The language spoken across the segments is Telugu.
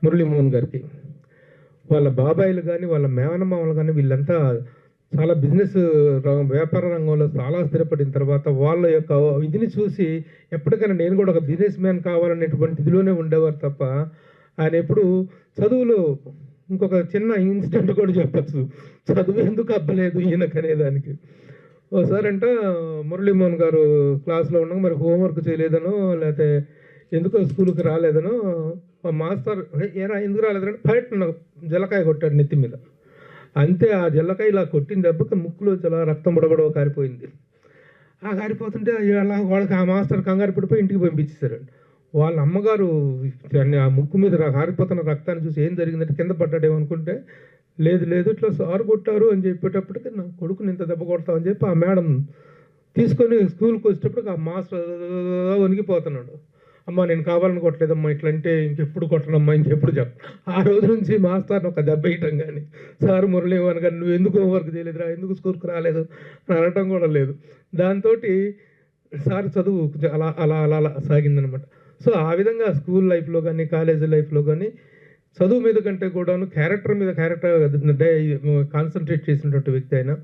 మురళీమోహన్ గారికి. వాళ్ళ బాబాయిలు కానీ వాళ్ళ మేనమామలు కానీ వీళ్ళంతా చాలా బిజినెస్ వ్యాపార రంగంలో చాలా స్థిరపడిన తర్వాత వాళ్ళ యొక్క ఇదిని చూసి ఎప్పటికైనా నేను కూడా ఒక బిజినెస్ మ్యాన్ కావాలనేటువంటి ఇదిలోనే ఉండేవారు తప్ప ఆయన ఎప్పుడు చదువులో ఇంకొక చిన్న ఇన్సిడెంట్ కూడా చెప్పచ్చు, చదువు ఎందుకు అబ్బలేదు ఈయనకనేదానికి. ఒకసారి అంట మురళీమోహన్ గారు క్లాస్లో ఉండగా మరి హోంవర్క్ చేయలేదనో లేకపోతే ఎందుకో స్కూల్కి రాలేదనో మా మాస్టర్ ఏరా ఎందుకు రాలేదంటే బయట జలకాయ కొట్టాడు నెత్తి మీద. అంతే ఆ జల్లకాయ ఇలా కొట్టిన దెబ్బకి ముక్కులో చాలా రక్తం బుడబడవ కారిపోయింది. ఆ కారిపోతుంటే అలా వాళ్ళకి ఆ మాస్టర్ కంగారు పడిపోయి ఇంటికి పంపించేశారండి. వాళ్ళ అమ్మగారు ఆ ముక్కు మీద కారిపోతున్న రక్తాన్ని చూసి ఏం జరిగిందంటే కింద పడ్డాడేమో అనుకుంటే లేదు లేదు ఇట్లా సారు కొట్టారు అని చెప్పేటప్పటికి నా కొడుకుని ఇంత దెబ్బ కొడతామని చెప్పి ఆ మేడం తీసుకొని స్కూల్కి వచ్చేటప్పటికి ఆ మాస్టర్ వణికిపోతున్నాడు. అమ్మ నేను కావాలని కొట్టలేదమ్మా, ఇట్లా అంటే ఇంకెప్పుడు కొట్టనమ్మా, ఇంకెప్పుడు ఆ రోజు నుంచి మాస్టర్ని ఒక దెబ్బ వేయటం కానీ సార్ మురళీమోహన్ గారు నువ్వు ఎందుకు హోంవర్క్ చేయలేదురా, ఎందుకు స్కూల్కి రాలేదు అని అనటం కూడా లేదు. దాంతో సార్ చదువు అలా అలా అలా అలా సాగిందనమాట. సో ఆ విధంగా స్కూల్ లైఫ్లో కానీ కాలేజీ లైఫ్లో కానీ చదువు మీద కంటే కూడాను క్యారెక్టర్ మీద కాన్సన్ట్రేట్ చేసినటువంటి వ్యక్తి అయినా.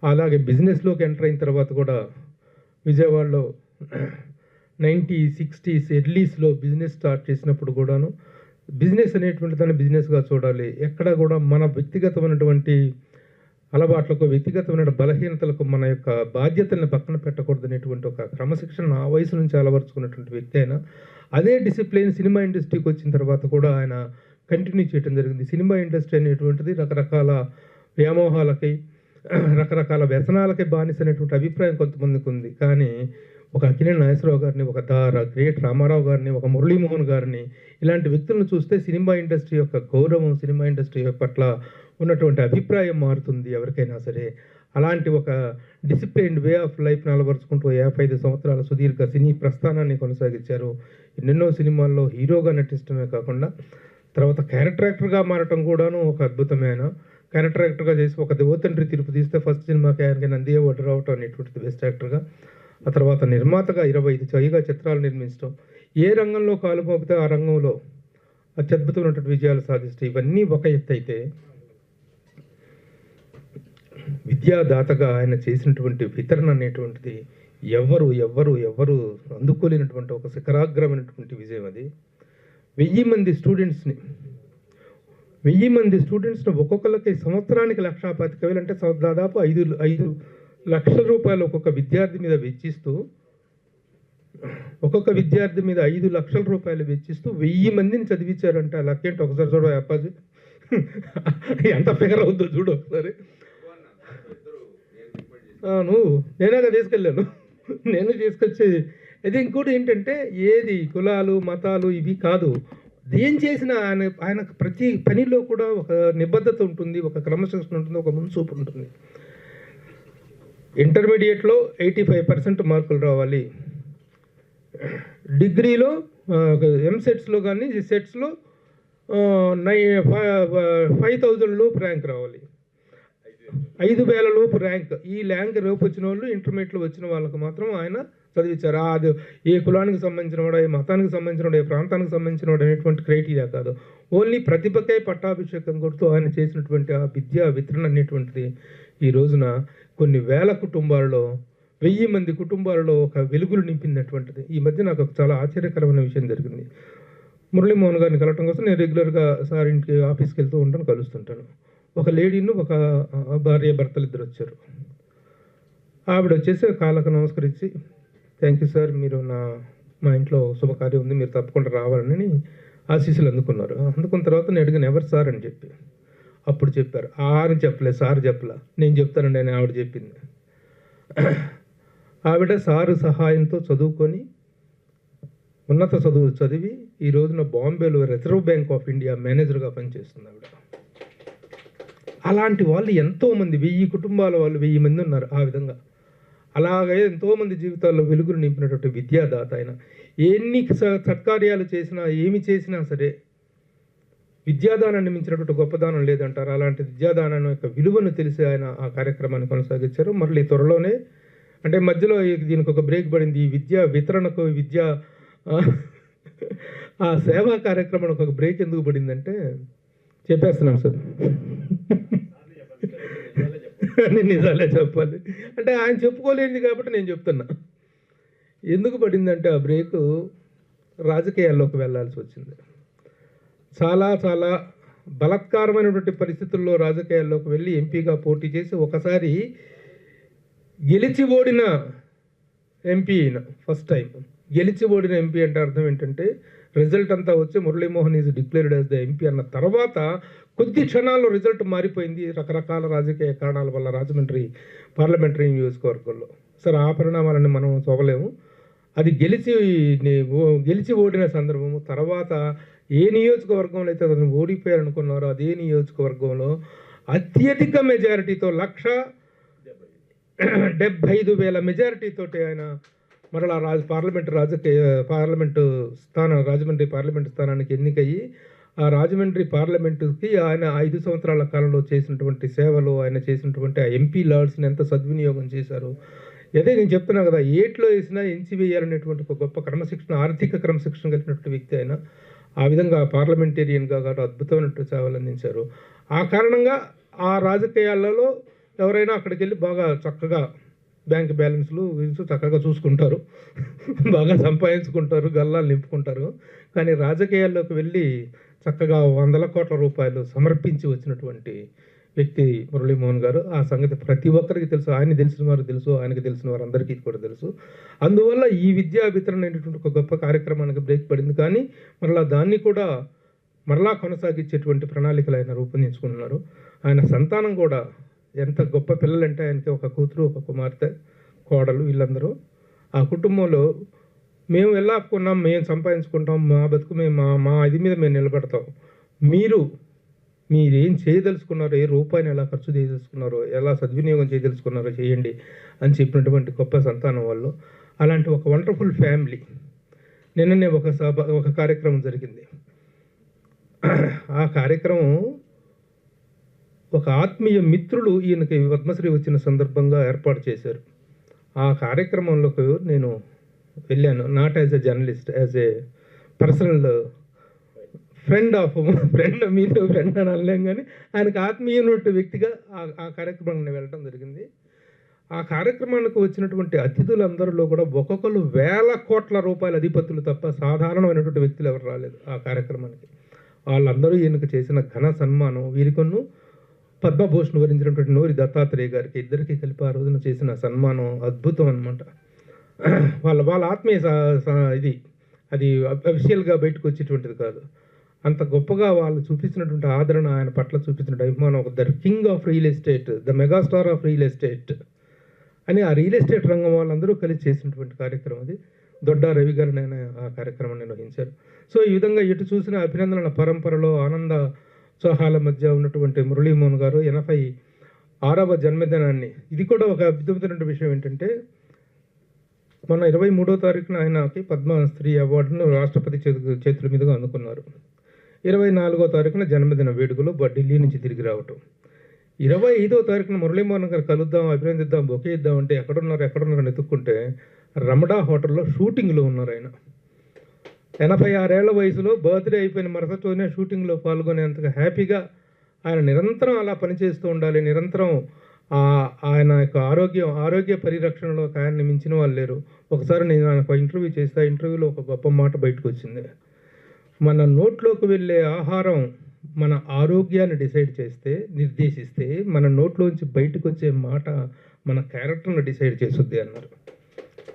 అలాగే బిజినెస్లోకి ఎంటర్ అయిన తర్వాత కూడా విజయవాడలో 1960s ఎర్లీస్లో బిజినెస్ స్టార్ట్ చేసినప్పుడు కూడాను బిజినెస్ అనేటువంటి దాన్ని బిజినెస్గా చూడాలి, ఎక్కడ కూడా మన వ్యక్తిగతమైనటువంటి అలవాట్లకు వ్యక్తిగతమైన బలహీనతలకు మన యొక్క బాధ్యతలను పక్కన పెట్టకూడదు అనేటువంటి ఒక క్రమశిక్షణ ఆ వయసు నుంచి అలవరుచుకున్నటువంటి వ్యక్తి అయినా. అదే డిసిప్లిన్ సినిమా ఇండస్ట్రీకి వచ్చిన తర్వాత కూడా ఆయన కంటిన్యూ చేయడం జరిగింది. సినిమా ఇండస్ట్రీ అనేటువంటిది రకరకాల వ్యామోహాలకి రకరకాల వ్యసనాలకి బానిసైనటువంటి అభిప్రాయం కొంతమందికి ఉంది. కానీ ఒక అక్కినేని నాగేశ్వరరావు గారిని, ఒక గ్రేట్ రామారావు గారిని, ఒక మురళీమోహన్ గారిని ఇలాంటి వ్యక్తులను చూస్తే సినిమా ఇండస్ట్రీ యొక్క గౌరవం, సినిమా ఇండస్ట్రీ పట్ల ఉన్నటువంటి అభిప్రాయం మారుతుంది ఎవరికైనా సరే. అలాంటి ఒక డిసిప్లైన్డ్ వే ఆఫ్ లైఫ్ని అలవరుచుకుంటూ 55 సంవత్సరాల సుదీర్ఘ సినీ ప్రస్థానాన్ని కొనసాగించారు. ఎన్నెన్నో సినిమాల్లో హీరోగా నటించడమే కాకుండా తర్వాత క్యారెక్టర్ యాక్టర్గా మారటం కూడాను ఒక అద్భుతమైన క్యారెక్టర్ యాక్టర్గా చేసి ఒక దేవతండ్రి తీర్పు తీస్తే ఫస్ట్ సినిమాకి ఆయనకి నంది అవార్డు రావటం అనేటువంటిది బెస్ట్ యాక్టర్గా. ఆ తర్వాత నిర్మాతగా 25 పైగా చిత్రాలు నిర్మించడం, ఏ రంగంలో కాలు మోపితే ఆ రంగంలో అత్యద్భుతమైనటువంటి విజయాలు సాధిస్తే ఇవన్నీ ఒక ఎత్తు అయితే విద్యాదాతగా ఆయన చేసినటువంటి వితరణ అనేటువంటిది ఎవ్వరు ఎవ్వరు ఎవ్వరు అందుకోలేనటువంటి ఒక శిఖరాగ్రమైనటువంటి విజయం అది. 1000 మంది స్టూడెంట్స్ని ఒక్కొక్కరికి సంవత్సరానికి 1,25,000 అంటే దాదాపు 5 లక్షల రూపాయలు ఒక్కొక్క విద్యార్థి మీద వెచ్చిస్తూ ఒక్కొక్క విద్యార్థి మీద 5 లక్షల రూపాయలు వెచ్చిస్తూ 1000 మందిని చదివించారంటే ఆ లక్కేంటి ఒకసారి చూడ అప్పాజీ ఎంత ఫిగర్ అవుతుందో చూడు ఒకసారి. నేనేగా తీసుకెళ్ళాను, నేను తీసుకొచ్చేది. అది ఇంకోటి ఏంటంటే ఏది కులాలు మతాలు ఇవి కాదు, ఏం చేసినా ఆయన ప్రతి పనిలో కూడా ఒక నిబద్ధత ఉంటుంది, ఒక క్రమశిక్షణ ఉంటుంది, ఒక మున్సూపు ఉంటుంది. ఇంటర్మీడియట్లో 85% మార్కులు రావాలి, డిగ్రీలో ఎంసెట్స్లో కానీ సెట్స్లో 5,000 లోపు ర్యాంక్ రావాలి, 5,000 లోపు ర్యాంక్. ఈ ర్యాంక్ రేపు వచ్చిన వాళ్ళు ఇంటర్మీడియట్లో వచ్చిన వాళ్ళకి మాత్రం ఆయన చదివించారు. అది ఏ కులానికి సంబంధించిన వాడు, ఏ మతానికి సంబంధించిన వాడు, ఏ ప్రాంతానికి సంబంధించిన వాడు అనేటువంటి క్రైటీరియా కాదు, ఓన్లీ ప్రతిభకై పట్టాభిషేకం కొడుతూ ఆయన చేసినటువంటి ఆ విద్యా వితరణ అనేటువంటిది ఈ రోజున కొన్ని వేల కుటుంబాల్లో 1000 మంది కుటుంబాలలో ఒక వెలుగులు నింపినటువంటిది. ఈ మధ్య నాకు ఒక చాలా ఆశ్చర్యకరమైన విషయం జరిగింది. మురళీమోహన్ గారిని కలవటం కోసం నేను రెగ్యులర్గా సార్ ఇంటికి ఆఫీస్కి వెళ్తూ ఉంటాను, కలుస్తుంటాను. ఒక లేడీను ఒక భార్య భర్తలు ఇద్దరు వచ్చారు. ఆవిడ వచ్చేసి కాళ్ళకు నమస్కరించి థ్యాంక్ యూ సార్, మీరు మా ఇంట్లో శుభకార్యం ఉంది, మీరు తప్పకుండా రావాలని ఆశీస్సులు అందుకున్నారు. అందుకున్న తర్వాత నేను అడిగిన ఎవరు సార్ అని చెప్పి అప్పుడు చెప్పారు. అని చెప్పలేదు, సార్ చెప్పలా, నేను చెప్తానండి అని ఆవిడ చెప్పింది. ఆవిడ సారు సహాయంతో చదువుకొని ఉన్నత చదువులు చదివి ఈ రోజున బాంబేలో రిజర్వ్ బ్యాంక్ ఆఫ్ ఇండియా మేనేజర్గా పనిచేస్తుంది ఆవిడ. అలాంటి వాళ్ళు ఎంతోమంది 1000 కుటుంబాల వాళ్ళు 1000 మంది ఉన్నారు. ఆ విధంగా అలాగే ఎంతోమంది జీవితాల్లో వెలుగులు నింపినటువంటి విద్యాదాత ఆయన. ఎన్ని సత్కార్యాలు చేసినా ఏమి చేసినా సరే విద్యాదానాన్ని మించినటువంటి గొప్పదానం లేదంటారు. అలాంటి విద్యాదానం యొక్క విలువను తెలిసి ఆయన ఆ కార్యక్రమాన్ని కొనసాగించారు. మళ్ళీ త్వరలోనే అంటే మధ్యలో దీనికి ఒక బ్రేక్ పడింది. ఈ విద్యా వితరణకు ఆ సేవా కార్యక్రమానికి ఒక బ్రేక్ ఎందుకు పడిందంటే చెప్పేస్తున్నాను సార్. నేను నిజాలే చెప్పాలి అంటే ఆయన చెప్పుకోలేనిది కాబట్టి నేను చెప్తున్నా. ఎందుకు పడిందంటే ఆ బ్రేకు రాజకీయాల్లోకి వెళ్ళాల్సి వచ్చింది. చాలా చాలా బలత్కారమైనటువంటి పరిస్థితుల్లో రాజకీయాల్లోకి వెళ్ళి ఎంపీగా పోటీ చేసి ఒకసారి గెలిచి ఓడిన ఎంపీ అయిన ఫస్ట్ టైం గెలిచి ఓడిన ఎంపీ అంటే అర్థం ఏంటంటే రిజల్ట్ అంతా వచ్చి Muralimohan is declared as the MP అన్న తర్వాత కొద్ది క్షణాల్లో రిజల్ట్ మారిపోయింది రకరకాల రాజకీయ కారణాల వల్ల రాజమండ్రి పార్లమెంటరీ నియోజకవర్గంలో. సరే ఆ పరిణామాలను మనం చూడలేము. అది గెలిచి ఓడిన సందర్భము. తర్వాత ఏ నియోజకవర్గంలో అయితే అతను ఓడిపోయారనుకున్నారో అదే నియోజకవర్గంలో అత్యధిక మెజారిటీతో 1,75,000 మెజారిటీతోటి ఆయన మరలా రాజమండ్రి పార్లమెంటు స్థానానికి ఎన్నికయ్యి ఆ రాజమండ్రి పార్లమెంటుకి ఆయన 5 సంవత్సరాల కాలంలో చేసినటువంటి సేవలు, ఆయన చేసినటువంటి ఆ ఎంపీ లాడ్స్ని ఎంత సద్వినియోగం చేశారు. అదే నేను చెప్తున్నాను కదా, ఏట్లో వేసినా ఎంచి వేయాలనేటువంటి ఒక గొప్ప క్రమశిక్షణ, ఆర్థిక క్రమశిక్షణ కలిగినటువంటి వ్యక్తి ఆయన. ఆ విధంగా పార్లమెంటేరియన్గా కాదు అద్భుతమైనటువంటి సేవలు అందించారు. ఆ కారణంగా ఆ రాజకీయాలలో ఎవరైనా అక్కడికి వెళ్ళి బాగా చక్కగా బ్యాంక్ బ్యాలెన్స్లు చక్కగా చూసుకుంటారు, బాగా సంపాదించుకుంటారు, గల్లాలు నింపుకుంటారు. కానీ రాజకీయాల్లోకి వెళ్ళి చక్కగా 100 కోట్ల రూపాయలు సమర్పించి వచ్చినటువంటి వ్యక్తి మురళీమోహన్ గారు. ఆ సంగతి ప్రతి ఒక్కరికి తెలుసు, ఆయన తెలిసిన వారు తెలుసు, ఆయనకి తెలిసిన వారు అందరికీ కూడా తెలుసు. అందువల్ల ఈ విద్యా వితరణ అనేటువంటి ఒక గొప్ప కార్యక్రమానికి బ్రేక్ పడింది. కానీ దాన్ని కూడా మరలా కొనసాగించేటువంటి ప్రణాళికలు ఆయన రూపొందించుకున్నారు. ఆయన సంతానం కూడా ఎంత గొప్ప పిల్లలంటే ఆయనకి ఒక కూతురు, ఒక కుమార్తె, కోడలు, వీళ్ళందరూ. ఆ కుటుంబంలో మేము వెళ్ళాకున్నాం, మేము సంపాదించుకుంటాం, మా బతుకు మేము మా ఇది మీద మేము నిలబడతాం, మీరేం చేయదలుచుకున్నారో, ఏ రూపాయిని ఎలా ఖర్చు చేయదలుచుకున్నారో, ఎలా సద్వినియోగం చేయదలుచుకున్నారో చేయండి అని చెప్పినటువంటి గొప్ప సంతానం వాళ్ళు. అలాంటి ఒక వండర్ఫుల్ ఫ్యామిలీ. నిన్ననే ఒక కార్యక్రమం జరిగింది. ఆ కార్యక్రమం ఒక ఆత్మీయ మిత్రులు ఈయనకి పద్మశ్రీ వచ్చిన సందర్భంగా ఏర్పాటు చేశారు. ఆ కార్యక్రమంలోకి నేను వెళ్ళాను, not as a journalist, as a personal friend మీతో ఫ్రెండ్ అని అనలేం, కానీ ఆయనకు ఆత్మీయమైన వ్యక్తిగా ఆ కార్యక్రమానికి వెళ్ళడం జరిగింది. ఆ కార్యక్రమానికి వచ్చినటువంటి అతిథులందరిలో కూడా ఒక్కొక్కరు 1,000 కోట్ల రూపాయల అధిపతులు తప్ప సాధారణమైనటువంటి వ్యక్తులు ఎవరు రాలేదు ఆ కార్యక్రమానికి. వాళ్ళందరూ ఈయనకు చేసిన ఘన సన్మానం, వీరికొన్ను పద్మభూషణ్ వరించినటువంటి నూరి దత్తాత్రేయ గారికి, ఇద్దరికి కలిపి ఆ రోజున చేసిన సన్మానం అద్భుతం అనమాట. వాళ్ళ ఆత్మీయ అది అఫిషియల్గా బయటకు వచ్చేటువంటిది కాదు. అంత గొప్పగా వాళ్ళు చూపించినటువంటి ఆదరణ, ఆయన పట్ల చూపించినటువంటి అభిమానం, the king of real estate, the megastar of real estate అని ఆ రియల్ ఎస్టేట్ రంగం వాళ్ళందరూ కలిసి చేసినటువంటి కార్యక్రమం అది. దొడ్డా రవి గారిని ఆయన ఆ కార్యక్రమాన్ని నిర్వహించారు. సో ఈ విధంగా ఎటు చూసిన అభినందనల పరంపరలో ఆనంద ఉత్సాహాల మధ్య ఉన్నటువంటి మురళీమోహన్ గారు 86వ జన్మదినాన్ని, ఇది కూడా ఒక అద్భుతమైన విషయం ఏంటంటే, మొన్న 23వ తారీఖున ఆయనకి పద్మశ్రీ అవార్డును రాష్ట్రపతి చేతుల మీదుగా అందుకున్నారు. 24వ తారీఖున జన్మదిన వేడుకలు ఢిల్లీ నుంచి తిరిగి రావటం. 25వ తారీఖున మురళీమోహన్ గారు కలుద్దాం, అభినందిద్దాం, బొకే ఇద్దాం అంటే ఎక్కడున్నారు ఎత్తుక్కుంటే రమడా హోటల్లో షూటింగ్లో ఉన్నారు ఆయన. 86 ఏళ్ల వయసులో బర్త్డే అయిపోయిన మరుసటి రోజునే షూటింగ్లో పాల్గొనేంతగా హ్యాపీగా ఆయన నిరంతరం అలా పనిచేస్తూ ఉండాలి. నిరంతరం ఆయన యొక్క ఆరోగ్య పరిరక్షణలో ఆయన్ని మించిన వాళ్ళు లేరు. ఒకసారి నేను ఆయన ఒక ఇంటర్వ్యూ చేస్తే ఆ ఇంటర్వ్యూలో ఒక గొప్ప మాట బయటకు వచ్చింది. మన నోట్లోకి వెళ్ళే ఆహారం మన ఆరోగ్యాన్ని నిర్దేశిస్తే మన నోట్లోంచి బయటకు వచ్చే మాట మన క్యారెక్టర్ను డిసైడ్ చేస్తుంది అన్నారు.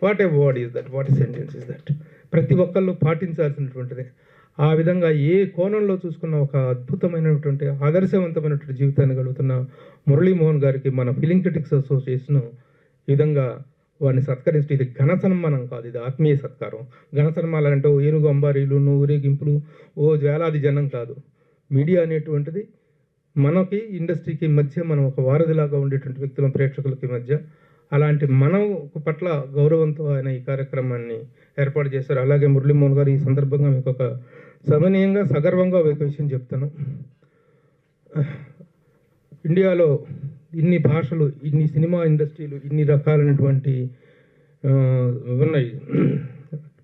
What a word is that, what a sentence is that, ప్రతి ఒక్కళ్ళు పాటించాల్సినటువంటిది. ఆ విధంగా ఏ కోణంలో చూసుకున్న ఒక అద్భుతమైనటువంటి ఆదర్శవంతమైనటువంటి జీవితాన్ని గడుపుతున్న మురళీమోహన్ గారికి మన ఫిలిం క్రిటిక్స్ అసోసియేషన్ ఈ విధంగా వారిని సత్కరిస్తూ, ఇది ఘన సన్మానం కాదు, ఇది ఆత్మీయ సత్కారం. ఘన సన్మానాలు అంటే ఏనుగు అంబారీలు, ఊరేగింపులు, వేలాది జనం కాదు. మీడియా అనేటువంటిది మనకి ఇండస్ట్రీకి మధ్య మనం ఒక వారధిలాగా ఉండేటువంటి వ్యక్తుల ప్రేక్షకులకి మధ్య, అలాంటి మనం పట్ల గౌరవంతో ఆయన ఈ కార్యక్రమాన్ని ఏర్పాటు చేశారు. అలాగే మురళీమోహన్ గారు ఈ సందర్భంగా మీకు ఒక సమనీయంగా సగర్వంగా ఒక విషయం చెప్తాను. ఇండియాలో ఇన్ని భాషలు, ఇన్ని సినిమా ఇండస్ట్రీలు, ఇన్ని రకాలైనటువంటి ఉన్నాయి,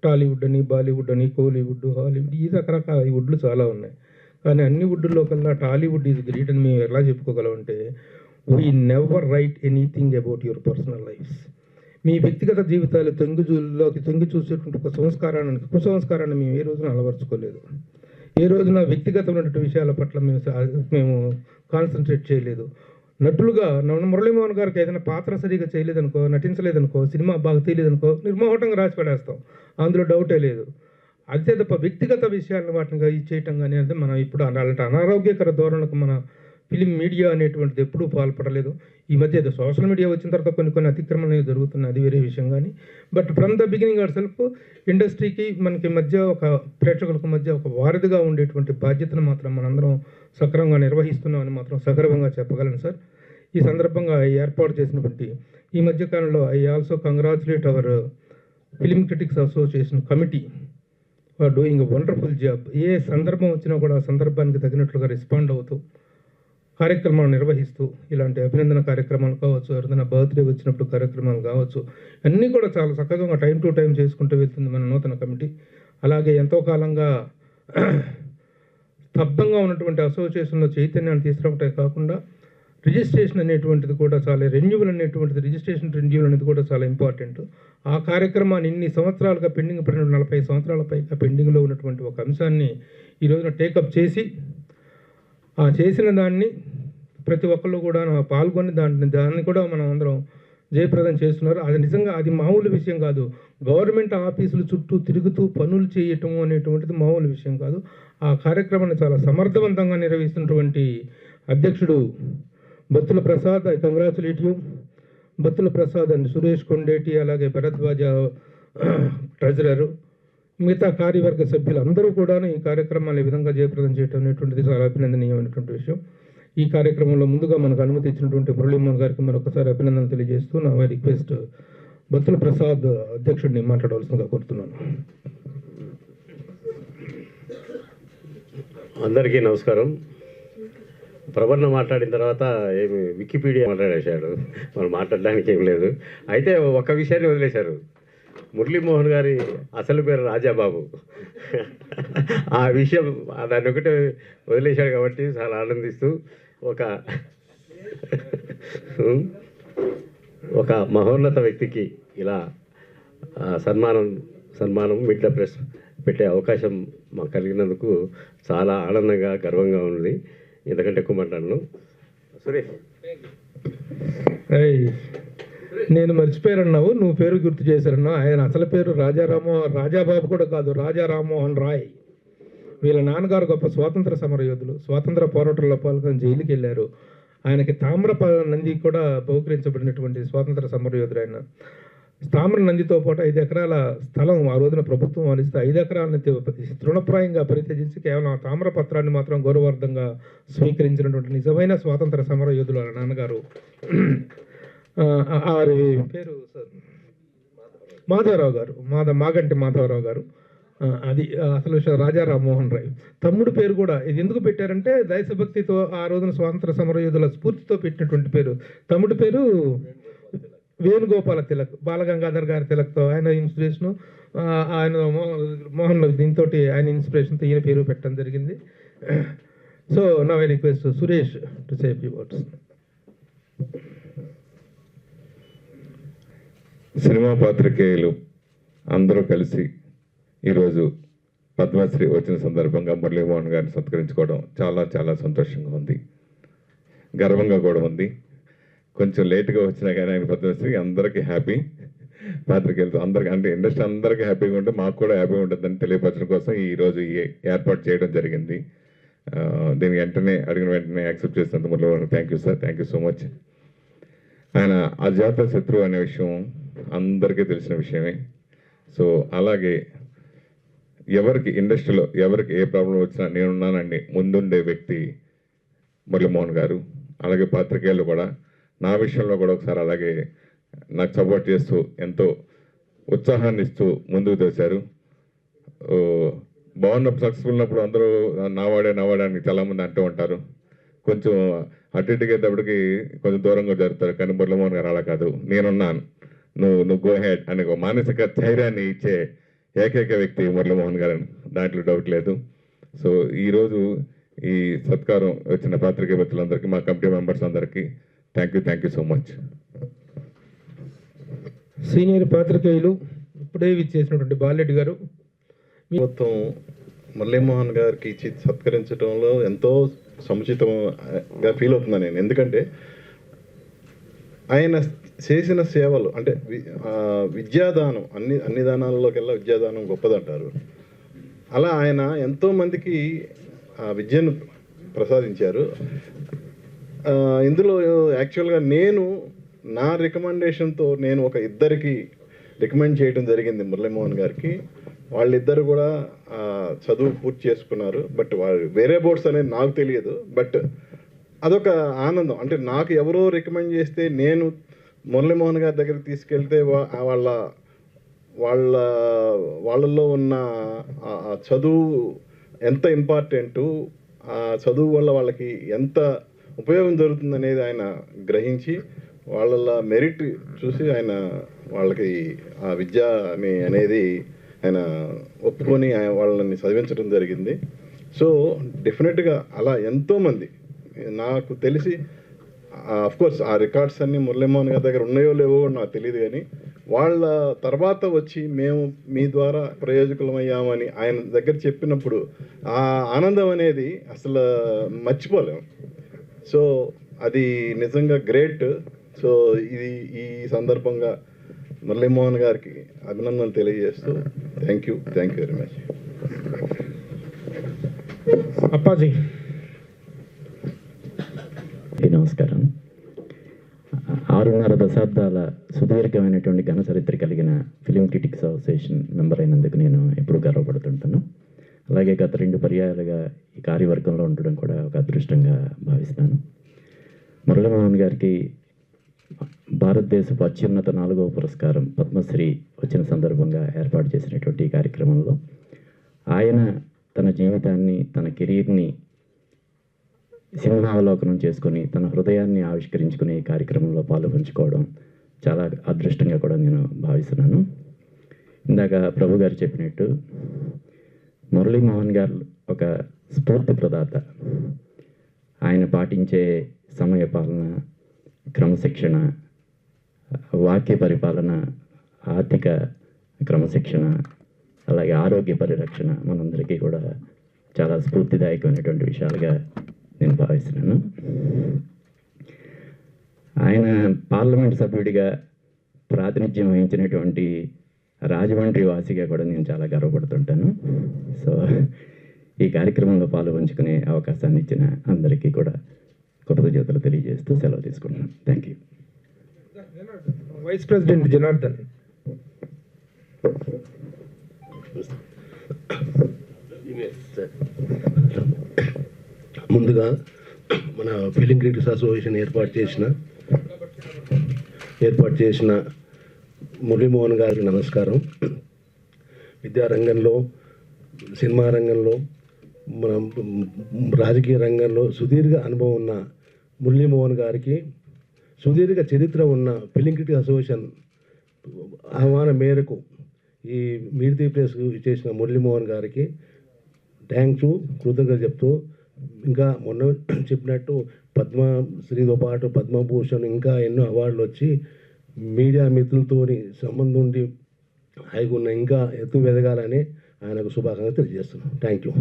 టాలీవుడ్ అని, బాలీవుడ్ అని, కోలీవుడ్, హాలీవుడ్ ఈ రకరకాల ఈ వుడ్లు చాలా ఉన్నాయి. కానీ అన్ని వుడ్డుల్లో కల్లా టాలీవుడ్ ఈజ్ గ్రేట్ అని మేము ఎలా చెప్పుకోగలం అంటే, we never write anything about your personal lifes. మీ వ్యక్తిగత జీవితాలు తొంగి చూసేటువంటి ఒక కుసంస్కారాన్ని మేము ఏ రోజున అలవర్చుకోలేదు. ఏ రోజున వ్యక్తిగతమైనటువంటి విషయాల పట్ల మేము కాన్సన్ట్రేట్ చేయలేదు. నటులుగా మురళీమోహన్ గారికి ఏదైనా పాత్ర సరిగా చేయలేదనుకో, నటించలేదనుకో, సినిమా బాగా తీయలేదనుకో, నిర్మోహటంగా రాసి పడేస్తాం, అందులో డౌటే లేదు. అంతే తప్ప వ్యక్తిగత విషయాలను వాటిని చేయటం కానీ అంటే మనం ఇప్పుడు అలాంటి అనారోగ్యకర ధోరణులకు మన ఫిలిం మీడియా అనేటువంటిది ఎప్పుడూ పాల్పడలేదు. ఈ మధ్య ఏదో సోషల్ మీడియా వచ్చిన తర్వాత కొన్ని అతిక్రమణలు జరుగుతున్నాయి, అది వేరే విషయం. కానీ but from the beginning our self ఇండస్ట్రీకి మనకి మధ్య ఒక ప్రేక్షకులకు మధ్య ఒక వారధిగా ఉండేటువంటి బాధ్యతను మాత్రం మనందరం సక్రమంగా నిర్వహిస్తున్నామని మాత్రం సగర్వంగా చెప్పగలను సార్. ఈ సందర్భంగా ఏర్పాటు చేసినటువంటి ఈ మధ్యకాలంలో I also congratulate our film critics association committee for doing a wonderful job. ఏ సందర్భం వచ్చినా కూడా ఆ సందర్భానికి తగినట్లుగా రెస్పాండ్ అవుతూ కార్యక్రమాలు నిర్వహిస్తూ, ఇలాంటి అభినందన కార్యక్రమాలు కావచ్చు, ఎవరైనా బర్త్డే వచ్చినప్పుడు కార్యక్రమాలు కావచ్చు, అన్నీ కూడా చాలా చక్కగా టైం టు టైం చేసుకుంటూ వెళ్తుంది మన నూతన కమిటీ. అలాగే ఎంతో కాలంగా స్తబ్దంగా ఉన్నటువంటి అసోసియేషన్లో చైతన్యాన్ని తీసుకురావటమే కాకుండా రిజిస్ట్రేషన్ అనేటువంటిది కూడా చాలా రిజిస్ట్రేషన్ రెన్యూవల్ అనేది కూడా చాలా ఇంపార్టెంట్. ఆ కార్యక్రమాన్ని ఇన్ని సంవత్సరాలుగా పెండింగ్ పడిన 40 సంవత్సరాల పైగా పెండింగ్లో ఉన్నటువంటి ఒక అంశాన్ని ఈ రోజున టేకప్ చేసి ఆ చేసిన దాన్ని ప్రతి ఒక్కళ్ళు కూడా పాల్గొని దాన్ని కూడా మనం అందరం జయప్రదం చేస్తున్నారు. అది నిజంగా అది మామూలు విషయం కాదు. గవర్నమెంట్ ఆఫీసుల చుట్టూ తిరుగుతూ పనులు చేయటం అనేటువంటిది మామూలు విషయం కాదు. ఆ కార్యక్రమాన్ని చాలా సమర్థవంతంగా నిర్వహిస్తున్నటువంటి అధ్యక్షుడు Battula Prasad, I congratulate you. Battula Prasad and Suresh Kondeti, అలాగే భరద్వాజ ట్రెజరరు, మిగతా కార్యవర్గ సభ్యులు అందరూ కూడా ఈ కార్యక్రమాన్ని ఈ విధంగా జయప్రదం చేయడం అనేటువంటిది చాలా అభినందనీయమైనటువంటి విషయం. ఈ కార్యక్రమంలో ముందుగా మనకు అనుమతి ఇచ్చినటువంటి మురళీమోహన్ గారికి మరొకసారి అభినందనలు తెలియజేస్తూ నా రిక్వెస్ట్ బత్తుల ప్రసాద్ అధ్యక్షుడిని మాట్లాడవలసిందిగా కోరుతున్నాను. అందరికీ నమస్కారం. ప్రవర్ణ మాట్లాడిన తర్వాత ఏమి వికీపీడియా మాట్లాడేశాడు, మనం మాట్లాడడానికి ఏం లేదు. అయితే ఒక విషయాన్ని వదిలేశారు, మురళీమోహన్ గారి అసలు పేరు రాజాబాబు. ఆ విషయం దాన్ని ఒకటే వదిలేశాడు కాబట్టి చాలా ఆనందిస్తూ ఒక మహోన్నత వ్యక్తికి ఇలా సన్మానం మిడ్ల ప్రెస్ పెట్టే అవకాశం మాకు కలిగినందుకు చాలా ఆనందంగా గర్వంగా ఉంది. ఇంతకంటే ఎక్కువ మాట్లాడను. సురేష్, నేను మర్చిపోయారన్నావు, నువ్వు పేరు గుర్తు చేశారన్నావు. ఆయన అసలు పేరు రాజాబాబు కూడా కాదు, రాజా రామ్మోహన్ రాయ్. వీళ్ళ నాన్నగారు గొప్ప స్వాతంత్ర సమరయోధులు, స్వాతంత్ర పోరాటంలో పాల్గొని జైలుకి వెళ్ళారు. ఆయనకి తామ్ర నంది కూడా బహుకరించబడినటువంటి స్వాతంత్ర సమరయోధుడు ఆయన. తామ్ర నందితో పాటు 5 ఎకరాల స్థలం ఆ రోజున ప్రభుత్వం వారిస్తే 5 ఎకరాలని తృణప్రాయంగా పరిత్యజించి కేవలం ఆ తామ్ర పత్రాన్ని మాత్రం గౌరవార్థంగా స్వీకరించినటువంటి నిజమైన స్వాతంత్ర సమరయోధులు వాళ్ళ నాన్నగారు. వారి పేరు మాధవరావు గారు, మాగంటి మాధవరావు గారు. అది అసలు రాజా రామ్మోహన్ రాయ్. తమ్ముడు పేరు కూడా ఇది ఎందుకు పెట్టారంటే దేశభక్తితో ఆ రోజున స్వాతంత్ర సమరయోధుల స్ఫూర్తితో పెట్టినటువంటి పేరు. తమ్ముడి పేరు వేణుగోపాల తిలక్, బాలగంగాధర్ గారి తిలక్తో ఆయన ఇన్స్పిరేషను, ఆయన మోహన్ దీంతో ఆయన ఇన్స్పిరేషన్తో ఈయన పేరు పెట్టడం జరిగింది. So now I request Suresh to say few words. Cinema పాత్రికేయులు అందరూ కలిసి ఈరోజు పద్మశ్రీ వచ్చిన సందర్భంగా మురళీమోహన్ గారిని సత్కరించుకోవడం చాలా చాలా సంతోషంగా ఉంది, గర్వంగా కూడా ఉంది. కొంచెం లేట్గా వచ్చినా కానీ ఆయన పద్మశ్రీ అందరికీ హ్యాపీ. పాత్రికేయులతో అందరికీ అంటే ఇండస్ట్రీ అందరికీ హ్యాపీగా ఉంటే మాకు కూడా హ్యాపీగా ఉంటుందని తెలియపరచడం కోసం ఈరోజు ఈ ఏర్పాటు చేయడం జరిగింది. దీనికి అడిగిన వెంటనే యాక్సెప్ట్ చేసినందుకు Muralimohan thank you sir, thank you so much. ఆయన అజాత శత్రువు అనే విషయం అందరికీ తెలిసిన విషయమే. సో అలాగే ఎవరికి ఇండస్ట్రీలో ఎవరికి ఏ ప్రాబ్లం వచ్చినా నేనున్నానండి ముందుండే వ్యక్తి మురళీమోహన్ గారు. అలాగే పాత్రికేయులు కూడా నా విషయంలో కూడా ఒకసారి అలాగే నాకు సపోర్ట్ చేస్తూ ఎంతో ఉత్సాహాన్ని ఇస్తూ ముందుకు తెచ్చారు. బాగున్నప్పుడు సక్సెస్ఫుల్ ఉన్నప్పుడు అందరూ నావాడే అని చాలామంది అంటూ ఉంటారు. కొంచెం అటు ఇటుకేటప్పటికి కొంచెం దూరంగా జరుగుతారు. కానీ మురళీమోహన్ గారు అలా కాదు, నేనున్నాను, నువ్వు గో హెడ్ అనే ఒక మానసిక ధైర్యాన్ని ఇచ్చే ఏకైక వ్యక్తి మురళీమోహన్ గారు, దాంట్లో డౌట్ లేదు. సో ఈరోజు ఈ సత్కారం వచ్చిన పాత్రికేయ మిత్రులందరికీ, మా కమిటీ మెంబర్స్ అందరికీ thank you so much. Senior పాత్రికేయులు ఇప్పుడే విచ్చేసినటువంటి బాలరెడ్డి గారు. మొత్తం మురళీమోహన్ గారికి ఇచ్చి సత్కరించడంలో ఎంతో సముచితంగా ఫీల్ అవుతున్నాను నేను. ఎందుకంటే ఆయన చేసిన సేవలు అంటే విద్యాదానం, అన్ని దానాలలోకెల్లా విద్యాదానం గొప్పదంటారు. అలా ఆయన ఎంతోమందికి విద్యను ప్రసాదించారు. ఇందులో యాక్చువల్గా నా రికమెండేషన్తో నేను ఒక ఇద్దరికి రికమెండ్ చేయడం జరిగింది మురళీమోహన్ గారికి. వాళ్ళిద్దరు కూడా చదువు పూర్తి చేసుకున్నారు. బట్ వాళ్ళు వేరే బోర్డ్స్ అనేది నాకు తెలియదు. బట్ అదొక ఆనందం. అంటే నాకు ఎవరో రికమెండ్ చేస్తే నేను మురళీమోహన్ గారి దగ్గరికి తీసుకెళ్తే వాళ్ళల్లో ఉన్న చదువు ఎంత ఇంపార్టెంటు, ఆ చదువు వల్ల వాళ్ళకి ఎంత ఉపయోగం జరుగుతుంది అనేది ఆయన గ్రహించి వాళ్ళ మెరిట్ చూసి ఆయన వాళ్ళకి ఆ విద్య అనేది ఆయన ఒప్పుకొని వాళ్ళని చదివించడం జరిగింది. సో డెఫినెట్గా అలా ఎంతోమంది నాకు తెలిసి, కోర్స్ ఆ రికార్డ్స్ అన్నీ మురళీమోహన్ గారి దగ్గర ఉన్నాయో లేవో నాకు తెలియదు, కానీ వాళ్ళ తర్వాత వచ్చి మేము మీ ద్వారా ప్రయోజకులమయ్యామని ఆయన దగ్గర చెప్పినప్పుడు ఆ ఆనందం అనేది అసలు మర్చిపోలేము. సో అది నిజంగా గ్రేట్. సో ఈ సందర్భంగా మురళీమోహన్ గారికి అభినందనలు తెలియజేస్తూ thank you very much. Appaji. నమస్కారం. 6.5 దశాబ్దాల సుదీర్ఘమైనటువంటి ఘన చరిత్ర కలిగిన ఫిలిం క్రిటిక్స్ అసోసియేషన్ మెంబర్ అయినందుకు నేను ఎప్పుడూ గర్వపడుతుంటాను. అలాగే గత 2 పర్యాయాలుగా ఈ కార్యవర్గంలో ఉండడం కూడా ఒక అదృష్టంగా భావిస్తున్నాను. మురళీమోహన్ గారికి భారతదేశపు అత్యున్నత 4వ పురస్కారం పద్మశ్రీ వచ్చిన సందర్భంగా ఏర్పాటు చేసినటువంటి ఈ కార్యక్రమంలో ఆయన తన జీవితాన్ని, తన కెరీర్ని సింహావలోకనం చేసుకొని తన హృదయాన్ని ఆవిష్కరించుకునే ఈ కార్యక్రమంలో పాల్పంచుకోవడం చాలా అదృష్టంగా కూడా నేను భావిస్తున్నాను. ఇందాక ప్రభు గారు చెప్పినట్టు మురళీమోహన్ గారు ఒక స్ఫూర్తి ప్రదాత. ఆయన పాటించే సమయ పాలన, క్రమశిక్షణ, వాక్య పరిపాలన, ఆర్థిక క్రమశిక్షణ, అలాగే ఆరోగ్య పరిరక్షణ మనందరికీ కూడా చాలా స్ఫూర్తిదాయకమైనటువంటి విషయాలుగా నేను భావిస్తున్నాను. ఆయన పార్లమెంట్ సభ్యుడిగా ప్రాతినిధ్యం వహించినటువంటి రాజమండ్రి వాసిగా కూడా నేను చాలా గర్వపడుతుంటాను. సో ఈ కార్యక్రమంలో పాల్పంచుకునే అవకాశాన్ని ఇచ్చిన అందరికీ కూడా కృతజ్ఞతలు తెలియజేస్తూ సెలవు తీసుకుంటున్నాను. Thank you. Vice president Janardhan. ముందుగా మన ఫిలిం క్రిటిక్స్ అసోసియేషన్ ఏర్పాటు చేసిన మురళీమోహన్ గారికి నమస్కారం. విద్యారంగంలో, సినిమా రంగంలో, మన రాజకీయ రంగంలో సుదీర్ఘ అనుభవం ఉన్న మురళీమోహన్ గారికి, సుదీర్ఘ చరిత్ర ఉన్న ఫిలిం క్రిటిక్స్ అసోసియేషన్ ఆహ్వానం మేరకు ఈ మీడియా ప్లేస్ చేసిన మురళీమోహన్ గారికి థ్యాంక్స్, కృతజ్ఞతలు చెప్తూ, ఇంకా మొన్న చెప్పినట్టు పద్మశ్రీతో పాటు పద్మభూషణ్ ఇంకా ఎన్నో అవార్డులు వచ్చి మీడియా మిత్రులతో సంబంధం ఉండి ఆయన ఇంకా ఎత్తు ఎదగాలని ఆయనకు శుభాకాంక్షలు తెలియజేస్తున్నాను. Thank you.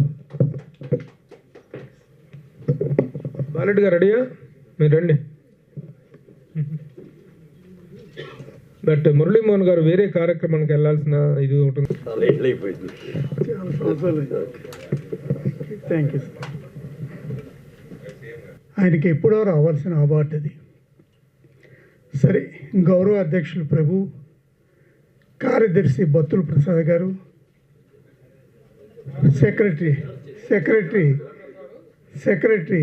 బాలరెడ్డి గారు రెడీయా? మీరు రండి. బట్ మురళీమోహన్ గారు వేరే కార్యక్రమానికి వెళ్ళాల్సిన ఇది ఒకటి ఉంది. Thank you. ఆయనకి ఎప్పుడో రావాల్సిన అవార్డు అది. సరే, గౌరవ అధ్యక్షులు ప్రభు, కార్యదర్శి బత్తుల ప్రసాద్ గారు, సెక్రటరీ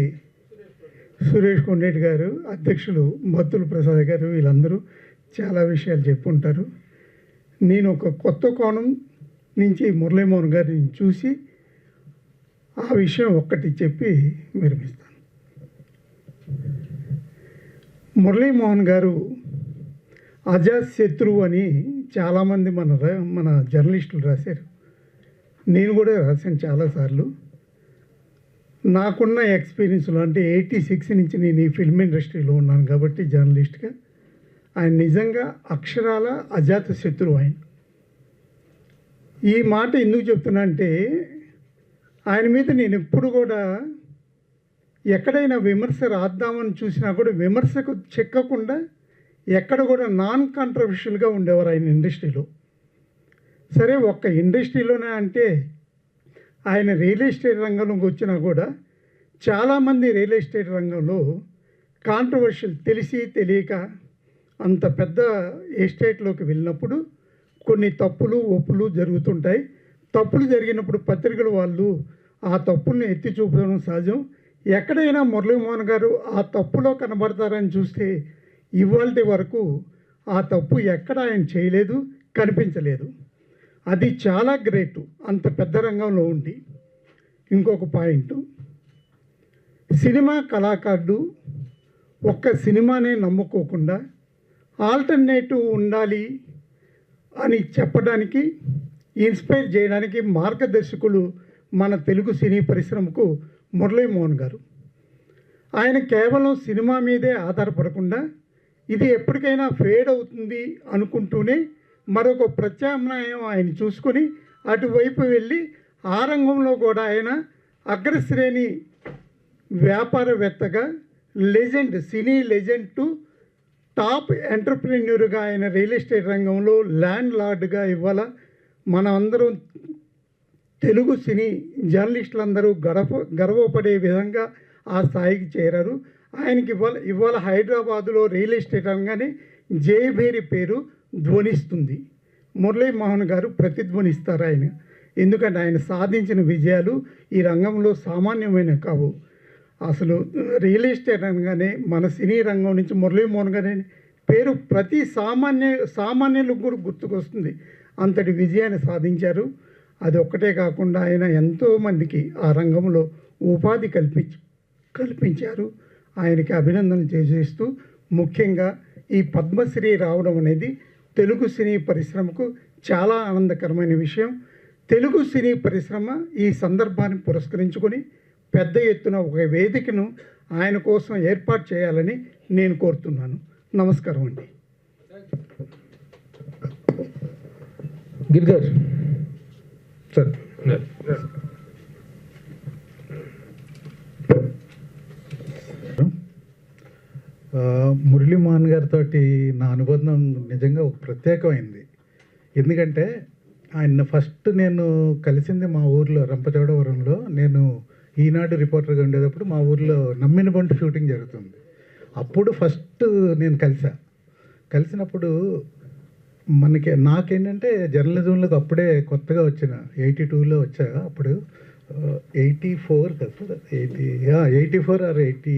సురేష్ కొండేటి గారు, అధ్యక్షులు బత్తుల ప్రసాద్ గారు, వీళ్ళందరూ చాలా విషయాలు చెప్పుంటారు. నేను ఒక కొత్త కోణం నుంచి మురళీమోహన్ గారిని చూసి ఆ విషయం ఒక్కటి చెప్పి విరమిస్తాను. మురళీమోహన్ గారు అజాత్ శత్రువు అని చాలామంది మన జర్నలిస్టులు రాశారు, నేను కూడా రాశాను చాలాసార్లు. నాకున్న ఎక్స్పీరియన్స్లో అంటే 86 నుంచి నేను ఈ ఫిల్మ్ ఇండస్ట్రీలో ఉన్నాను కాబట్టి జర్నలిస్ట్గా, ఆయన నిజంగా అక్షరాల అజాత శత్రువు ఆయన. ఈ మాట ఎందుకు చెప్తున్నా అంటే ఆయన మీద నేను ఎప్పుడు కూడా ఎక్కడైనా విమర్శ రాద్దామని చూసినా కూడా విమర్శకు చెక్కకుండా ఎక్కడ కూడా నాన్ కాంట్రవర్షియల్గా ఉండేవారు ఆయన ఇండస్ట్రీలో. సరే ఒక్క ఇండస్ట్రీలోనే అంటే ఆయన రియల్ ఎస్టేట్ రంగంలోకి వచ్చినా కూడా చాలామంది రియల్ ఎస్టేట్ రంగంలో కాంట్రవర్షియల్ తెలిసి తెలియక అంత పెద్ద ఎస్టేట్లోకి వెళ్ళినప్పుడు కొన్ని తప్పులు ఒప్పులు జరుగుతుంటాయి. తప్పులు జరిగినప్పుడు పత్రికల వాళ్ళు ఆ తప్పుల్ని ఎత్తి చూపడం సహజం. ఎక్కడైనా మురళీమోహన్ గారు ఆ తప్పులో కనబడతారని చూస్తే ఇవాల్టి వరకు ఆ తప్పు ఎక్కడ ఆయన చేయలేదు, కనిపించలేదు. అది చాలా గ్రేట్ అంత పెద్ద రంగంలో ఉండి. ఇంకొక పాయింట్, సినిమా కళాకారుడు ఒక్క సినిమానే నమ్ముకోకుండా ఆల్టర్నేటివ్ ఉండాలి అని చెప్పడానికి, ఇన్స్పైర్ చేయడానికి మార్గదర్శకులు మన తెలుగు సినీ పరిశ్రమకు మురళీమోహన్ గారు. ఆయన కేవలం సినిమా మీదే ఆధారపడకుండా ఇది ఎప్పటికైనా ఫేడ్ అవుతుంది అనుకుంటూనే మరొక ప్రత్యామ్నాయం ఆయన చూసుకొని అటువైపు వెళ్ళి ఆ రంగంలో కూడా ఆయన అగ్రశ్రేణి వ్యాపారవేత్తగా legend, cine legend to top ఎంటర్ప్రెన్యూర్గా ఆయన రియల్ ఎస్టేట్ రంగంలో ల్యాండ్ లార్డ్గా ఇవాళ మన అందరం తెలుగు సినీ జర్నలిస్టులందరూ గర్వపడే విధంగా ఆ స్థాయికి చేరారు. ఆయనకి ఇవాళ హైదరాబాదులో రియల్ ఎస్టేట్ రంగానే జయభేరి పేరు ధ్వనిస్తుంది. మురళీమోహన్ గారు ప్రతిధ్వనిస్తారు ఆయన. ఎందుకంటే ఆయన సాధించిన విజయాలు ఈ రంగంలో సామాన్యమైన కావు. అసలు రియల్ ఎస్టేట్ అనగానే మన సినీ రంగం నుంచి మురళీమోహన్ గారి పేరు ప్రతి సామాన్యులకు కూడా గుర్తుకొస్తుంది. అంతటి విజయాన్ని సాధించారు. అది ఒక్కటే కాకుండా ఆయన ఎంతోమందికి ఆ రంగంలో ఉపాధి కల్పించారు. ఆయనకి అభినందనలు చేస్తూ ముఖ్యంగా ఈ పద్మశ్రీ రావడం అనేది తెలుగు సినీ పరిశ్రమకు చాలా ఆనందకరమైన విషయం. తెలుగు సినీ పరిశ్రమ ఈ సందర్భాన్ని పురస్కరించుకొని పెద్ద ఎత్తున ఒక వేదికను ఆయన కోసం ఏర్పాటు చేయాలని నేను కోరుతున్నాను. నమస్కారం అండి. గిరిధర్ సార్. మురళీమోహన్ గారితో నా అనుబంధం నిజంగా ఒక ప్రత్యేకమైంది. ఎందుకంటే ఆయన ఫస్ట్ నేను కలిసింది మా ఊర్లో రంపచోడవరంలో. నేను ఈనాడు రిపోర్టర్గా ఉండేటప్పుడు మా ఊర్లో నమ్మిన బంటు షూటింగ్ జరుగుతుంది. అప్పుడు ఫస్ట్ నేను కలిసినప్పుడు నాకేంటంటే జర్నలిజంలోకి అప్పుడే కొత్తగా వచ్చిన 82లో వచ్చా. అప్పుడు 84 కదా, 84 ఆర్ 80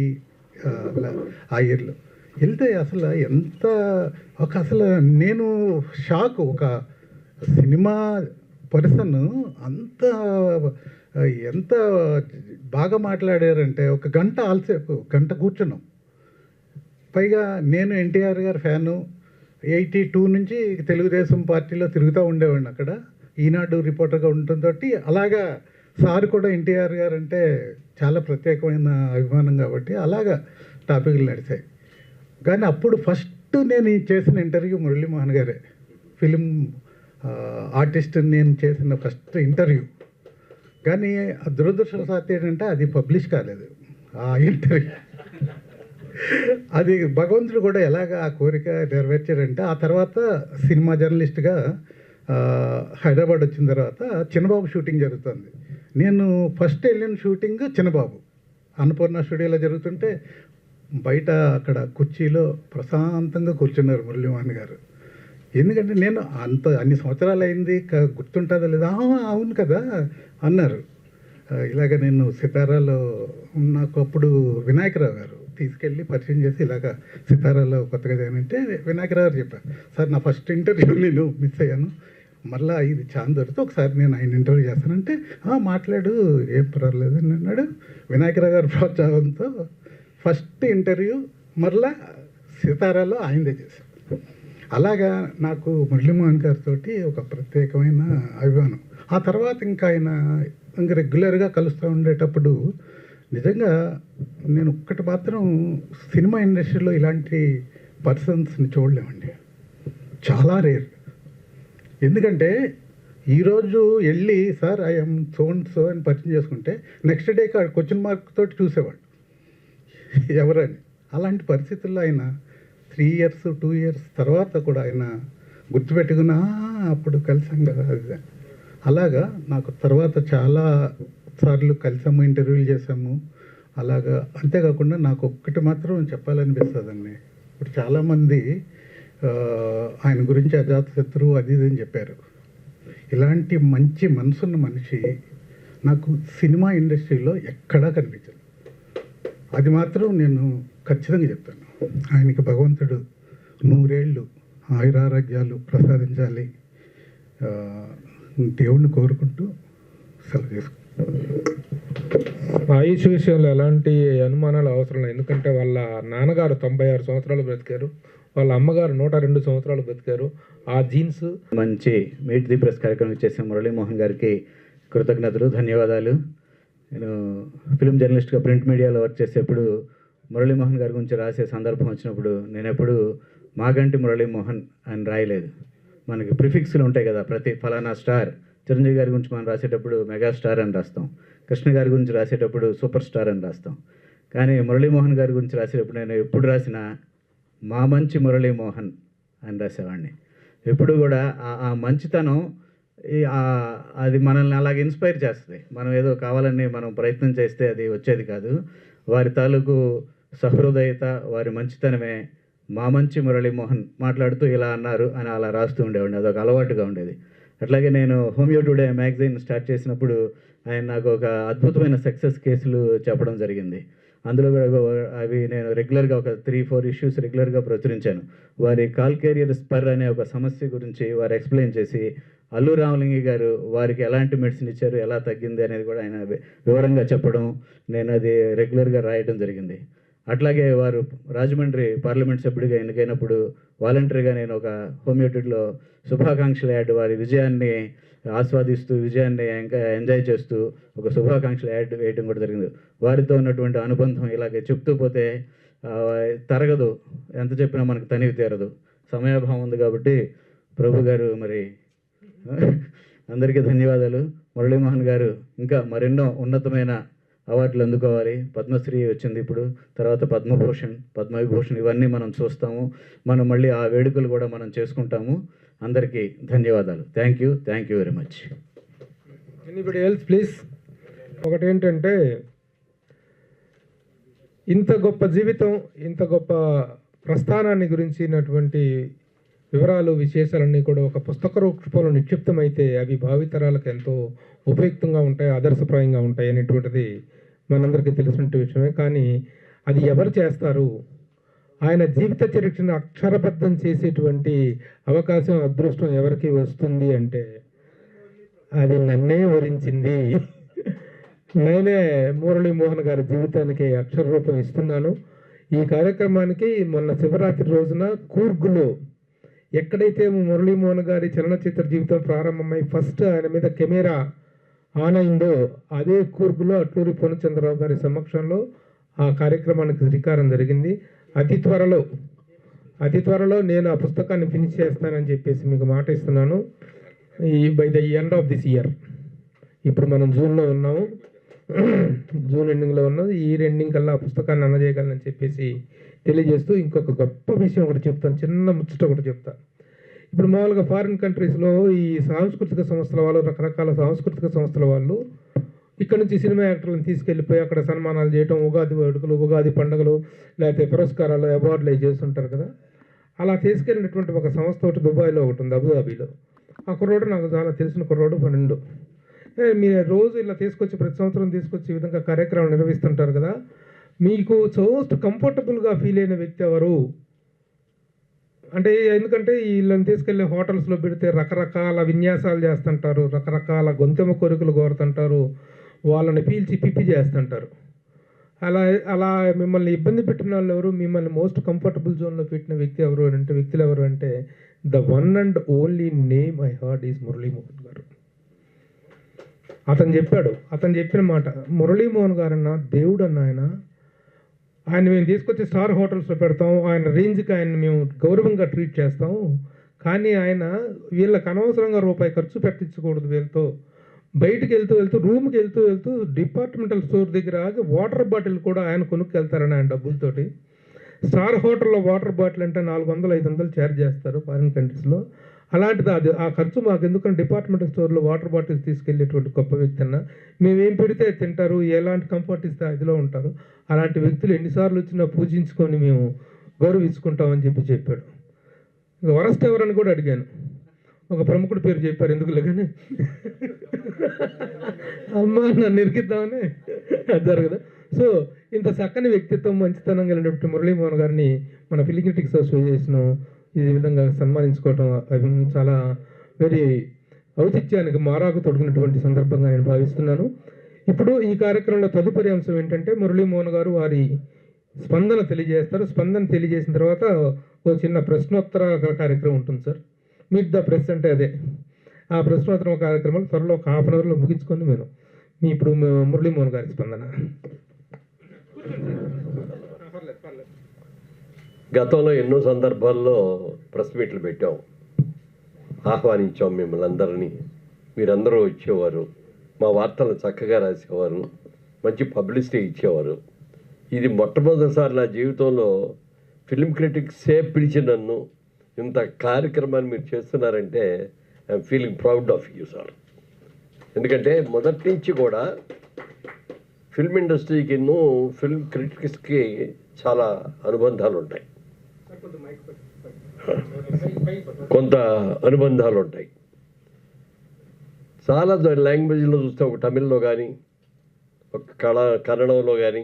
ఆ ఇయర్లో వెళ్తే అసలు అసలు నేను షాక్. ఒక సినిమా పర్సన్ ఎంత బాగా మాట్లాడారంటే ఒక గంట కూర్చున్నాం. పైగా నేను ఎన్టీఆర్ గారి ఫ్యాను. 82 నుంచి తెలుగుదేశం పార్టీలో తిరుగుతూ ఉండేవాడిని అక్కడ ఈనాడు రిపోర్టర్గా ఉండటంతో. అలాగా సార్ కూడా ఎన్టీఆర్ గారు అంటే చాలా ప్రత్యేకమైన అభిమానం కాబట్టి అలాగా టాపిక్లు నడిచాయి. కానీ అప్పుడు ఫస్ట్ నేను చేసిన ఇంటర్వ్యూ మురళీమోహన్ గారే. ఫిలిం ఆర్టిస్ట్ నేను చేసిన ఫస్ట్ ఇంటర్వ్యూ. కానీ దురదృష్టవశాత్తు ఏంటంటే అది పబ్లిష్ కాలేదు ఆ ఇంటర్వ్యూ. అది భగవంతుడు కూడా ఎలాగ ఆ కోరిక నెరవేర్చారంటే ఆ తర్వాత సినిమా జర్నలిస్ట్గా హైదరాబాద్ వచ్చిన తర్వాత చిన్నబాబు షూటింగ్ జరుగుతుంది. నేను ఫస్ట్ వెళ్ళిన షూటింగ్ చిన్నబాబు అన్నపూర్ణ స్టూడియోలో జరుగుతుంటే బయట అక్కడ కుర్చీలో ప్రశాంతంగా కూర్చున్నారు మురళీమోహన్ గారు. ఎందుకంటే నేను అన్ని సంవత్సరాలు అయింది గుర్తుంటుందా లేదా, అవును కదా అన్నారు. ఇలాగ నేను సితారాలో నాకు అప్పుడు వినాయకరావు గారు తీసుకెళ్ళి పరిచయం చేసి ఇలాగ సితారాలో కొత్తగా జాయినంటే వినాయకరావు గారు చెప్పారు, సార్ నా ఫస్ట్ ఇంటర్వ్యూ నేను మిస్ అయ్యాను, మళ్ళీ ఇది ఛాన్స్ దొరికితే ఒకసారి నేను ఆయన ఇంటర్వ్యూ చేస్తానంటే మాట్లాడు ఏం పర్వాలేదు అని అన్నాడు. వినాయకరావు గారు ప్రోత్సాహంతో ఫస్ట్ ఇంటర్వ్యూ మరలా సితారాలో ఆయనదే చేశాను. అలాగా నాకు మురళీమోహన్ గారితో ఒక ప్రత్యేకమైన అభిమానం. ఆ తర్వాత ఇంకా ఆయన ఇంకా రెగ్యులర్గా కలుస్తూ ఉండేటప్పుడు నిజంగా నేను ఒక్కటి మాత్రం సినిమా ఇండస్ట్రీలో ఇలాంటి పర్సన్స్ని చూడలేమండి, చాలా రేర్. ఎందుకంటే ఈరోజు వెళ్ళి sir I'm so and so అని పరిచయం చేసుకుంటే నెక్స్ట్ డే క్వశ్చన్ మార్క్ తోటి చూసేవాడు ఎవరని. అలాంటి పరిస్థితుల్లో ఆయన 3 years 2 years తర్వాత కూడా ఆయన గుర్తుపెట్టుకున్నా అప్పుడు కలిసాం కదా అది. అలాగా నాకు తర్వాత చాలా సార్లు కలిసాము, ఇంటర్వ్యూలు చేసాము. అలాగా అంతేకాకుండా నాకు ఒక్కటి మాత్రం చెప్పాలనిపిస్తుందండి. ఇప్పుడు చాలామంది ఆయన గురించి అజాతశత్రువు అది ఇది అని చెప్పారు. ఇలాంటి మంచి మనసున్న మనిషి నాకు సినిమా ఇండస్ట్రీలో ఎక్కడా కనిపించదు. అది మాత్రం నేను ఖచ్చితంగా చెప్తాను. ఆయనకి భగవంతుడు 100 ఏళ్ళు ఆయురారోగ్యాలు ప్రసాదించాలి దేవుణ్ణి కోరుకుంటూ సెలవు తీసుకుంటాను. ఆయుష్ విషయంలో ఎలాంటి అనుమానాలు అవసరం లేదు. ఎందుకంటే వాళ్ళ నాన్నగారు 96 సంవత్సరాలు బ్రతికారు, వాళ్ళ అమ్మగారు 102 సంవత్సరాలు బ్రతికారు. ఆ జీన్స్ మంచి మీట్ ది ప్రెస్ కార్యక్రమం చేసిన మురళీమోహన్ గారికి కృతజ్ఞతలు, ధన్యవాదాలు. నేను ఫిల్మ్ జర్నలిస్ట్గా ప్రింట్ మీడియాలో వర్క్ చేసేప్పుడు మురళీమోహన్ గారి గురించి రాసే సందర్భం వచ్చినప్పుడు నేను ఎప్పుడు మాగంటి మురళీమోహన్ అని రాయలేదు. మనకి ప్రిఫిక్స్లు ఉంటాయి కదా, ప్రతి ఫలానా స్టార్. చిరంజీవి గారి గురించి మనం రాసేటప్పుడు మెగాస్టార్ అని రాస్తాం, కృష్ణ గారి గురించి రాసేటప్పుడు సూపర్ స్టార్ అని రాస్తాం. కానీ మురళీమోహన్ గారి గురించి రాసేటప్పుడు నేను ఎప్పుడు రాసినా మా మంచి మురళీమోహన్ అని రాసేవాడిని. ఎప్పుడు కూడా ఆ మంచితనం అది మనల్ని అలాగే ఇన్స్పైర్ చేస్తుంది. మనం ఏదో కావాలని మనం ప్రయత్నం చేస్తే అది వచ్చేది కాదు. వారి తాలూకు సహృదయత, వారి మంచితనమే మా మంచి మురళీమోహన్ మాట్లాడుతూ ఇలా అన్నారు అని అలా రాస్తూ ఉండేవాడిని. అదొక అలవాటుగా ఉండేది. అట్లాగే నేను హోమియో టుడే మ్యాగజైన్ స్టార్ట్ చేసినప్పుడు ఆయన నాకు ఒక అద్భుతమైన సక్సెస్ కేసులు చెప్పడం జరిగింది. అందులో కూడా అవి నేను రెగ్యులర్గా ఒక 3-4 ఇష్యూస్ రెగ్యులర్గా ప్రచురించాను. వారి కాల్కేరియర్ స్పర్ అనే ఒక సమస్య గురించి వారు ఎక్స్ప్లెయిన్ చేసి అల్లు రామలింగి గారు వారికి ఎలాంటి మెడిసిన్ ఇచ్చారు, ఎలా తగ్గింది అనేది కూడా ఆయన వివరంగా చెప్పడం, నేను అది రెగ్యులర్గా రాయడం జరిగింది. అట్లాగే వారు రాజమండ్రి పార్లమెంట్ సభ్యుడిగా ఎన్నికైనప్పుడు వాలంటరీగా నేను ఒక హోమియోటిడ్లో శుభాకాంక్షల యాడ్, వారి విజయాన్ని ఆస్వాదిస్తూ విజయాన్ని ఇంకా ఎంజాయ్ చేస్తూ ఒక శుభాకాంక్షల యాడ్ వేయడం కూడా జరిగింది. వారితో ఉన్నటువంటి అనుబంధం ఇలాగే చెప్తూ పోతే తరగదు, ఎంత చెప్పినా మనకు తనివి తీరదు. సమయాభావం ఉంది కాబట్టి ప్రభు గారు మరి అందరికీ ధన్యవాదాలు. మురళీమోహన్ గారు ఇంకా మరెన్నో ఉన్నతమైన అవార్డులు అందుకోవాలి. పద్మశ్రీ వచ్చింది ఇప్పుడు, తర్వాత పద్మభూషణ్, పద్మవిభూషణ్ ఇవన్నీ మనం చూస్తాము. మనం మళ్ళీ ఆ వేడుకలు కూడా మనం చేసుకుంటాము. అందరికీ ధన్యవాదాలు. Thank you very much. Anybody else please. ఒకటేంటంటే ఇంత గొప్ప జీవితం, ఇంత గొప్ప ప్రస్థానాన్ని గురించినటువంటి వివరాలు, విశేషాలన్నీ కూడా ఒక పుస్తక రూపంలో నిక్షిప్తమైతే అవి భావితరాలకు ఎంతో ఉపయుక్తంగా ఉంటాయి, ఆదర్శప్రాయంగా ఉంటాయి అనేటువంటిది మనందరికీ తెలిసినట్టు విషయమే. కానీ అది ఎవరు చేస్తారు? ఆయన జీవిత చరిత్రను అక్షరబద్ధం చేసేటువంటి అవకాశం, అదృష్టం ఎవరికి వస్తుంది అంటే అది నన్నే వరించింది. నేనే మురళీమోహన్ గారి జీవితానికి అక్షర రూపం ఇస్తున్నాను. ఈ కార్యక్రమానికి మొన్న శివరాత్రి రోజున కూర్గులో ఎక్కడైతే మురళీమోహన్ గారి చలనచిత్ర జీవితం ప్రారంభమై ఫస్ట్ ఆయన మీద కెమెరా ఆన్ అయిందో అదే కూర్గులో అట్లూరి పూర్ణచంద్రరావు గారి సమక్షంలో ఆ కార్యక్రమానికి శ్రీకారం జరిగింది. అతి త్వరలో నేను ఆ పుస్తకాన్ని ఫినిష్ చేస్తానని చెప్పేసి మీకు మాట ఇస్తున్నాను. By the end of this year. ఇప్పుడు మనం జూన్లో ఉన్నాము, జూన్ ఎండింగ్లో ఉన్నాం. ఈ ఎండింగ్ కల్లా ఆ పుస్తకాన్ని అందజేయగలనని చెప్పేసి తెలియజేస్తూ ఇంకొక గొప్ప విషయం ఒకటి చెప్తాను, చిన్న ముచ్చట ఒకటి చెప్తాను. ఇప్పుడు మామూలుగా ఫారిన్ కంట్రీస్లో ఈ సాంస్కృతిక సంస్థల వాళ్ళు, రకరకాల సాంస్కృతిక సంస్థల వాళ్ళు ఇక్కడ నుంచి సినిమా యాక్టర్లను తీసుకెళ్ళిపోయి అక్కడ సన్మానాలు చేయటం, ఉగాది వేడుకలు, ఉగాది పండుగలు, లేకపోతే పురస్కారాలు, అవార్డులు అవి చేస్తుంటారు కదా. అలా తీసుకెళ్ళినటువంటి ఒక సంస్థ ఒకటి దుబాయ్లో ఒకటి ఉంది, అబుదాబీలో. ఆ కుర్రోడు నాకు చాలా తెలిసిన కుర్రోడు, 12. మీరు రోజు ఇలా తీసుకొచ్చి ప్రతి సంవత్సరం తీసుకొచ్చి ఈ విధంగా కార్యక్రమం నిర్వహిస్తుంటారు కదా, మీకు మోస్ట్ కంఫర్టబుల్గా ఫీల్ అయిన వ్యక్తి ఎవరు అంటే, ఎందుకంటే వీళ్ళని తీసుకెళ్ళి హోటల్స్లో పెడితే రకరకాల విన్యాసాలు చేస్తుంటారు, రకరకాల గొంతెమ్మ కోరికలు కోరుతుంటారు, వాళ్ళని పీల్చి పిప్పి చేస్తుంటారు. అలా అలా మిమ్మల్ని ఇబ్బంది పెట్టిన వాళ్ళు ఎవరు, మిమ్మల్ని మోస్ట్ కంఫర్టబుల్ జోన్లో పెట్టిన వ్యక్తి ఎవరు అని అంటే, వ్యక్తులు ఎవరు అంటే, the one and only name I heard is Muralimohan గారు. అతను చెప్పిన మాట, మురళీమోహన్ గారు అన్న దేవుడు అన్న ఆయన మేము తీసుకొచ్చి స్టార్ హోటల్స్లో పెడతాం, ఆయన రేంజ్కి ఆయన మేము గౌరవంగా ట్రీట్ చేస్తాం, కానీ ఆయన వీళ్ళకి అనవసరంగా రూపాయి ఖర్చు పెట్టించకూడదు, వీళ్ళతో బయటికి వెళ్తూ రూమ్కి వెళ్తూ డిపార్ట్మెంటల్ స్టోర్ దగ్గర ఆగి వాటర్ బాటిల్ కూడా ఆయన కొనుక్కెళ్తారని ఆయన డబ్బులతోటి. స్టార్ హోటల్లో వాటర్ బాటిల్ అంటే 400-500 ఛార్జ్ చేస్తారు ఫారిన్ కంట్రీస్లో. అలాంటిది అది ఆ ఖర్చు మాకు ఎందుకంటే డిపార్ట్మెంటల్ స్టోర్లో వాటర్ బాటిల్స్ తీసుకెళ్ళేటువంటి గొప్ప వ్యక్తి అన్న. మేమేం పెడితే తింటారు, ఎలాంటి కంఫర్ట్ ఇస్తే అదిలో ఉంటారు. అలాంటి వ్యక్తులు ఎన్నిసార్లు వచ్చినా పూజించుకొని మేము గౌరవించుకుంటామని చెప్పాడు. ఇక వరస్ట్ ఎవరని కూడా అడిగాను. ఒక ప్రముఖుడి పేరు చెప్పారు, ఎందుకులే కానీ అమ్మ నన్ను ఇరికిద్దామని జరగదు. సో ఇంత చక్కని వ్యక్తిత్వం, మంచితనం కలిగినటువంటి మురళీమోహన్ గారిని మన ఫిలిం క్రిటిక్స్ అసోసియేషన్ ఈ విధంగా సన్మానించుకోవటం అవి చాలా వెరీ ఔచిత్యానికి మారాకు తొడిగినటువంటి సందర్భంగా నేను భావిస్తున్నాను. ఇప్పుడు ఈ కార్యక్రమంలో తదుపరి అంశం ఏంటంటే, మురళీమోహన్ గారు వారి స్పందన తెలియజేస్తారు. స్పందన తెలియజేసిన తర్వాత ఒక చిన్న ప్రశ్నోత్తర కార్యక్రమం ఉంటుంది సార్. మీట్ ద ప్రెస్ అంటే అదే. ఆ ప్రశ్నోత్తర కార్యక్రమాలు త్వరలో ఒక హాఫ్ అన్ అవర్లో ముగించుకొని మేము ఇప్పుడు మురళీమోహన్ గారి స్పందన. గతంలో ఎన్నో సందర్భాల్లో ప్రెస్ మీట్లు పెట్టాం, ఆహ్వానించాం మిమ్మల్ని అందరినీ. మీరందరూ వచ్చేవారు, మా వార్తలను చక్కగా రాసేవారు, మంచి పబ్లిసిటీ ఇచ్చేవారు. ఇది మొట్టమొదటిసారి నా జీవితంలో ఫిలిం క్రిటిక్సే పిలిచి నన్ను ఇంత కార్యక్రమాన్ని మీరు చేస్తున్నారంటే I'm feeling proud of you sir. ఎందుకంటే మొదటి నుంచి కూడా ఫిల్మ్ ఇండస్ట్రీకి ఫిల్మ్ క్రిటిక్స్కి చాలా అనుబంధాలు ఉంటాయి, కొంత అనుబంధాలు ఉంటాయి. చాలా లాంగ్వేజ్లో చూస్తే, ఒక తమిళ్లో కానీ, ఒక కన్నడంలో కానీ,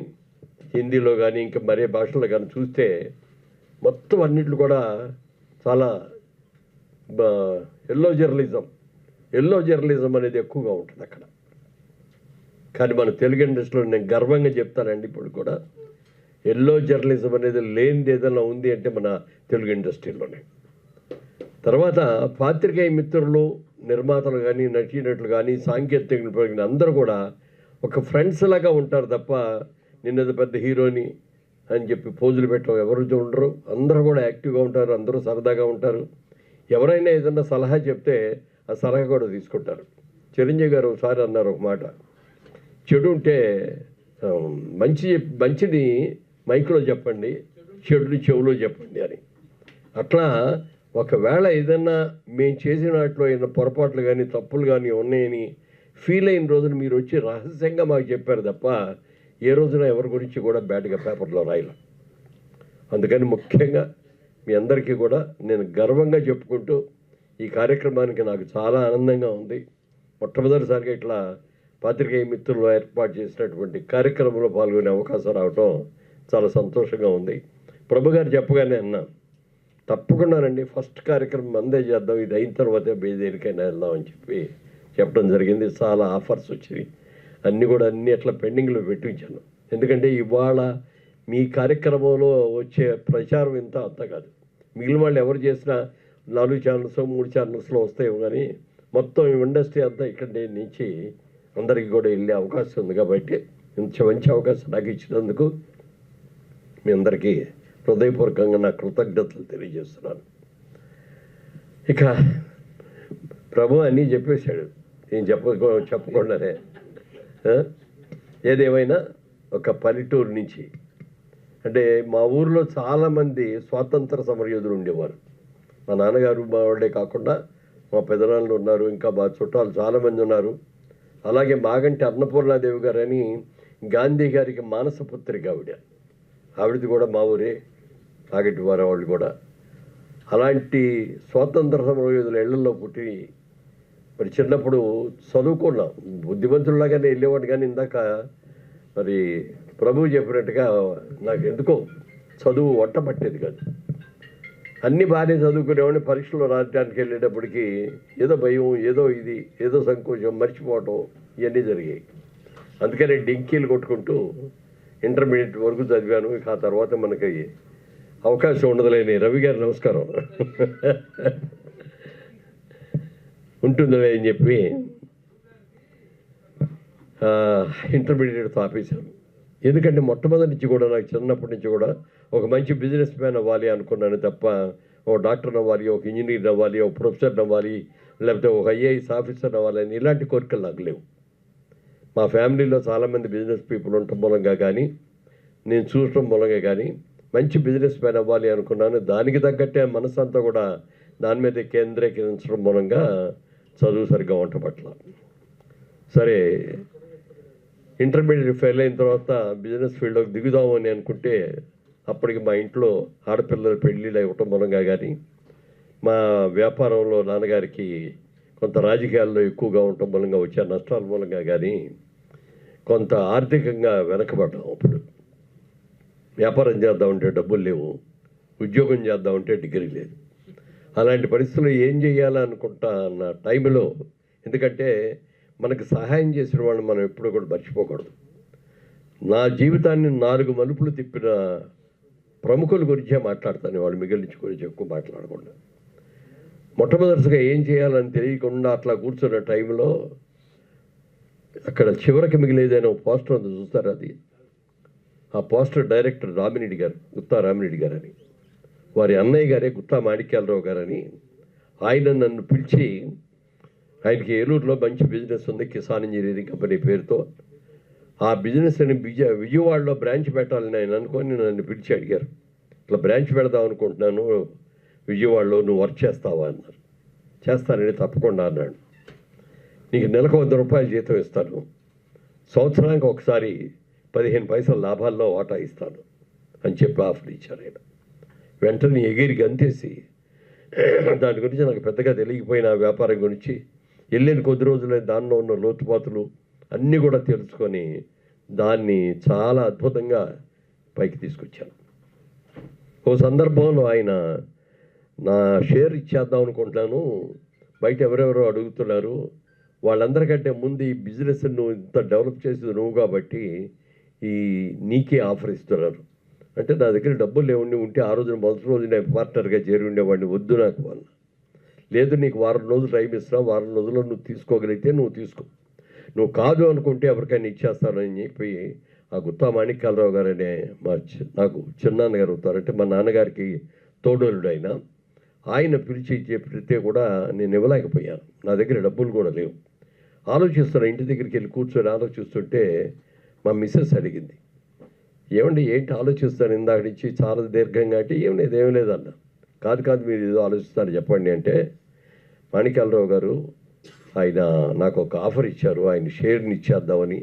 హిందీలో కానీ, ఇంకా మరే భాషలో కానీ చూస్తే మొత్తం అన్నిట్లు కూడా చాలా ఎల్లో జర్నలిజం అనేది ఎక్కువగా ఉంటుంది అక్కడ. కానీ మన తెలుగు ఇండస్ట్రీలో నేను గర్వంగా చెప్తానండి, ఇప్పుడు కూడా ఎల్లో జర్నలిజం అనేది లేనిది ఏదైనా ఉంది అంటే మన తెలుగు ఇండస్ట్రీలోనే. తర్వాత పాత్రికేయ మిత్రులు, నిర్మాతలు కానీ, నటీనటులు కానీ, సాంకేతికులు కానీ అందరూ కూడా ఒక ఫ్రెండ్స్ లాగా ఉంటారు తప్ప నిన్నది పెద్ద హీరోని అని చెప్పి పోజులు పెట్టడం ఎవరు ఉండరు. అందరూ కూడా యాక్టివ్గా ఉంటారు, అందరూ సరదాగా ఉంటారు. ఎవరైనా ఏదన్నా సలహా చెప్తే ఆ సలహా కూడా తీసుకుంటారు. చిరంజీవి గారు ఒకసారి అన్నారు ఒక మాట, చెడు ఉంటే మంచిని మైక్లో చెప్పండి, చెడుని చెవులో చెప్పండి అని. అట్లా ఒకవేళ ఏదన్నా మేము చేసిన వాటిలో ఏదైనా పొరపాట్లు కానీ, తప్పులు కానీ ఉన్నాయని ఫీల్ అయిన రోజున మీరు వచ్చి రహస్యంగా మాకు చెప్పారు తప్ప ఏ రోజున ఎవరి గురించి కూడా బ్యాడ్గా పేపర్లో రాయలే. అందుకని ముఖ్యంగా మీ అందరికీ కూడా నేను గర్వంగా చెప్పుకుంటూ, ఈ కార్యక్రమానికి నాకు చాలా ఆనందంగా ఉంది. మొట్టమొదటిసారిగా ఇట్లా పాత్రికేయ మిత్రులు ఏర్పాటు చేసినటువంటి కార్యక్రమంలో పాల్గొనే అవకాశం రావటం చాలా సంతోషంగా ఉంది. ప్రభు గారు చెప్పగానే అన్నాను, తప్పకుండానండి ఫస్ట్ కార్యక్రమం అందే చేద్దాం, ఇది అయిన తర్వాతే దేనికైనా వెళ్దాం అని చెప్పడం జరిగింది. చాలా ఆఫర్స్ వచ్చాయి, అన్నీ అట్లా పెండింగ్లో పెట్టించాను. ఎందుకంటే ఇవాళ మీ కార్యక్రమంలో వచ్చే ప్రచారం ఇంత అంత కాదు. మిగిలిన వాళ్ళు ఎవరు చేసినా 4 ఛానల్స్ 3 ఛానల్స్లో వస్తాయి, కానీ మొత్తం ఇండస్ట్రీ అంతా ఇక్కడ నుంచి అందరికీ కూడా వెళ్ళే అవకాశం ఉంది. కాబట్టి ఇంత మంచి అవకాశం నాకు ఇచ్చినందుకు మీ అందరికీ హృదయపూర్వకంగా నా కృతజ్ఞతలు తెలియజేస్తున్నాను. ఇక ప్రభు అన్నీ చెప్పేశాడు, నేను చెప్పకుండానే. ఏదేమైనా ఒక పల్లెటూరు నుంచి, అంటే మా ఊరిలో చాలామంది స్వాతంత్ర సమరయోధులు ఉండేవారు. మా నాన్నగారు మా వాళ్ళే కాకుండా మా పెదనాన్నలు ఉన్నారు, ఇంకా మా చుట్టాలు చాలామంది ఉన్నారు. అలాగే మాగంటి అన్నపూర్ణాదేవి గారు అని గాంధీ గారికి మానసపుత్రిక ఆవిడది కూడా మా ఊరే, మాగంటి వారు వాళ్ళు కూడా. అలాంటి స్వాతంత్ర సమరయోధుల ఇళ్లలో పుట్టి మరి చిన్నప్పుడు చదువుకున్నాం, బుద్ధిమంతుల్లాగానే వెళ్ళేవాడు. కానీ ఇందాక మరి ప్రభువు చెప్పినట్టుగా నాకు ఎందుకో చదువు వంట పట్టేది కాదు. అన్నీ బాగానే చదువుకునేవాడిని. పరీక్షలో రాయడానికి వెళ్ళేటప్పటికి ఏదో భయం, ఏదో సంకోచం, మర్చిపోవటం ఇవన్నీ జరిగాయి. అందుకని డింకీలు కొట్టుకుంటూ ఇంటర్మీడియట్ వరకు చదివాను. ఇక ఆ తర్వాత మనకి అవకాశం ఉండదులేని రవి గారు నమస్కారం ఉంటుందిలే అని చెప్పి ఇంటర్మీడియట్ ఆపేశాను. ఎందుకంటే మొట్టమొదటి నుంచి కూడా నాకు చిన్నప్పటి నుంచి కూడా ఒక మంచి బిజినెస్ మ్యాన్ అవ్వాలి అనుకున్నాను తప్ప ఒక డాక్టర్ అవ్వాలి, ఒక ఇంజనీర్ అవ్వాలి, ఒక ప్రొఫెసర్ అవ్వాలి, లేకపోతే ఒక ఐఏఎస్ ఆఫీసర్ అవ్వాలి అని ఇలాంటి కోరికలు నాకు లేవు. మా ఫ్యామిలీలో చాలామంది బిజినెస్ పీపుల్ ఉండటం మూలంగా కానీ నేను చూడటం మూలంగా కానీ మంచి బిజినెస్ మ్యాన్ అవ్వాలి అనుకున్నాను. దానికి తగ్గట్టే మనసు అంతా కూడా దాని మీద కేంద్రీకరించడం మూలంగా చదువు సరిగ్గా వంట పట్ల. సరే, ఇంటర్మీడియట్ ఫెయిల్ అయిన తర్వాత బిజినెస్ ఫీల్డ్లోకి దిగుదాము అని అనుకుంటే అప్పటికి మా ఇంట్లో ఆడపిల్లల పెళ్ళిళ్ళు ఇవ్వటం మూలంగా కానీ మా వ్యాపారంలో నాన్నగారికి కొంత రాజకీయాల్లో ఎక్కువగా ఉండటం మూలంగా వచ్చే నష్టాల మూలంగా కానీ కొంత ఆర్థికంగా వెనకబడ్డాం. అప్పుడు వ్యాపారం చేద్దామంటే డబ్బులు లేవు, ఉద్యోగం చేద్దామంటే డిగ్రీ లేదు. అలాంటి పరిస్థితుల్లో ఏం చేయాలనుకుంటా అన్న టైంలో, ఎందుకంటే మనకు సహాయం చేసిన వాళ్ళని మనం ఎప్పుడూ కూడా మర్చిపోకూడదు. నా జీవితాన్ని 4 మలుపులు తిప్పిన ప్రముఖుల గురించే మాట్లాడతాను, వాళ్ళు మిగిలించి గురించి ఎక్కువ మాట్లాడకుండా. మొట్టమొదటిగా ఏం చేయాలని తెలియకుండా అట్లా కూర్చున్న టైంలో అక్కడ చివరికి మిగిలేదైనా పోస్టర్ ఉంది చూస్తారు, అది ఆ పోస్టర్ డైరెక్టర్ రామిరెడ్డి గారు, గుత్తా రామిరెడ్డి గారు అని, వారి అన్నయ్య గారే గుత్తా మాణిక్యాలరావు గారని. ఆయన నన్ను పిలిచి, ఆయనకి ఏలూరులో మంచి బిజినెస్ ఉంది, కిసాన్ ఇంజనీరింగ్ కంపెనీ పేరుతో. ఆ బిజినెస్ అని విజయవాడలో బ్రాంచ్ పెట్టాలని ఆయన అనుకొని నన్ను పిలిచి అడిగారు, ఇట్లా బ్రాంచ్ పెడదాం అనుకుంటున్నాను విజయవాడలో, నువ్వు వర్క్ చేస్తావా అన్నారు. చేస్తానండి, తప్పకుండా అన్నాడు. నీకు నెలకు 100 రూపాయలు జీతం ఇస్తాను, సంవత్సరానికి ఒకసారి 15 పైసల లాభాల్లో వాటా ఇస్తాను అని చెప్పి ఆఫర్ ఇచ్చారు ఆయన. వెంటనే ఎగిరి గంతేసి, దాని గురించి నాకు పెద్దగా తెలియకపోయిన వ్యాపారం గురించి వెళ్ళిన కొద్ది రోజులే దానిలో ఉన్న లోతుపాతులు అన్నీ కూడా తెలుసుకొని దాన్ని చాలా అద్భుతంగా పైకి తీసుకొచ్చాను. ఓ సందర్భంలో ఆయన నా షేర్ ఇచ్చేద్దాం అనుకుంటున్నాను, బయట ఎవరెవరో అడుగుతున్నారు, వాళ్ళందరికంటే ముందు ఈ బిజినెస్ నువ్వు ఇంత డెవలప్ చేసేది నువ్వు కాబట్టి నీకే ఆఫర్ ఇస్తున్నారు అంటే, నా దగ్గర డబ్బులు లేవండి, ఉంటే ఆ రోజున మొదటి రోజు నేను పార్ట్నర్గా చేరి ఉండేవాడిని, వద్దు నాకు వాళ్ళు. లేదు, నీకు వారం రోజులు టైం ఇస్తున్నా, వారం రోజుల్లో నువ్వు తీసుకోగలిగితే నువ్వు తీసుకో, నువ్వు కాదు అనుకుంటే ఎవరికైనా ఇచ్చేస్తాను అని చెప్పి ఆ గుత్తా మాణిక్యాలరావు గారు అనే నాకు చిన్నాన్నగారు అవుతారంటే మా నాన్నగారికి తోడోలుడు ఆయన పిలిచి చెప్తే కూడా నేను ఇవ్వలేకపోయాను. నా దగ్గర డబ్బులు కూడా లేవు. ఆలోచిస్తాను, ఇంటి దగ్గరికి వెళ్ళి కూర్చొని ఆలోచిస్తుంటే మా మిస్సెస్ అడిగింది, ఏమండి ఏంటి ఆలోచిస్తాను ఇందాక నుంచి చాలా దీర్ఘంగా అంటే, ఏం లేదన్న. కాదు మీరు ఏదో ఆలోచిస్తారు చెప్పండి అంటే, మాణిక్యాలరావు గారు ఆయన నాకు ఒక ఆఫర్ ఇచ్చారు, ఆయన షేర్ని ఇచ్చేద్దామని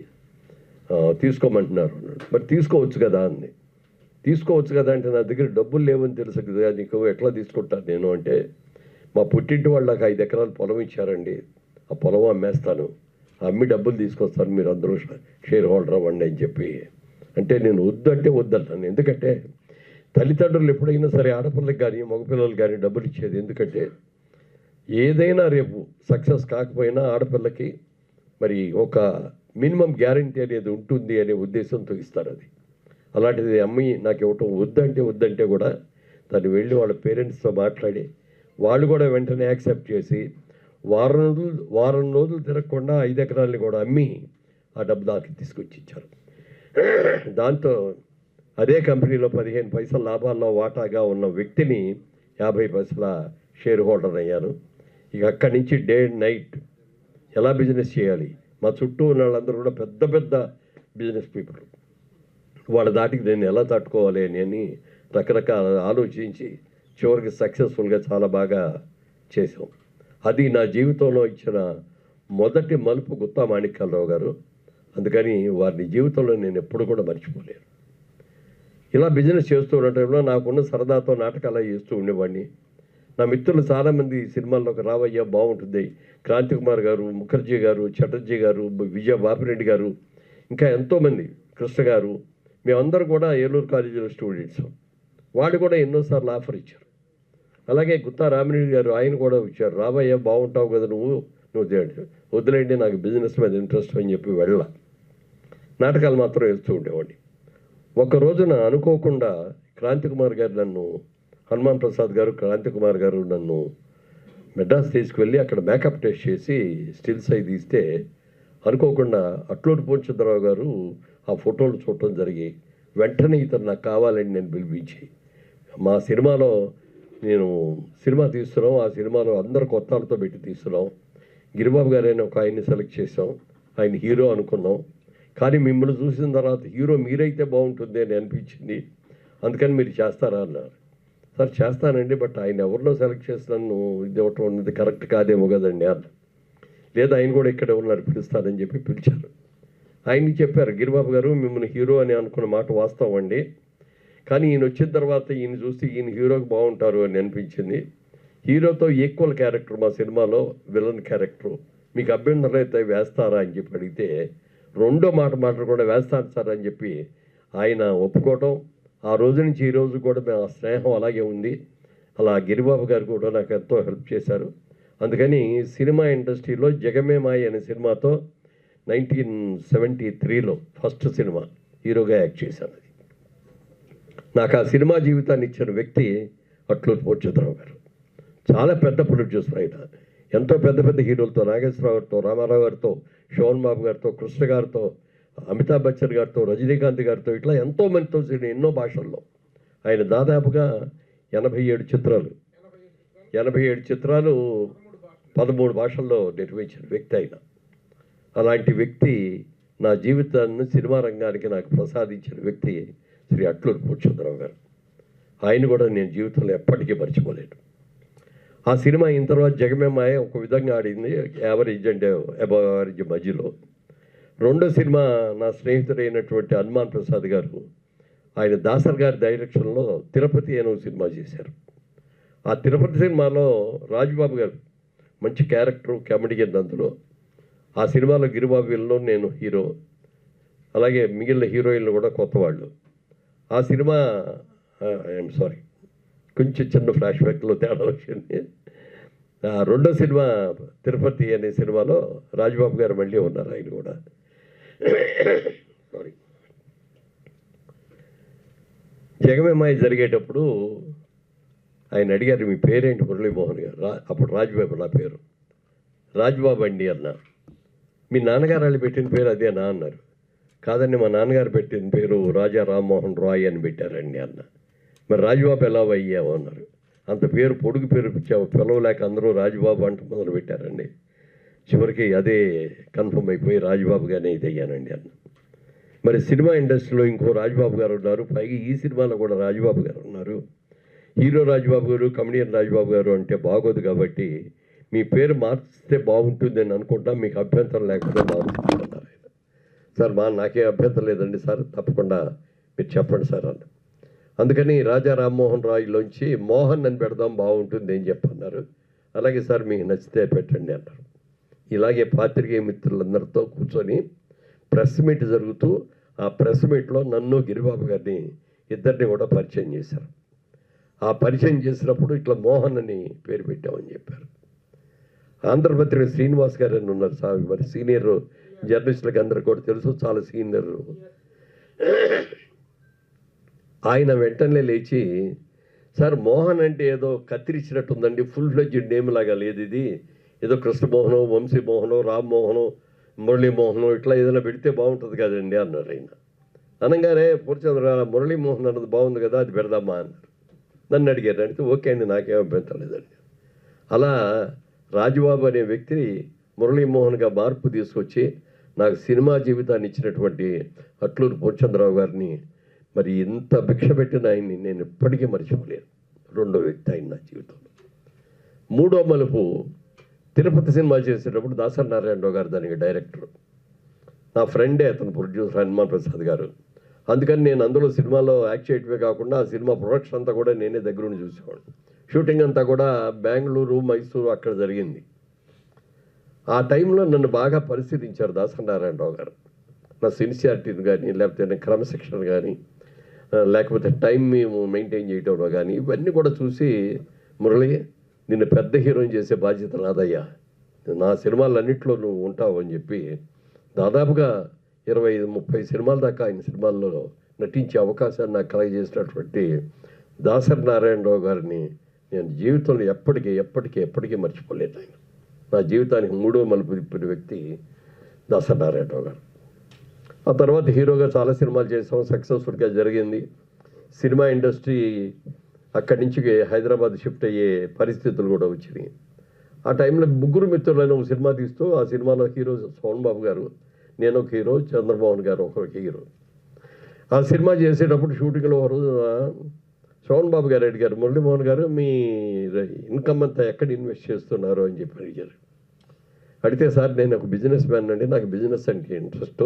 తీసుకోమంటున్నారు అన్నాడు. మరి తీసుకోవచ్చు కదా అంది. తీసుకోవచ్చు కదా అంటే, నా దగ్గర డబ్బులు లేవని తెలుసు కదా నీకు, ఎట్లా తీసుకుంటాను నేను అంటే, మా పుట్టింటి వాళ్ళు నాకు 5 ఎకరాలు పొలం ఇచ్చారండి, ఆ పొలం అమ్మేస్తాను, అమ్మి డబ్బులు తీసుకొస్తాను, మీరు అందరూ షేర్ హోల్డర్ అవ్వండి అని చెప్పి. అంటే నేను వద్దంటే వద్దన్నాను. ఎందుకంటే తల్లిదండ్రులు ఎప్పుడైనా సరే ఆడపిల్లకి కానీ మగపిల్లలకు కానీ డబ్బులు ఇచ్చేది, ఎందుకంటే ఏదైనా రేపు సక్సెస్ కాకపోయినా ఆడపిల్లకి మరి ఒక మినిమం గ్యారంటీ అనేది ఉంటుంది అనే ఉద్దేశంతో ఇస్తారు. అది అలాంటిది అమ్మాయి నాకు ఇవ్వటం వద్దంటే కూడా తను వెళ్ళి వాళ్ళ పేరెంట్స్తో మాట్లాడి వాళ్ళు కూడా వెంటనే యాక్సెప్ట్ చేసి వారం రోజులు తిరగకుండా 5 ఎకరాలని కూడా అమ్మి ఆ డబ్బు దానికి తీసుకొచ్చి ఇచ్చారు. దాంతో అదే కంపెనీలో 15 పైసల లాభాల్లో వాటాగా ఉన్న వ్యక్తిని 50 పైసల షేర్ హోల్డర్ అయ్యాను. ఇక అక్కడి నుంచి డే అండ్ నైట్ ఎలా బిజినెస్ చేయాలి, మా చుట్టూ ఉన్న వాళ్ళందరూ కూడా పెద్ద బిజినెస్ పీపుల్, వాళ్ళ దాటికి నేను ఎలా తట్టుకోవాలి అని రకరకాల ఆలోచించి చివరికి సక్సెస్ఫుల్గా చాలా బాగా చేసాం. అది నా జీవితంలో ఇచ్చిన మొదటి మలుపు గుత్తా మాణిక్యాలరావు గారు. అందుకని వారిని జీవితంలో నేను ఎప్పుడు కూడా మర్చిపోలేను. ఇలా బిజినెస్ చేస్తూ ఉన్న టైంలో నాకున్న సరదాతో నాటకాలు చేస్తూ ఉండేవాడిని. నా మిత్రులు చాలామంది సినిమాల్లోకి రావయ్యా బాగుంటుంది, క్రాంతి కుమార్ గారు, ముఖర్జీ గారు, చటర్జీ గారు, విజయ బాపిరెడ్డి గారు, ఇంకా ఎంతోమంది, కృష్ణ గారు, మేమందరూ కూడా ఏలూరు కాలేజీలో స్టూడెంట్స్. వాళ్ళు కూడా ఎన్నోసార్లు ఆఫర్ ఇచ్చారు. అలాగే గుత్తా రామిరెడ్డి గారు, ఆయన కూడా ఇచ్చారు, రావయ్యా బాగుంటావు కదా నువ్వు వద్దులేండి నాకు బిజినెస్ మీద ఇంట్రెస్ట్ అని చెప్పి నాటకాలు మాత్రం వెళ్తూ ఉండేవాడిని. ఒక రోజున అనుకోకుండా క్రాంతి కుమార్ గారు నన్ను, హనుమాన్ ప్రసాద్ గారు, క్రాంతి కుమార్ గారు నన్ను మెడ్రాస్ తీసుకువెళ్ళి అక్కడ మేకప్ టెస్ట్ చేసి స్టిల్స్ అయి తీస్తే అనుకోకుండా అట్లూరి పూర్ణచంద్రరావు గారు ఆ ఫోటోలు చూడటం జరిగి వెంటనే ఇతను నాకు కావాలని నేను పిలిపించి, మా సినిమాలో నేను సినిమా తీస్తున్నాం, ఆ సినిమాలో అందరు కొత్త వాళ్ళతో పెట్టి తీస్తున్నాం, గిరిబాబు గారైనా ఒక ఆయన్ని సెలెక్ట్ చేసాం, ఆయన హీరో అనుకున్నాం, కానీ మిమ్మల్ని చూసిన తర్వాత హీరో మీరైతే బాగుంటుంది అని అనిపించింది, అందుకని మీరు చేస్తారా అన్నారు. సార్ చేస్తానండి, బట్ ఆయన ఎవరినో సెలెక్ట్ చేస్తున్నాను, ఇది ఒకటి ఉన్నది కరెక్ట్ కాదేమో కదండి అన్న. లేదా ఆయన కూడా ఇక్కడే ఉన్నారు, పిలుస్తారని చెప్పి పిలిచారు. ఆయన్ని చెప్పారు, గిరిబాబు గారు మిమ్మల్ని హీరో అని అనుకున్న మాట వాస్తవం అండి, కానీ ఈయన వచ్చిన తర్వాత ఈయన చూస్తే ఈయన హీరోకి బాగుంటారు అని అనిపించింది. హీరోతో ఈక్వల్ క్యారెక్టర్ మా సినిమాలో విలన్ క్యారెక్టరు, మీకు అభ్యంతరం అయితే వేస్తారా అని చెప్పి అడిగితే రెండో మాట కూడా వేస్తాను సార్ అని చెప్పి ఆయన ఒప్పుకోవటం. ఆ రోజు నుంచి ఈ రోజు కూడా మేము ఆ స్నేహం అలాగే ఉంది. అలా గిరిబాబు గారు కూడా నాకు ఎంతో హెల్ప్ చేశారు. అందుకని సినిమా ఇండస్ట్రీలో జగమే మాయ అనే సినిమాతో 1973లో ఫస్ట్ సినిమా హీరోగా యాక్ట్ చేశాను. నాకు ఆ సినిమా జీవితాన్ని ఇచ్చిన వ్యక్తి అట్లూరి పూర్ణచంద్రరావు గారు. చాలా పెద్ద ప్రొడ్యూసర్ ఆయన. ఎంతో పెద్ద పెద్ద హీరోలతో, నాగేశ్వరరావు గారితో, రామారావు గారితో, శోభన్ బాబు గారితో, కృష్ణ గారితో, అమితాబ్ బచ్చన్ గారితో, రజనీకాంత్ గారితో, ఇట్లా ఎంతోమందితో ఎన్నో భాషల్లో ఆయన దాదాపుగా 87 చిత్రాలు 13 భాషల్లో నిర్వహించిన వ్యక్తి ఆయన. అలాంటి వ్యక్తి నా జీవితాన్ని సినిమా రంగానికి నాకు ప్రసాదించిన వ్యక్తి శ్రీ అట్లూరి పూర్ణచంద్రరావు గారు. ఆయన కూడా నేను జీవితంలో ఎప్పటికీ మర్చిపోలేను. ఆ సినిమా అయిన తర్వాత జగమే మాయ ఒక విధంగా ఆడింది, యావరేజ్ అంటే అబవ్ యావరేజ్ మధ్యలో. రెండో సినిమా నా స్నేహితుడైనటువంటి హనుమాన్ ప్రసాద్ గారు, ఆయన దాసర్ గారి డైరెక్షన్లో తిరుపతి అనే సినిమా చేశారు. ఆ తిరుపతి సినిమాలో రాజుబాబు గారు మంచి క్యారెక్టర్, కామెడీయన్ అందులో. ఆ సినిమాలో గిరిబాబు విల్లో, నేను హీరో, అలాగే మిగిలిన హీరోయిన్లు కూడా కొత్త వాళ్ళు. ఆ సినిమా ఐఎమ్ సారీ కొంచెం చిన్న ఫ్లాష్ బ్యాక్లో తేడా వచ్చింది. రెండో సినిమా తిరుపతి అనే సినిమాలో రాజుబాబు గారు మళ్ళీ ఉన్నారు, ఆయన కూడా. సారీ, జగమేమాయ జరిగేటప్పుడు ఆయన అడిగారు, మీ పేరేంటి? మురళీమోహన్ గారు. అప్పుడు రాజుబాబు నా పేరు. రాజుబాబు అండి అన్నారు. మీ నాన్నగారు వాళ్ళు పెట్టిన పేరు అదేనా అన్నారు. కాదండి, మా నాన్నగారు పెట్టిన పేరు రాజా రామ్మోహన్ రాయ్ అని పెట్టారండి అన్న. మరి రాజుబాబు ఎలా అయ్యావు అన్నారు. అంత పేరు పొడుగు పేరు పిలవలేక అందరూ రాజుబాబు అంటూ మొదలు పెట్టారండి. చివరికి అదే కన్ఫర్మ్ అయిపోయి రాజుబాబుగానే ఇది అయ్యానండి అన్న. మరి సినిమా ఇండస్ట్రీలో ఇంకో రాజుబాబు గారు ఉన్నారు, పైగా ఈ సినిమాలో కూడా రాజుబాబు గారు ఉన్నారు. హీరో రాజుబాబు గారు, కమెడియన్ రాజుబాబు గారు అంటే బాగోదు, కాబట్టి మీ పేరు మార్చితే బాగుంటుంది అని అనుకుంటా, మీకు అభ్యంతరం లేకపోతే మార్చుకుంటున్నారు ఆయన. సార్ నాకే అభ్యంతరం లేదండి సార్, తప్పకుండా మీరు చెప్పండి సార్ అన్న. అందుకని రాజా రామ్మోహన్ రాయ్లోంచి మోహన్ అని పెడదాం, బాగుంటుంది అని చెప్పన్నారు. అలాగే సార్ మీకు నచ్చితే పెట్టండి అన్నారు. ఇలాగే పాత్రికేయ మిత్రులందరితో కూర్చొని ప్రెస్ మీట్ జరుగుతూ, ఆ ప్రెస్ మీట్లో నన్ను గిరిబాబు గారిని ఇద్దరిని కూడా పరిచయం చేశారు. ఆ పరిచయం చేసినప్పుడు ఇట్లా మోహన్ అని పేరు పెట్టామని చెప్పారు. ఆంధ్రపత్రిక శ్రీనివాస్ గారు అని ఉన్నారు సార్, మరి సీనియర్ జర్నలిస్టులకి అందరికీ కూడా తెలుసు, చాలా సీనియర్. ఆయన వెంటనే లేచి, సార్ మోహన్ అంటే ఏదో కత్తిరించినట్టుందండి, ఫుల్ ఫ్లెడ్జ్డ్ నేమ్ లాగా లేదు ఇది, ఏదో కృష్ణమోహనో, వంశీమోహనో, రామ్మోహనో, మురళీమోహనో ఇట్లా ఏదైనా పెడితే బాగుంటుంది కదండి అన్నారు ఆయన. అనగానే పూర్ణచంద్ర మురళీమోహన్ అన్నది బాగుంది కదా, అది పెడదామా అన్నారు. నన్ను అడిగారు, అడిగితే ఓకే అండి, నాకేం అభ్యంతరం లేదండి. అలా రాజుబాబు అనే వ్యక్తిని మురళీమోహన్గా మార్పు తీసుకొచ్చి నాకు సినిమా జీవితాన్ని ఇచ్చినటువంటి అట్లూరి పూర్ణచంద్రరావు గారిని, మరి ఇంత భిక్ష పెట్టిన ఆయన్ని నేను ఎప్పటికీ మర్చిపోలేను. రెండో వ్యక్తి ఆయన నా జీవితంలో. మూడో మలుపు తిరుపతి సినిమా చేసేటప్పుడు దాసరి నారాయణరావు గారు దానికి డైరెక్టర్, నా ఫ్రెండే అతను ప్రొడ్యూసర్ హనుమాన్ ప్రసాద్ గారు. అందుకని నేను అందులో సినిమాలో యాక్ట్ చేయటమే కాకుండా ఆ సినిమా ప్రొడక్షన్ అంతా కూడా నేనే దగ్గరుండి చూసేవాడు. షూటింగ్ అంతా కూడా బెంగళూరు, మైసూరు అక్కడ జరిగింది. ఆ టైంలో నన్ను బాగా పరిశీలించారు దాసరి నారాయణరావు గారు. నా సిన్సియారిటీని కానీ, లేకపోతే నా క్రమశిక్షణ కానీ, లేకపోతే టైం మేము మెయింటైన్ చేయటంలో కానీ, ఇవన్నీ కూడా చూసి, మురళి నిన్ను పెద్ద హీరోని చేసే బాధ్యత నాదయ్యా, నా సినిమాలన్నింటిలో నువ్వు ఉంటావు అని చెప్పి దాదాపుగా 25-30 సినిమాల దాకా ఆయన సినిమాల్లో నటించే అవకాశాన్ని నాకు కలగజేసినటువంటి దాసరి నారాయణరావు గారిని నేను జీవితంలో ఎప్పటికీ మర్చిపోలేదు. ఆయన నా జీవితానికి 3వ మలుపు తిప్పిన వ్యక్తి దాసరి నారాయణరావు గారు. ఆ తర్వాత హీరోగా చాలా సినిమాలు చేసాం, సక్సెస్ఫుల్గా జరిగింది. సినిమా ఇండస్ట్రీ అక్కడి నుంచి హైదరాబాద్ షిఫ్ట్ అయ్యే పరిస్థితులు కూడా వచ్చినాయి. ఆ టైంలో 3 మిత్రులైన ఒక సినిమా తీస్తూ ఆ సినిమాలో హీరో సోహన్ బాబు గారు, నేను ఒక హీరో, చంద్రమోహన్ గారు ఒక హీరో. ఆ సినిమా చేసేటప్పుడు షూటింగ్లో ఒక రోజు సోహన్ బాబు గారు అడిగారు, మురళీమోహన్ గారు మీ ఇన్కమ్ అంతా ఎక్కడ ఇన్వెస్ట్ చేస్తున్నారు అని చెప్పి అడిగారు. అడిగితే సార్ నేను ఒక బిజినెస్ మ్యాన్ అండి, నాకు బిజినెస్ అంటే ఇంట్రెస్ట్,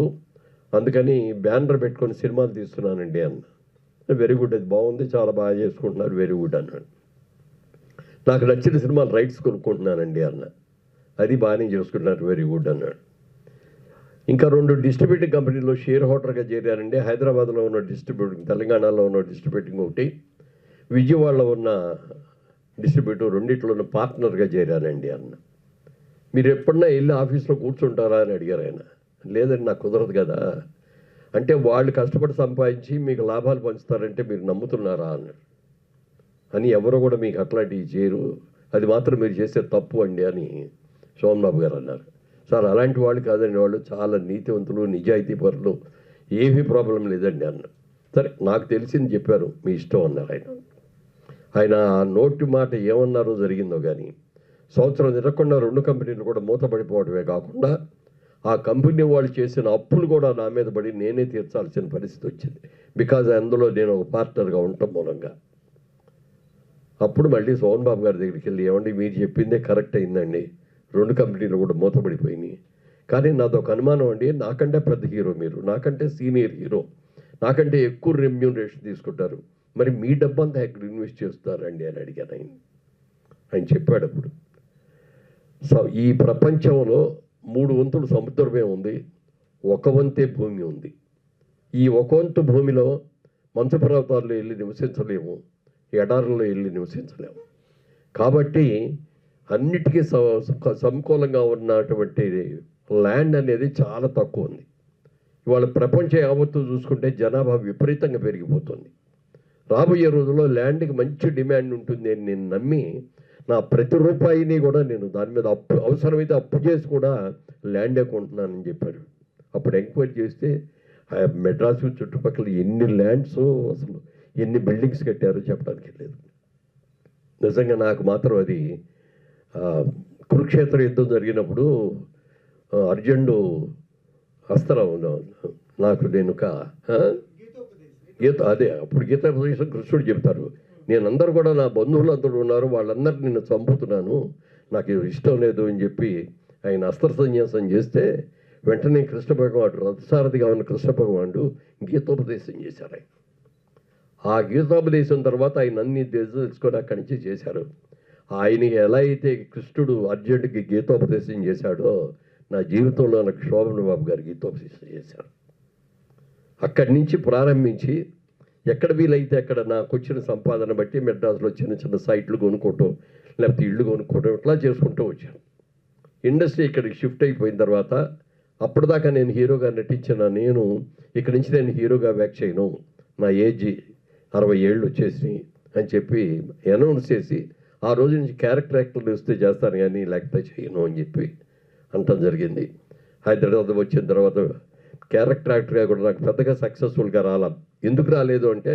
అందుకని బ్యానర్ పెట్టుకొని సినిమాలు తీస్తున్నానండి అన్న. వెరీ గుడ్, అది బాగుంది, చాలా బాగా చేసుకుంటున్నారు, వెరీ గుడ్ అన్నాడు. నాకు నచ్చిన సినిమాలు రైట్స్ కొనుక్కుంటున్నానండి అన్న. అది బాగానే చేసుకుంటున్నారు, వెరీ గుడ్ అన్నాడు. ఇంకా 2 డిస్ట్రిబ్యూటింగ్ కంపెనీలో షేర్ హోల్డర్గా చేరానండి. హైదరాబాద్లో ఉన్న డిస్ట్రిబ్యూటింగ్, తెలంగాణలో ఉన్న డిస్ట్రిబ్యూటింగ్ ఒకటి, విజయవాడలో ఉన్న డిస్ట్రిబ్యూటర్, రెండిట్లోనూ పార్ట్నర్గా చేరానండి అన్న. మీరు ఎప్పుడన్నా వెళ్ళి ఆఫీస్లో కూర్చుంటారా అని అడిగారు ఆయన. లేదండి నాకు కుదరదు కదా. అంటే వాళ్ళు కష్టపడి సంపాదించి మీకు లాభాలు పంచుతారంటే మీరు నమ్ముతున్నారా అన్నాడు. అని ఎవరు కూడా మీకు అట్లాంటివి చేయరు, అది మాత్రం మీరు చేసే తప్పు అండి అని సోహన్ బాబు గారు అన్నారు. సార్ అలాంటి వాళ్ళు కాదండి, వాళ్ళు చాలా నీతివంతులు, నిజాయితీ పరులు, ఏమీ ప్రాబ్లం లేదండి అన్న. సరే నాకు తెలిసింది చెప్పారు, మీ ఇష్టం అన్నారు ఆయన. ఆయన నోటి మాట ఏమన్నారో జరిగిందో కానీ సంవత్సరం తిరగకుండా 2 కంపెనీలు కూడా మూతపడిపోవడమే కాకుండా ఆ కంపెనీ వాళ్ళు చేసిన అప్పులు కూడా నా మీద పడి నేనే తీర్చాల్సిన పరిస్థితి వచ్చింది. బికాజ్ అందులో నేను ఒక పార్ట్నర్గా ఉండటం మూలంగా. అప్పుడు మళ్ళీ సోహన్ బాబు గారి దగ్గరికి వెళ్ళి, ఏమండి మీరు చెప్పిందే కరెక్ట్ అయిందండి, 2 కంపెనీలు కూడా మూతపడిపోయినాయి, కానీ నాదొక అనుమానం అండి, నాకంటే పెద్ద హీరో మీరు, నాకంటే సీనియర్ హీరో, నాకంటే ఎక్కువ రెమ్యూనరేషన్ తీసుకుంటారు, మరి మీ డబ్బంతా ఎక్కడ ఇన్వెస్ట్ చేస్తారండి అని అడిగాను ఆయన చెప్పాడు. అప్పుడు ఈ ప్రపంచంలో 3 వంతులు సముద్రమే ఉంది, 1 వంతే భూమి ఉంది. ఈ 1 వంతు భూమిలో మంచు పర్వతాల్లో వెళ్ళి నివసించలేము, ఎడారుల్లో వెళ్ళి నివసించలేము. కాబట్టి అన్నిటికీ సమకూలంగా ఉన్నటువంటి ల్యాండ్ అనేది చాలా తక్కువ ఉంది. ఇవాళ ప్రపంచం యావత్తు చూసుకుంటే జనాభా విపరీతంగా పెరిగిపోతుంది. రాబోయే రోజుల్లో ల్యాండ్కి మంచి డిమాండ్ ఉంటుంది అని నేను నమ్మి నా ప్రతి రూపాయిని కూడా నేను దాని మీద అవసరమైతే అప్పు చేసి కూడా ల్యాండే కొంటున్నానని చెప్పాడు. అప్పుడు ఎంక్వైరీ చేస్తే మెడ్రాస్ చుట్టుపక్కల ఎన్ని ల్యాండ్స్, అసలు ఎన్ని బిల్డింగ్స్ కట్టారో చెప్పడానికి లేదు. నిజంగా నాకు మాత్రం అది కురుక్షేత్ర యుద్ధం జరిగినప్పుడు అర్జునుడు అస్త్రం నాకు నేను అప్పుడు గీతోపదేశం కృష్ణుడు చెప్తారు, నేనందరూ కూడా నా బంధువులు అందరూ ఉన్నారు, వాళ్ళందరినీ నేను చంపుతున్నాను, నాకు ఇష్టం లేదు అని చెప్పి ఆయన అస్త్ర సన్యాసం చేస్తే వెంటనే కృష్ణ భగవానుడు, రథసారథిగా ఉన్న కృష్ణ భగవానుడు గీతోపదేశం చేశారు. ఆయన ఆ గీతోపదేశం తర్వాత ఆయన అన్ని తెలుసుకొని అక్కడి నుంచి చేశారు. ఆయనకి ఎలా అయితే కృష్ణుడు అర్జునుడికి గీతోపదేశం చేశాడో నా జీవితంలో నాకు శోభన్ బాబు గారు గీతోపదేశం చేశారు. అక్కడి నుంచి ప్రారంభించి ఎక్కడ వీలైతే అక్కడ నాకు వచ్చిన సంపాదన బట్టి మెడ్రాస్లో చిన్న చిన్న సైట్లు కొనుక్కోవటం, లేకపోతే ఇళ్ళు కొనుక్కోవటం, ఇట్లా చేసుకుంటూ వచ్చాను. ఇండస్ట్రీ ఇక్కడికి షిఫ్ట్ అయిపోయిన తర్వాత అప్పటిదాకా నేను హీరోగా నటించిన నేను ఇక్కడి నుంచి నేను హీరోగా బ్యాక్ చేయను, నా ఏజ్ 60 ఏళ్ళు వచ్చేసి అని చెప్పి అనౌన్స్ చేసి ఆ రోజు నుంచి క్యారెక్టర్ యాక్టర్లు వస్తే చేస్తాను కానీ లేకపోతే చేయను అని చెప్పి అంటం జరిగింది. హైదరాబాద్ వచ్చిన తర్వాత క్యారెక్టర్ యాక్టర్గా కూడా నాకు పెద్దగా సక్సెస్ఫుల్గా ఎందుకు రాలేదు అంటే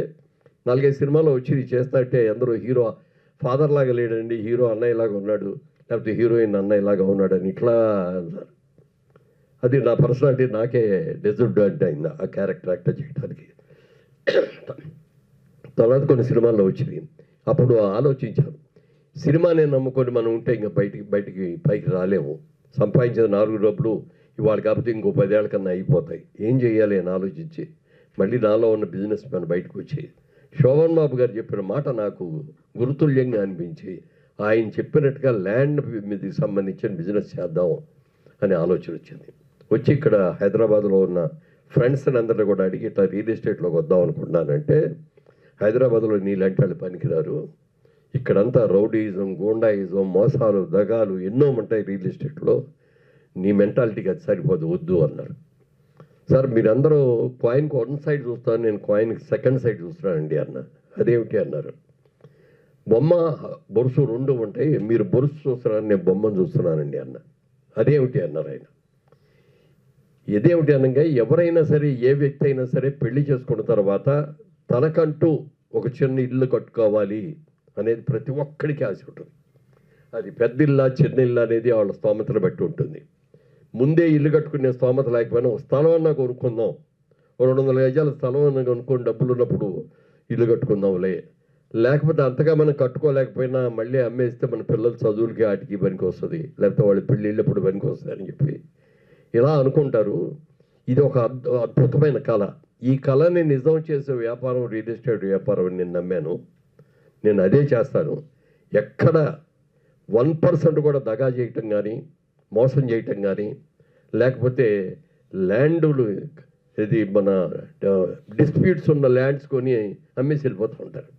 4-5 సినిమాలు వచ్చి చేస్తాంటే అందరూ హీరో ఫాదర్ లాగా లేడండి, హీరో అన్నయ్యలాగా ఉన్నాడు, లేకపోతే హీరోయిన్ అన్నయ్యలాగా ఉన్నాడు అని ఇట్లా అన్నారు. అది నా పర్సనాలిటీ నాకే డిజర్వ్డ్ అయింది ఆ క్యారెక్టర్ యాక్టర్ చేయడానికి. తర్వాత కొన్ని సినిమాల్లో వచ్చినాయి. అప్పుడు ఆలోచించాను, సినిమానే నమ్ముకొని మనం ఉంటే ఇంకా బయటికి పైకి రాలేము, సంపాదించిన 4 డబ్బులు ఇవాళ కాకపోతే ఇంకో 10 ఏళ్ళ కన్నా అయిపోతాయి, ఏం చేయాలి అని ఆలోచించి మళ్ళీ నాలో ఉన్న బిజినెస్ మ్యాన్ బయటకు వచ్చి శోభన్ బాబు గారు చెప్పిన మాట నాకు గురుతుల్యంగా అనిపించి ఆయన చెప్పినట్టుగా ల్యాండ్ మీదకి సంబంధించిన బిజినెస్ చేద్దాం అనే ఆలోచన వచ్చింది. వచ్చి ఇక్కడ హైదరాబాద్లో ఉన్న ఫ్రెండ్స్ని అందరినీ కూడా అడిగి ఇట్లా రియల్ ఎస్టేట్లోకి వద్దాం అనుకుంటున్నానంటే, హైదరాబాద్లో నీలాంటి వాళ్ళు పనికిరారు, ఇక్కడంతా రౌడీయిజం, గూండాయిజం, మోసాలు, దగాలు ఎన్నో ఉంటాయి రియల్ ఎస్టేట్లో, నీ మెంటాలిటీకి అది సరిపోదు, వద్దు అన్నారు. సార్ మీరందరూ కాయిన్కి వన్ సైడ్ చూస్తాను, నేను కాయిన్కి సెకండ్ సైడ్ చూస్తున్నానండి అన్న. అదేమిటి అన్నారు. బొమ్మ బొరుసు రెండు ఉంటాయి, మీరు బొరుసు చూస్తున్నారని నేను బొమ్మను చూస్తున్నానండి అన్న. అదేమిటి అన్నారు ఆయన. ఇదేమిటి అనగా ఎవరైనా సరే, ఏ వ్యక్తి అయినా సరే పెళ్లి చేసుకున్న తర్వాత తనకంటూ ఒక చిన్న ఇల్లు కట్టుకోవాలి అనేది ప్రతి ఒక్కడికి ఆశ ఉంటుంది. అది పెద్ద ఇల్లా చిన్న ఇల్లు అనేది వాళ్ళ స్తోమతను బట్టి ఉంటుంది. ముందే ఇల్లు కట్టుకునే స్తోమత లేకపోయినా ఒక స్థలం అన్నా కొనుక్కుందాం, 200 గజాల స్థలం అన్నా కొనుక్కొని డబ్బులు ఉన్నప్పుడు ఇల్లు కట్టుకుందాంలే, లేకపోతే అంతగా మనం కట్టుకోలేకపోయినా మళ్ళీ అమ్మేస్తే మన పిల్లల చదువులకి వాటికి పనికి వస్తుంది, లేకపోతే వాళ్ళ పెళ్ళిళ్ళప్పుడు పనికి వస్తుంది అని చెప్పి ఇలా అనుకుంటారు. ఇది ఒక అద్భుతమైన కళ. ఈ కళని నిజం చేసే వ్యాపారం రియల్ ఎస్టేట్ వ్యాపారం అని నేను నమ్మాను. నేను అదే చేస్తాను. ఎక్కడ 1% కూడా దగా చేయటం కానీ, మోసం చేయటం కానీ, లేకపోతే ల్యాండులు ఇది మన డిస్ప్యూట్స్ ఉన్న ల్యాండ్స్ కొని అమ్మేసి వెళ్ళిపోతూ ఉంటారు.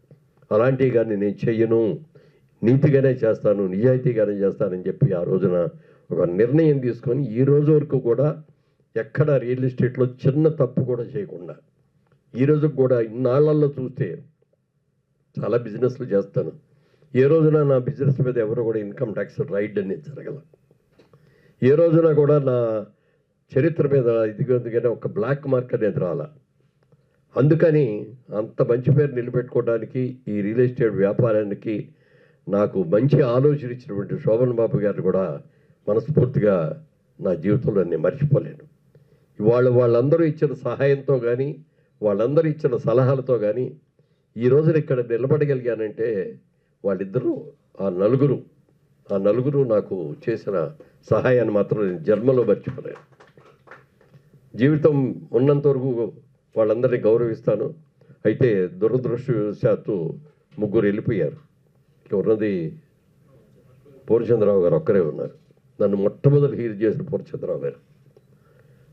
అలాంటివి కానీ నేను చెయ్యను, నీతిగానే చేస్తాను, నిజాయితీగానే చేస్తానని చెప్పి ఆ రోజున ఒక నిర్ణయం తీసుకొని ఈ రోజు వరకు కూడా ఎక్కడ రియల్ ఎస్టేట్లో చిన్న తప్పు కూడా చేయకుండా, ఈరోజు కూడా ఇన్నాళ్లలో చూస్తే చాలా బిజినెస్లు చేస్తాను. ఏ రోజున నా బిజినెస్ మీద ఎవరు కూడా ఇన్కమ్ ట్యాక్స్ రైడ్ అనేది జరగల. ఏ రోజున కూడా నా చరిత్ర మీద ఇదిగోందుకనే ఒక బ్లాక్ మార్క్ అనేది రాలా. అందుకని అంత మంచి పేరు నిలబెట్టుకోవడానికి ఈ రియల్ ఎస్టేట్ వ్యాపారానికి నాకు మంచి ఆలోచన ఇచ్చినటువంటి శోభన్ బాబు గారు కూడా మనస్ఫూర్తిగా నా జీవితంలో నేను మర్చిపోలేను. ఇవాళ వాళ్ళందరూ ఇచ్చిన సహాయంతో కానీ, వాళ్ళందరూ ఇచ్చిన సలహాలతో కానీ ఈ రోజున ఇక్కడ నిలబడగలిగానంటే వాళ్ళిద్దరూ ఆ నలుగురు నాకు చేసిన సహాయాన్ని మాత్రం నేను జన్మలో మర్చిపోలేను. జీవితం ఉన్నంత వరకు వాళ్ళందరినీ గౌరవిస్తాను. అయితే దురదృష్టవశాత్తు 3 వెళ్ళిపోయారు. ఉన్నది పూర్ణచంద్రరావు గారు ఒక్కరే ఉన్నారు. నన్ను మొట్టమొదటి హీరో చేసిన పూర్ణచంద్రరావు గారు.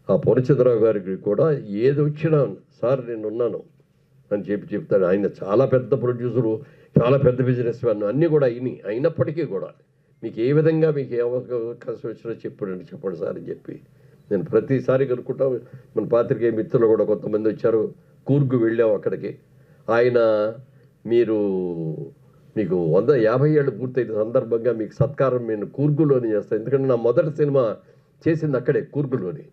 ఆ పూర్ణచంద్రరావు గారికి కూడా ఏది వచ్చినా సార్ నేను ఉన్నాను అని చెప్తాడు. ఆయన చాలా పెద్ద ప్రొడ్యూసరు, చాలా పెద్ద బిజినెస్ మ్యాన్, అన్నీ కూడా అయినప్పటికీ కూడా మీకు ఏ విధంగా మీకు ఏ అవకాశం వచ్చినా చెప్పండి సార్ అని చెప్పి నేను ప్రతిసారి కనుక్కుంటా. మన పాత్రికేయ మిత్రులు కూడా కొంతమంది వచ్చారు, కూర్గు వెళ్ళాం అక్కడికి. ఆయన మీకు 150 ఏళ్ళు పూర్తయిన సందర్భంగా మీకు సత్కారం నేను కూర్గులోని చేస్తాను. ఎందుకంటే నా మొదటి సినిమా చేసింది అక్కడే కూర్గులోని.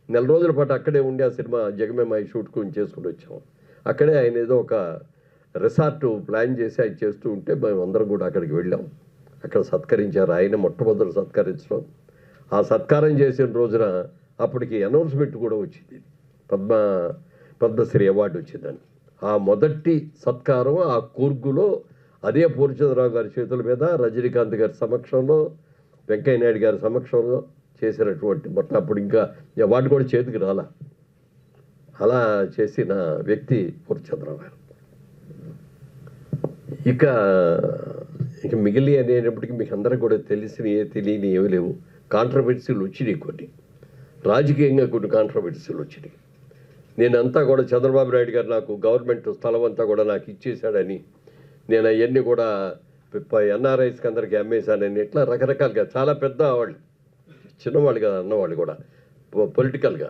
4 రోజుల పాటు అక్కడే ఉండి ఆ సినిమా జగమేమాయి షూట్కొని చేసుకుని వచ్చాము. అక్కడే ఆయన ఏదో ఒక రిసార్ట్ ప్లాన్ చేసి ఆయన చేస్తూ ఉంటే మేము అందరం కూడా అక్కడికి వెళ్ళాం. అక్కడ సత్కరించారు. ఆయన మొట్టమొదటి సత్కరించడం. ఆ సత్కారం చేసిన రోజున అప్పటికి అనౌన్స్మెంట్ కూడా వచ్చింది, పద్మశ్రీ అవార్డు వచ్చిందని. ఆ మొదటి సత్కారం ఆ కూర్గులో అదే పూర్ణచంద్రరావు గారి చేతుల మీద రజనీకాంత్ గారి సమక్షంలో, వెంకయ్య నాయుడు గారి సమక్షంలో చేసినటువంటి మొత్తం. అప్పుడు ఇంకా అవార్డు కూడా చేతికి రాలా. అలా చేసిన వ్యక్తి పూర్ణచంద్రరావు గారు. ఇక మిగిలి అనేటప్పటికీ మీకు అందరికి కూడా తెలియని ఏమీ లేవు. కాంట్రవర్సీలు వచ్చినాయి, కొన్ని రాజకీయంగా కొన్ని కాంట్రవర్సీలు వచ్చినాయి. నేనంతా కూడా చంద్రబాబు నాయుడు గారు నాకు గవర్నమెంట్ స్థలం అంతా కూడా నాకు ఇచ్చేశాడని, నేను అవన్నీ కూడా ఎన్ఆర్ఐస్కి అందరికీ అమ్మేశానని, ఇట్లా రకరకాలుగా చాలా పెద్ద వాళ్ళు, చిన్నవాళ్ళు కదా అన్నవాళ్ళు కూడా పొలిటికల్గా.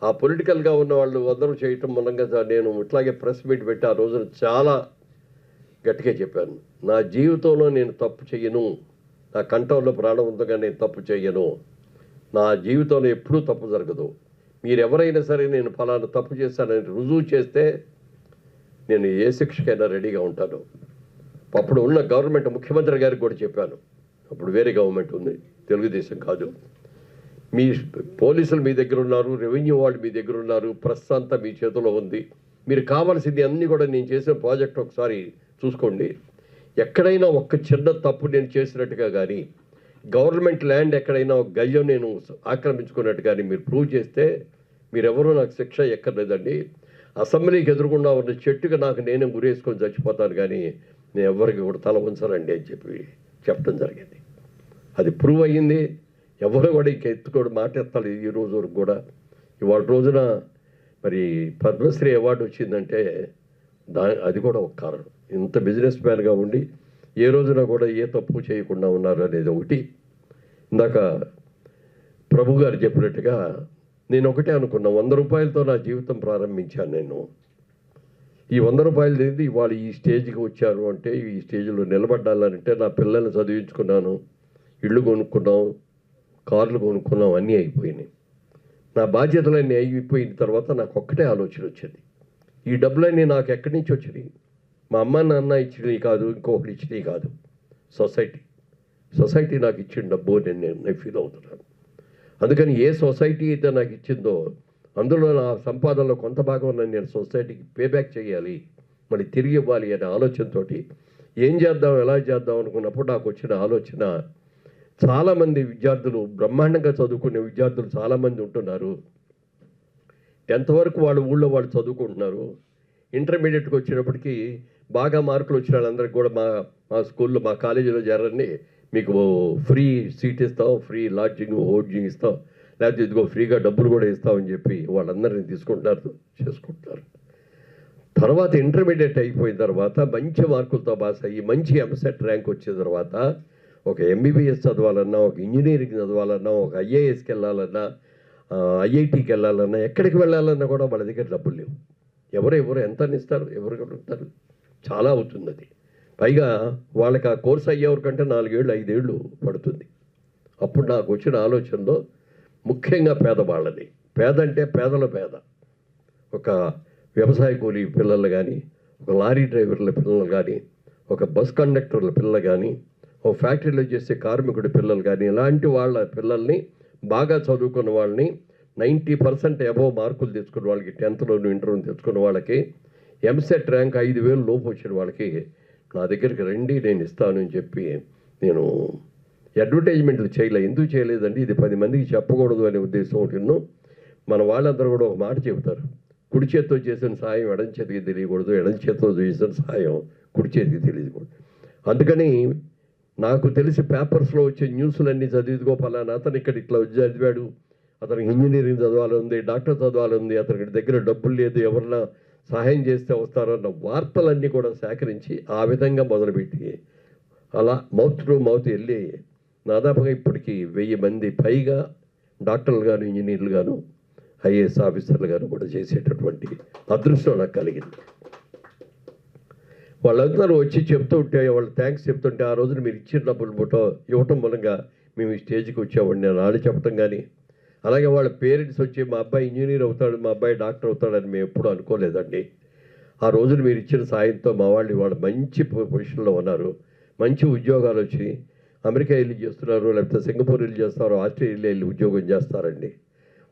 ఆ పొలిటికల్గా ఉన్న వాళ్ళు అందరూ చేయటం మూలంగా నేను ఇట్లాగే ప్రెస్ మీట్ పెట్టి ఆ రోజున చాలా గట్టిగా చెప్పాను, నా జీవితంలో నేను తప్పు చేయను, నా కంఠంలో ప్రాణం ఉందగా నేను తప్పు చేయను, నా జీవితంలో ఎప్పుడూ తప్పు జరగదు. మీరు ఎవరైనా సరే నేను ఫలానా తప్పు చేశానని రుజువు చేస్తే నేను ఏ శిక్షకైనా రెడీగా ఉంటాను. అప్పుడు ఉన్న గవర్నమెంట్ ముఖ్యమంత్రి గారికి కూడా చెప్పాను, అప్పుడు వేరే గవర్నమెంట్ ఉంది, తెలుగుదేశం కాదు. మీ పోలీసులు మీ దగ్గర ఉన్నారు, రెవెన్యూ వాళ్ళు మీ దగ్గర ఉన్నారు, ప్రెస్ అంతా మీ చేతిలో ఉంది. మీరు కావాల్సింది అన్నీ కూడా నేను చేసిన ప్రాజెక్ట్ ఒకసారి చూసుకోండి. ఎక్కడైనా ఒక్క చిన్న తప్పు నేను చేసినట్టుగా కానీ, గవర్నమెంట్ ల్యాండ్ ఎక్కడైనా ఒక గజం నేను ఆక్రమించుకున్నట్టు కానీ మీరు ప్రూవ్ చేస్తే మీరెవరూ నాకు శిక్ష ఎక్కర్లేదండి. అసెంబ్లీకి ఎదురుకుండా ఉన్న చెట్టుగా నాకు నేనే గురేసుకొని చచ్చిపోతాను, కానీ నేను ఎవరికి కూడా తల ఉంచాలండి అని చెప్పడం జరిగింది. అది ప్రూవ్ అయ్యింది. ఎవరు కూడా ఇంక ఎత్తుకోడు మాట ఎత్తాలి ఈ రోజు వరకు కూడా. ఇవాళ రోజున మరి పద్మశ్రీ అవార్డు వచ్చిందంటే అది కూడా ఒక కారణం. ఇంత బిజినెస్ మ్యాన్గా ఉండి ఏ రోజున కూడా ఏ తప్పు చేయకుండా ఉన్నారు అనేది ఒకటి. ఇందాక ప్రభు గారు చెప్పినట్టుగా నేను ఒకటే అనుకున్నా, 100 రూపాయలతో నా జీవితం ప్రారంభించాను నేను. ఈ 100 రూపాయలు ఏంది ఇవాళ ఈ స్టేజ్కి వచ్చారు అంటే, ఈ స్టేజ్లో నిలబడాలంటే నా పిల్లల్ని చదివించుకున్నాను, ఇళ్ళు కొనుక్కున్నాం, కార్లు కొనుక్కున్నాం, అన్నీ అయిపోయినాయి. నా బాధ్యతలన్నీ అయిపోయిన తర్వాత నాకు ఒక్కటే ఆలోచన వచ్చింది, ఈ డబ్బులన్నీ నాకు ఎక్కడి నుంచి వచ్చినాయి? మా అమ్మ నాన్న ఇచ్చినవి కాదు, ఇంకొకటి ఇచ్చినవి కాదు, సొసైటీ నాకు ఇచ్చిన డబ్బు నేను ఫీల్ అవుతున్నాను. అందుకని ఏ సొసైటీ అయితే నాకు ఇచ్చిందో అందులో నా సంపాదనలో కొంత భాగం నేను సొసైటీకి పేబ్యాక్ చేయాలి, మళ్ళీ తిరిగి ఇవ్వాలి అనే ఆలోచనతో ఏం చేద్దాం, ఎలా చేద్దాం అనుకున్నప్పుడు నాకు వచ్చిన ఆలోచన, చాలామంది విద్యార్థులు, బ్రహ్మాండంగా చదువుకునే విద్యార్థులు చాలామంది ఉంటున్నారు. 10th వరకు వాళ్ళ ఊళ్ళో వాళ్ళు చదువుకుంటున్నారు. ఇంటర్మీడియట్కి వచ్చినప్పటికీ బాగా మార్కులు వచ్చిన వాళ్ళందరికీ కూడా మా స్కూల్లో, మా కాలేజీలో చేరండి, మీకు ఫ్రీ సీట్ ఇస్తాం, ఫ్రీ లాడ్జింగ్ హోడ్జింగ్ ఇస్తాం, లేకపోతే ఇదిగో ఫ్రీగా డబ్బులు కూడా ఇస్తామని చెప్పి వాళ్ళందరినీ తీసుకుంటున్నారు, చేసుకుంటున్నారు. తర్వాత ఇంటర్మీడియట్ అయిపోయిన తర్వాత మంచి మార్కులతో పాస్ అయ్యి మంచి ఎంసెట్ ర్యాంక్ వచ్చిన తర్వాత ఒక ఎంబీబీఎస్ చదవాలన్నా, ఒక ఇంజనీరింగ్ చదవాలన్నా, ఒక ఐఏఎస్కి వెళ్ళాలన్నా, ఐఐటీకి వెళ్ళాలన్నా, ఎక్కడికి వెళ్ళాలన్నా కూడా వాళ్ళ దగ్గర డబ్బులు లేవు. ఎవరు ఎంత ఇస్తారు, ఎవరు ఉంటారు, చాలా అవుతుంది అది. పైగా వాళ్ళకి ఆ కోర్స్ అయ్యేవరకంటే 4 ఏళ్ళు 5 ఏళ్ళు పడుతుంది. అప్పుడు నాకు వచ్చిన ఆలోచనలో ముఖ్యంగా పేదవాళ్ళని, పేద అంటే పేదల పేద, ఒక వ్యవసాయ కూలీ పిల్లలు కానీ, ఒక లారీ డ్రైవర్ల పిల్లలు కానీ, ఒక బస్ కండక్టర్ల పిల్లలు కానీ, ఒక ఫ్యాక్టరీలో చేసే కార్మికుడి పిల్లలు కానీ, ఇలాంటి వాళ్ళ పిల్లల్ని, బాగా చదువుకున్న వాళ్ళని, 90% అబోవ్ మార్కులు తెచ్చుకున్న వాళ్ళకి, 10th ఇంటర్వ్యూ తెచ్చుకున్న వాళ్ళకి, ఎంసెట్ ర్యాంక్ 5,000 లోపు వచ్చిన వాళ్ళకి నా దగ్గరికి రండి, నేను ఇస్తాను అని చెప్పి నేను అడ్వర్టైజ్మెంట్లు చేయలే. ఎందుకు చేయలేదండి, ఇది 10 మందికి చెప్పకూడదు అనే ఉద్దేశం ఒకటి. మన వాళ్ళందరూ కూడా ఒక మాట చెబుతారు, కుడి చేతితో చేసిన సాయం ఎడం చేతికి తెలియకూడదు, ఎడం చేతితో చేసిన సాయం కుడి చేతికి తెలియకూడదు. అందుకని నాకు తెలిసి పేపర్స్లో వచ్చే న్యూస్లన్నీ చదివిదిగో పలానా అతను ఇక్కడ ఇట్లా చదివాడు, అతనికి ఇంజనీరింగ్ చదవాలంది, డాక్టర్ చదవాలంది, అతనికి దగ్గర డబ్బులు లేదు, ఎవరన్నా సహాయం చేస్తే వస్తారన్న వార్తలన్నీ కూడా సేకరించి ఆ విధంగా మొదలుపెట్టి అలా మౌత్ టు మౌత్ వెళ్ళి దాదాపుగా ఇప్పటికి 1000 మంది పైగా డాక్టర్లు గాను, ఇంజనీర్లు గాను, ఐఏఎస్ ఆఫీసర్లు గాను కూడా చేసేటటువంటి అదృష్టం నాకు కలిగింది. వాళ్ళందరూ వచ్చి చెప్తుంటే, వాళ్ళు థ్యాంక్స్ చెప్తుంటే, ఆ రోజున మీరు ఇచ్చిన డబ్బులు ఇవ్వటం మూలంగా మేము ఈ స్టేజ్కి వచ్చామండి నేను ఆడి చెప్పడం కానీ, అలాగే వాళ్ళ పేరెంట్స్ వచ్చి మా అబ్బాయి ఇంజనీర్ అవుతాడు, మా అబ్బాయి డాక్టర్ అవుతాడని మేము ఎప్పుడూ అనుకోలేదండి. ఆ రోజున మీరు ఇచ్చిన సాయంతో మా వాళ్ళు ఇవాళ మంచి పొజిషన్లో ఉన్నారు, మంచి ఉద్యోగాలు వచ్చి అమెరికా వెళ్ళి చేస్తున్నారు, లేకపోతే సింగపూర్ వెళ్ళి చేస్తారు, ఆస్ట్రేలియా వెళ్ళి ఉద్యోగం చేస్తారండి.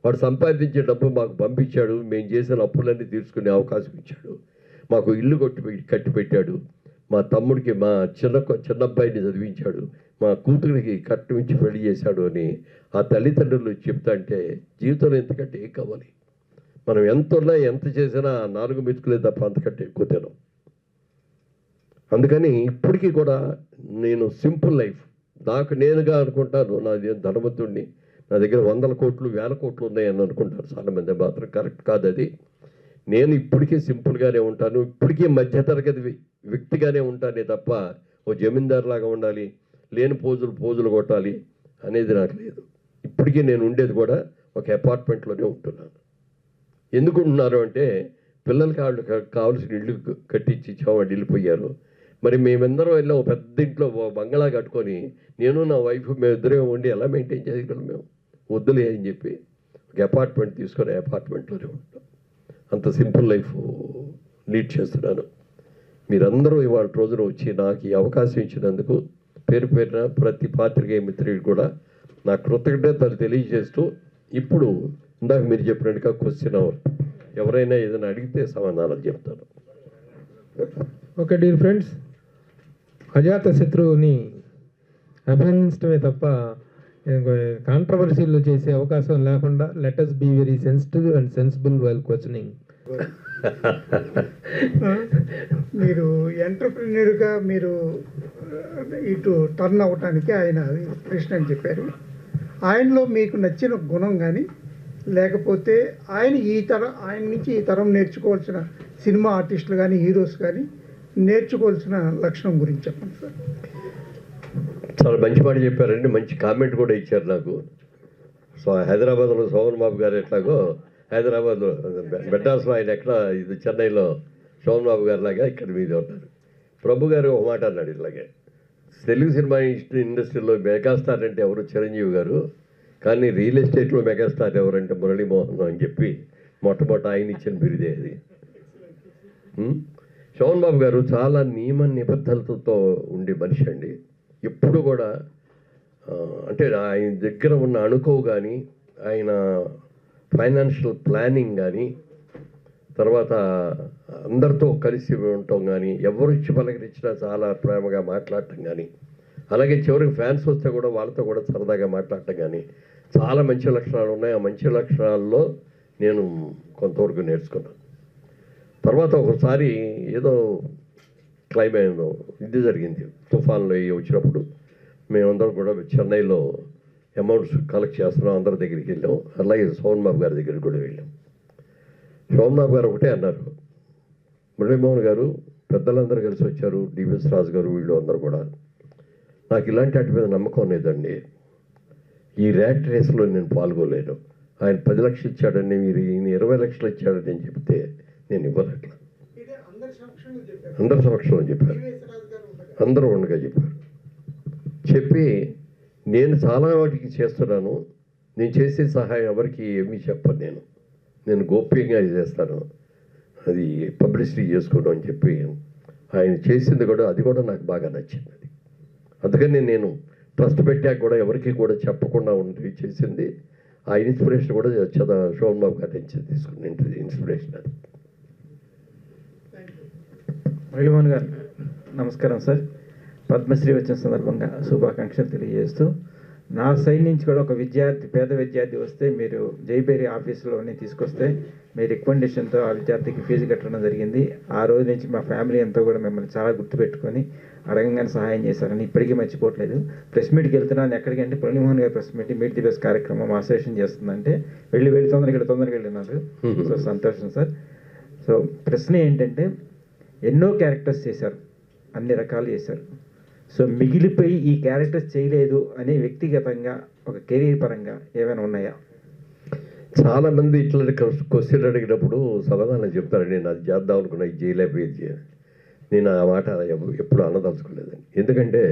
వాడు సంపాదించే డబ్బు మాకు పంపించాడు, మేము చేసిన అప్పులన్నీ తీర్చుకునే అవకాశం ఇచ్చాడు, మాకు ఇల్లు కట్టి పెట్టాడు, మా తమ్ముడికి మా చిన్నబ్బాయిని చదివించాడు, మా కూతురికి కట్టించి పెళ్లి చేశాడు అని ఆ తల్లిదండ్రులు చెప్తా అంటే జీవితంలో ఎంతకంటే ఏం కావాలి? మనం ఎంత ఉన్నా ఎంత చేసినా 4 మెతుకులే తప్ప అంతకంటే ఎక్కువ తినం. అందుకని ఇప్పటికీ కూడా నేను సింపుల్ లైఫ్, నాకు నేనుగా అనుకుంటాను, నాది ధనవంతుడిని, నా దగ్గర 100 కోట్లు 1000 కోట్లు ఉన్నాయని అనుకుంటారు చాలామంది, మాత్రం కరెక్ట్ కాదు అది. నేను ఇప్పటికీ సింపుల్గానే ఉంటాను, ఇప్పటికీ మధ్యతరగతి వ్యక్తిగానే ఉంటానే తప్ప ఓ జమీందారు లాగా ఉండాలి, లేని పోజులు కొట్టాలి అనేది నాకు లేదు. ఇప్పటికీ నేను ఉండేది కూడా ఒక అపార్ట్మెంట్లోనే ఉంటున్నాను. ఎందుకు ఉంటున్నారు అంటే పిల్లలకి వాళ్ళు కావాల్సిన ఇల్లు కట్టించి ఇచ్చామని వెళ్ళిపోయారు. మరి మేమందరం వెళ్ళి ఒక పెద్ద ఇంట్లో బంగళా కట్టుకొని నేను నా వైఫ్ మేమిద్దరే ఉండి ఎలా మెయింటైన్ చేయగలం? మేము వద్దులే అని చెప్పి ఒక అపార్ట్మెంట్ తీసుకొని అపార్ట్మెంట్లోనే ఉంటాం. అంత సింపుల్ లైఫ్ లీడ్ చేస్తున్నాను. మీరందరూ ఇవాళ రోజున వచ్చి నాకు ఈ అవకాశం ఇచ్చినందుకు పేరు పేరున ప్రతి పాత్రికేయ మిత్రుడికి కూడా నా కృతజ్ఞతలు తెలియజేస్తూ, ఇప్పుడు ఇందాక మీరు చెప్పినట్టుగా క్వశ్చన్ అవర్, ఎవరైనా ఏదైనా అడిగితే సమాధానాలు చెప్తాను. ఓకే డియర్ ఫ్రెండ్స్, అజాత శత్రువుని అభినందించడమే తప్ప కాంట్రవర్సీలు చేసే అవకాశం లేకుండా let us be very sensitive and sensible while questioning. మీరు ఎంటర్ప్రినర్గా మీరు ఇటు టర్న్ అవటానికి ఆయన ప్రశ్న అని చెప్పారు. ఆయనలో మీకు నచ్చిన గుణం కానీ, లేకపోతే ఆయన నుంచి ఈ తరం నేర్చుకోవాల్సిన సినిమా ఆర్టిస్టులు కానీ, హీరోస్ కానీ నేర్చుకోవాల్సిన లక్షణం గురించి చెప్పండి సార్. చాలా మంచి మాట చెప్పారండి, మంచి కామెంట్ కూడా ఇచ్చారు నాకు. సో హైదరాబాద్లో శోభన్ బాబు గారు ఎట్లాగో హైదరాబాద్లో మెడ్రాస్లో ఆయన ఎక్కడ ఇది చెన్నైలో శోభన్ బాబు గారు లాగా ఇక్కడ మీద ఉన్నారు. ప్రభు గారు ఒక మాట అన్నాడు ఇలాగే, తెలుగు సినిమా ఇండస్ట్రీలో మెగాస్టార్ అంటే ఎవరు చిరంజీవి గారు, కానీ రియల్ ఎస్టేట్లో మెగాస్టార్ ఎవరంటే మురళీమోహన్ అని చెప్పి మొట్టమొదటి ఆయన ఇచ్చిన బిరుదే అది. శోభన్ బాబు గారు చాలా నియమ నిబద్ధతలతో ఉండే మనిషి అండి. ఎప్పుడు కూడా అంటే ఆయన దగ్గర ఉన్న అణుకువ కానీ, ఆయన ఫైనాన్షియల్ ప్లానింగ్ కానీ, తర్వాత అందరితో కలిసి ఉండటం కానీ, ఎవరు ఇచ్చి పలకరించినా చాలా ప్రేమగా మాట్లాడటం కానీ, అలాగే చివరికి ఫ్యాన్స్ వస్తే కూడా వాళ్ళతో కూడా సరదాగా మాట్లాడటం కానీ చాలా మంచి లక్షణాలు ఉన్నాయి. ఆ మంచి లక్షణాల్లో నేను కొంతవరకు నేర్చుకున్నాను. తర్వాత ఒకసారి ఏదో క్లైమేట్ ఇది జరిగింది, తుఫాన్లో వచ్చినప్పుడు మేమందరం కూడా చెన్నైలో అమౌంట్స్ కలెక్ట్ చేస్తున్నాం, అందరి దగ్గరికి వెళ్ళాం. అలాగే శోభన్ బాబు గారి దగ్గరికి కూడా వెళ్ళాం. శోభన్ బాబు గారు ఒకటే అన్నారు, మురళీమోహన్ గారు పెద్దలందరూ కలిసి వచ్చారు, డివిఎస్ రాజు గారు వీళ్ళు అందరూ కూడా, నాకు ఇలాంటి వాటి మీద నమ్మకం లేదండి, ఈ ర్యాట్ రేస్లో నేను పాల్గొలేను. ఆయన 10 లక్షలు ఇచ్చాడని మీరు ఈయన 20 లక్షలు ఇచ్చాడని నేను చెప్తే నేను ఇవ్వనట్ల. అందరి సమక్షంలో చెప్పారు, అందరూ ఉండగా చెప్పారు. చెప్పి నేను చాలా వాటికి చేస్తున్నాను, నేను చేసే సహాయం ఎవరికి ఏమీ చెప్పను, నేను గోప్యంగా చేస్తాను, అది పబ్లిసిటీ చేసుకోవడం అని చెప్పి ఆయన చేసింది కూడా, అది కూడా నాకు బాగా నచ్చింది. అది అందుకని నేను ట్రస్ట్ పెట్టాక కూడా ఎవరికి కూడా చెప్పకుండా ఉండి చేసింది. ఆ ఇన్స్పిరేషన్ కూడా శోభన్ బాబు గారి నుంచి తీసుకుని ఇన్స్పిరేషన్ అది. మురళీమోహన్ గారు నమస్కారం సార్. పద్మశ్రీ వచ్చిన సందర్భంగా శుభాకాంక్షలు తెలియజేస్తూ, నా సైడ్ నుంచి కూడా ఒక విద్యార్థి, పేద విద్యార్థి వస్తే మీరు జైబేరి ఆఫీసులోనే తీసుకొస్తే మీ రికమెండేషన్తో ఆ విద్యార్థికి ఫీజు కట్టడం జరిగింది. ఆ రోజు నుంచి మా ఫ్యామిలీ అంతా కూడా మిమ్మల్ని చాలా గుర్తుపెట్టుకొని అడగంగానే సహాయం చేశారని ఇప్పటికీ మర్చిపోవట్లేదు. ప్రెస్ మీట్కి వెళ్తున్నాను, ఎక్కడికంటే మురళీమోహన్ గారి ప్రెస్ మీట్ ది బెస్ట్ కార్యక్రమం అసోసియేషన్ చేస్తుందంటే వెళ్ళి తొందరగా వెళ్ళినారు. సో సంతోషం సార్. సో ప్రశ్న ఏంటంటే, ఎన్నో క్యారెక్టర్స్ చేశారు, అన్ని రకాలు చేశారు. సో మిగిలిపోయి ఈ క్యారెక్టర్స్ చేయలేదు అని వ్యక్తిగతంగా ఒక కెరీర్ పరంగా ఏమైనా ఉన్నాయా? చాలామంది ఇట్లా క్వశ్చన్ అడిగినప్పుడు సమాధానం చెప్తారు, నేను అది చేద్దాం అనుకున్నా, ఇది చేయలేకపోయేది. నేను ఆ మాట ఎప్పుడు అనదలుచుకోలేదండి. ఎందుకంటే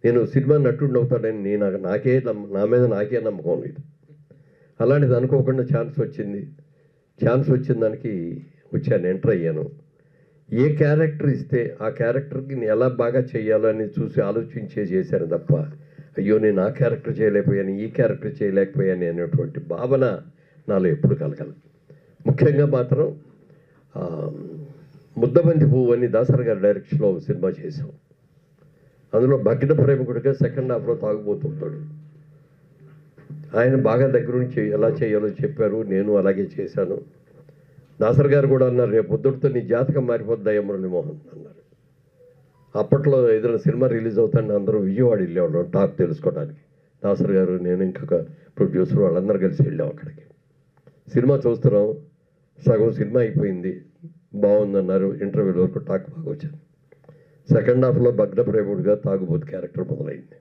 నేను సినిమా నటుడిని అవుతాడని నా మీద నాకే నమ్మకం లేదు. అలాంటిది అనుకోకుండా ఛాన్స్ వచ్చిన దానికి వచ్చాను, ఎంటర్ అయ్యాను. ఏ క్యారెక్టర్ ఇస్తే ఆ క్యారెక్టర్కి నేను ఎలా బాగా చేయాలో అని చూసి ఆలోచించే చేశాను తప్ప, అయ్యో నేను ఆ క్యారెక్టర్ చేయలేకపోయాను, ఈ క్యారెక్టర్ చేయలేకపోయాను అనేటువంటి భావన నాలో ఎప్పుడు కలగల. ముఖ్యంగా మాత్రం ముద్దబంతి పువ్వు అని దాసరి గారి డైరెక్షన్లో సినిమా చేసాం. అందులో భగ్న ప్రేమికుడిగా సెకండ్ హాఫ్లో తాగుబోతుంటాడు. ఆయన బాగా దగ్గర నుంచి ఎలా చేయాలో చెప్పారు, నేను అలాగే చేశాను. దాసరి గారు కూడా అన్నారు, రేపు పొద్దుటితో నీ జాతకం మారిపోద్దాయా మురళీమోహన్ అన్నారు. అప్పట్లో ఏదైనా సినిమా రిలీజ్ అవుతాండి అందరూ విజయవాడ వెళ్ళేవాళ్ళం టాక్ తెలుసుకోవడానికి. దాసరి గారు, నేను, ఇంకొక ప్రొడ్యూసర్ వాళ్ళందరూ కలిసి వెళ్ళాం అక్కడికి. సినిమా చూస్తున్నాం, సగం సినిమా అయిపోయింది, బాగుందన్నారు. ఇంటర్వ్యూల వరకు టాక్ బాగా వచ్చింది. సెకండ్ హాఫ్లో భగ్న ప్రేముడిగా తాగుబోతు క్యారెక్టర్ మొదలైంది.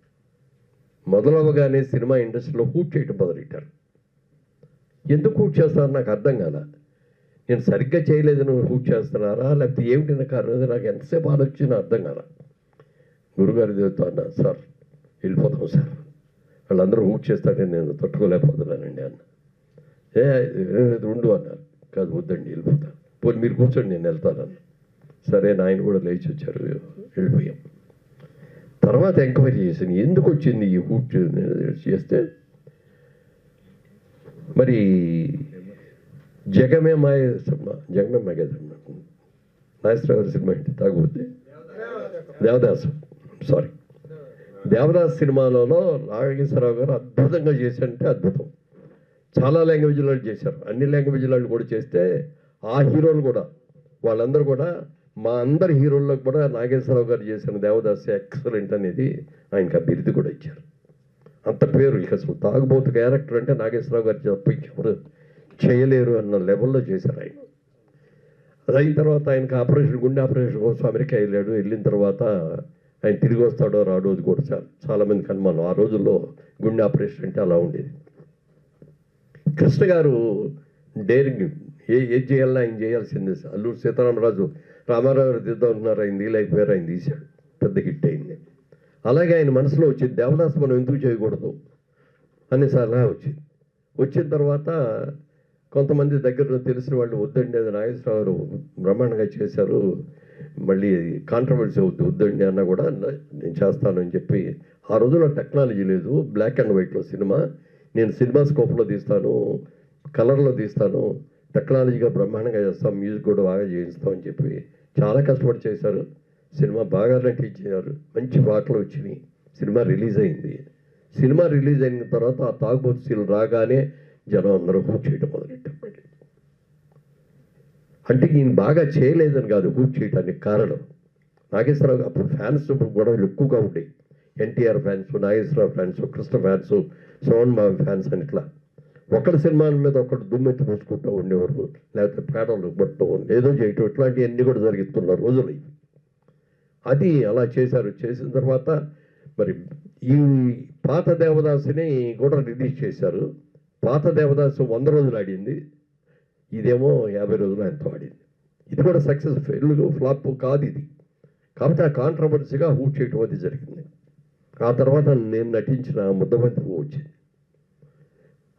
మొదలవగానే సినిమా ఇండస్ట్రీలో హూట్ చేయటం మొదలెట్టారు. ఎందుకు హూట్ చేస్తారో నాకు అర్థం కాల. నేను సరిగ్గా చేయలేదు, నువ్వు హూట్ చేస్తున్నారా లేకపోతే ఏమిటి కారణం, నాకు ఎంతసేపు ఆలోచించినా అర్థం కాల. గురుగారి దేవతో అన్నా, సార్ వెళ్ళిపోతాం సార్, వాళ్ళందరూ హూట్ చేస్తాడని నేను తట్టుకోలేకపోతున్నానండి అన్న. ఉండు అన్నారు. కాదు వద్దండి వెళ్ళిపోతాను, పోనీ మీరు కూర్చోండి నేను వెళ్తానన్న. సరే ఆయన కూడా లేచి వచ్చారు, వెళ్ళిపోయాం. తర్వాత ఎంక్వైరీ చేశాను, ఎందుకు వచ్చింది ఈ హూట్ చేస్తే. మరి జగమే మాయ సినిమా, జగమే మాయ కదన్నా నాగేశ్వరరావు సినిమా ఏంటి తాగుబోతే దేవదాస్ సినిమాలో నాగేశ్వరరావు గారు అద్భుతంగా చేశారంటే అద్భుతం. చాలా లాంగ్వేజ్లో చేశారు, అన్ని లాంగ్వేజ్లో కూడా చేస్తే ఆ హీరోలు కూడా వాళ్ళందరూ కూడా మా అందరి హీరోల్లో కూడా నాగేశ్వరరావు గారు చేసిన దేవదాస్ ఎక్సలెంట్ అనేది ఆయనకి ఆ బిరుదు కూడా ఇచ్చారు. అంత పేరు ఇక అసలు తాగుబోతు క్యారెక్టర్ అంటే నాగేశ్వరరావు గారు తప్ప ఇంకెవరు చేయలేరు అన్న లెవెల్లో చేశారు ఆయన. అది అయిన తర్వాత ఆయనకి గుండె ఆపరేషన్ కోసం అమెరికా వెళ్ళాడు. వెళ్ళిన తర్వాత ఆయన తిరిగి వస్తాడో రాడో అది కూడా చాలామందికి అనుమానం. ఆ రోజుల్లో గుండె ఆపరేషన్ అంటే అలా ఉండేది. కృష్ణ గారు డేరింగ్ ఏది చేయాలన్నా ఆయన చేయాల్సిందే. అల్లూరు సీతారామరాజు రామారావు గారు తీద్దాం అంటున్నారు, ఆయన తీయలేకపోయారు, ఆయన తీశాడు, పెద్ద హిట్ అయింది. అలాగే ఆయన మనసులో వచ్చింది దేవదాస్ మనం ఎందుకు చేయకూడదు అనే సలహా వచ్చింది. వచ్చిన తర్వాత కొంతమంది దగ్గర తెలిసిన వాళ్ళు వద్దండి, అది నాగేశ్వరరావు గారు బ్రహ్మాండంగా చేశారు, మళ్ళీ కాంట్రవర్సీ అవుతుంది, వద్దండి అన్న కూడా నేను చేస్తాను అని చెప్పి. ఆ రోజుల్లో టెక్నాలజీ లేదు, బ్లాక్ అండ్ వైట్లో సినిమా, నేను సినిమా స్కోప్లో తీస్తాను, కలర్లో తీస్తాను, టెక్నాలజీగా బ్రహ్మాండంగా చేస్తాం, మ్యూజిక్ కూడా బాగా చేయిస్తాం అని చెప్పి చాలా కష్టపడి చేశారు. సినిమా బాగా నటించారు, మంచి పాటలు వచ్చినాయి, సినిమా రిలీజ్ అయింది. సినిమా రిలీజ్ అయిన తర్వాత ఆ తాగుబోతు సీలు రాగానే జనం అందరూ హూప్ చేయడం మొదలెట్టారు. అంటే ఈయన బాగా చేయలేదని కాదు హూప్ చేయడానికి కారణం, నాగేశ్వరరావు అప్పుడు ఫ్యాన్స్ గొడవలు ఎక్కువగా ఉండేవి. NTR fans, Nageswara Rao fans, Krishna fans, Sohan Babu fans అని ఇట్లా ఒకరి సినిమాల మీద ఒకటి దుమ్మెత్తి పోసుకుంటూ ఉండేవారు, లేకపోతే పేటలు పట్టడం ఏదో చేయటం, ఇట్లాంటివన్నీ కూడా జరుగుతున్న రోజులు. అది అలా చేశారు. చేసిన తర్వాత మరి ఈ పాత దేవదాసుని కూడా రిలీజ్ చేశారు. పాత దేవదాసు 100 రోజులు ఆడింది, ఇదేమో 50 రోజులు ఎంతో ఆడింది. ఇది కూడా సక్సెస్, ఫ్లాప్ కాదు ఇది. కాబట్టి ఆ కాంట్రవర్సీగా హూట్ చేయటం అది జరిగింది. ఆ తర్వాత నేను నటించిన ముద్దబంతి పువ్వు వచ్చింది.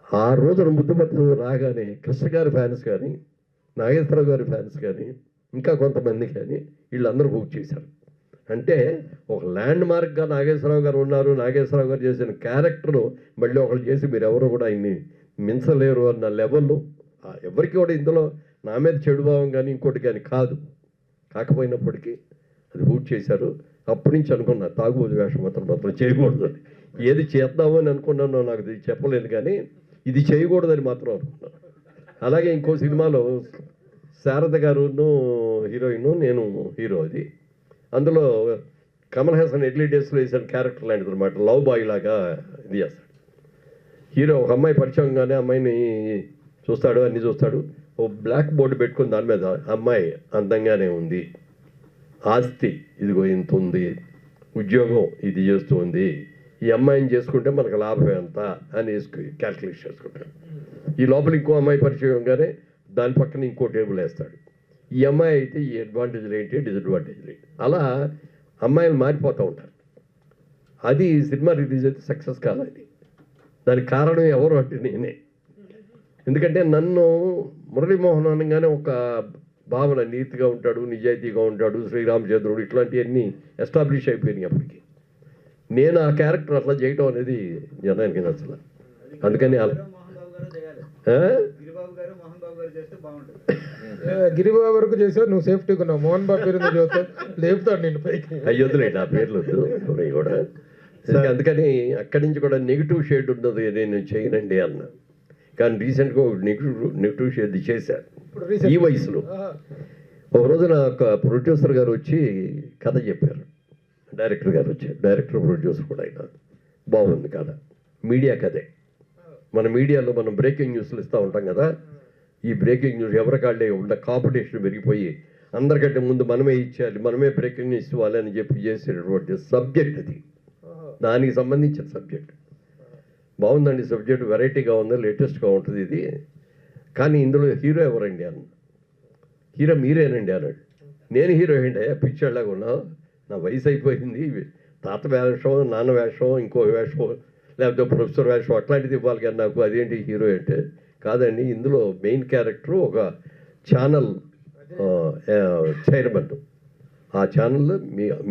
ఆ రోజున ముద్దబంతి పువ్వు రాగానే కృష్ణ గారి ఫ్యాన్స్ కానీ, నాగేశ్వరరావు గారి ఫ్యాన్స్ కానీ, ఇంకా కొంతమంది కానీ వీళ్ళందరూ హూట్ చేశారు. అంటే ఒక ల్యాండ్ మార్క్గా నాగేశ్వరరావు గారు ఉన్నారు, నాగేశ్వరరావు గారు చేసిన క్యారెక్టర్ను మళ్ళీ ఒకరు చేసి మీరు ఎవరు కూడా ఆయన్ని మించలేరు అన్న లెవెల్లో ఎవరికి కూడా ఇందులో నా మీద చెడు భావం కానీ ఇంకోటి కానీ కాదు. కాకపోయినప్పటికీ అది హూట్ చేశారు. అప్పటి నుంచి అనుకున్నా తాగుబోతు వేషం మాత్రం చేయకూడదు. ఏది చేద్దామో అని అనుకున్నానో నాకు చెప్పలేదు, కానీ ఇది చేయకూడదని మాత్రం అనుకున్నాను. అలాగే ఇంకో సినిమాలో శారద గారును హీరోయిన్, నేను హీరో. అది అందులో కమల్ హాసన్ ఎర్లీ డేస్లో వేసిన క్యారెక్టర్ లాంటిది అనమాట, లవ్ బాయ్ లాగా ఇది చేస్తాడు. హీరో ఒక అమ్మాయి పరిచయంగానే అమ్మాయిని చూస్తాడు, అన్నీ చూస్తాడు. ఓ బ్లాక్ బోర్డు పెట్టుకుని దాని మీద అమ్మాయి అందంగానే ఉంది, ఆస్తి ఇదిగో ఇంత ఉంది, ఉద్యోగం ఇది చేస్తూ ఉంది, ఈ అమ్మాయిని చేసుకుంటే మనకు లాభం ఎంత అని క్యాల్కులేట్ చేసుకుంటాడు. ఈ లోపల ఇంకో అమ్మాయి పరిచయంగానే దాని పక్కన ఇంకో టేబుల్ వేస్తాడు. ఈ అమ్మాయి అయితే ఈ అడ్వాంటేజ్లు ఏంటి, డిసడ్వాంటేజ్లు ఏంటి, అలా అమ్మాయిలు మారిపోతూ ఉంటారు. అది సినిమా రిలీజ్ అయితే సక్సెస్ కాదు. అది దానికి కారణం ఎవరు అంటే నేనే. ఎందుకంటే నన్ను మురళీమోహన్ అనగానే ఒక భావన, నీతిగా ఉంటాడు, నిజాయితీగా ఉంటాడు, శ్రీరామచంద్రుడు, ఇట్లాంటివన్నీ ఎస్టాబ్లిష్ అయిపోయినాయి అప్పటికి. నేను ఆ క్యారెక్టర్ అట్లా చేయటం అనేది జనానికి నచ్చల. అందుకని గిరిబాబు వరకు చేసావు, నువ్వు సేఫ్టీగా ఉన్నావు. మోహన్ బాబు పేరు చదువుతావు, లేపుతాడు నేను పైకి. అయ్యొద్దులేండి, ఆ పేర్లు వద్దు కూడా. అందుకని అక్కడి నుంచి కూడా నెగిటివ్ షేడ్ ఉన్నది నేను చేయనండి అన్న. కానీ రీసెంట్గా ఒక నెగిటివ్ షేడ్ చేశారు ఈ వయసులో. ఒక రోజున ఒక ప్రొడ్యూసర్ గారు వచ్చి కథ చెప్పారు, డైరెక్టర్ గారు వచ్చారు, డైరెక్టర్ ప్రొడ్యూసర్ కూడా అయినా బాగుంది కథ, మీడియా కథే. మన మీడియాలో మనం బ్రేకింగ్ న్యూస్లు ఇస్తూ ఉంటాం కదా, ఈ బ్రేకింగ్ న్యూస్ ఎవరికాళ్ళే ఉన్న కాంపిటీషన్ పెరిగిపోయి అందరికంటే ముందు మనమే ఇచ్చేయాలి, మనమే బ్రేకింగ్ న్యూస్ ఇవ్వాలి అని చెప్పి చేసేటటువంటి సబ్జెక్ట్ అది. దానికి సంబంధించిన సబ్జెక్ట్ బాగుందండి, సబ్జెక్ట్ వెరైటీగా ఉంది, లేటెస్ట్గా ఉంటుంది ఇది. కానీ ఇందులో హీరో ఎవరండి అన్న. హీరో మీరేనండి అన్నాడు. నేను హీరో ఏంటి అయ్యా, పిచ్చాళ్ళగా ఉన్నావు, నా వయసు అయిపోయింది, తాత వేషం, నాన్న వేషం, ఇంకో వేషం, లేకపోతే ప్రొఫెసర్ వేషం అట్లాంటిది ఇవ్వాలి కానీ నాకు అదేంటి హీరో అంటే. కాదండి, ఇందులో మెయిన్ క్యారెక్టర్ ఒక ఛానల్ చైర్మన్. ఆ ఛానల్లో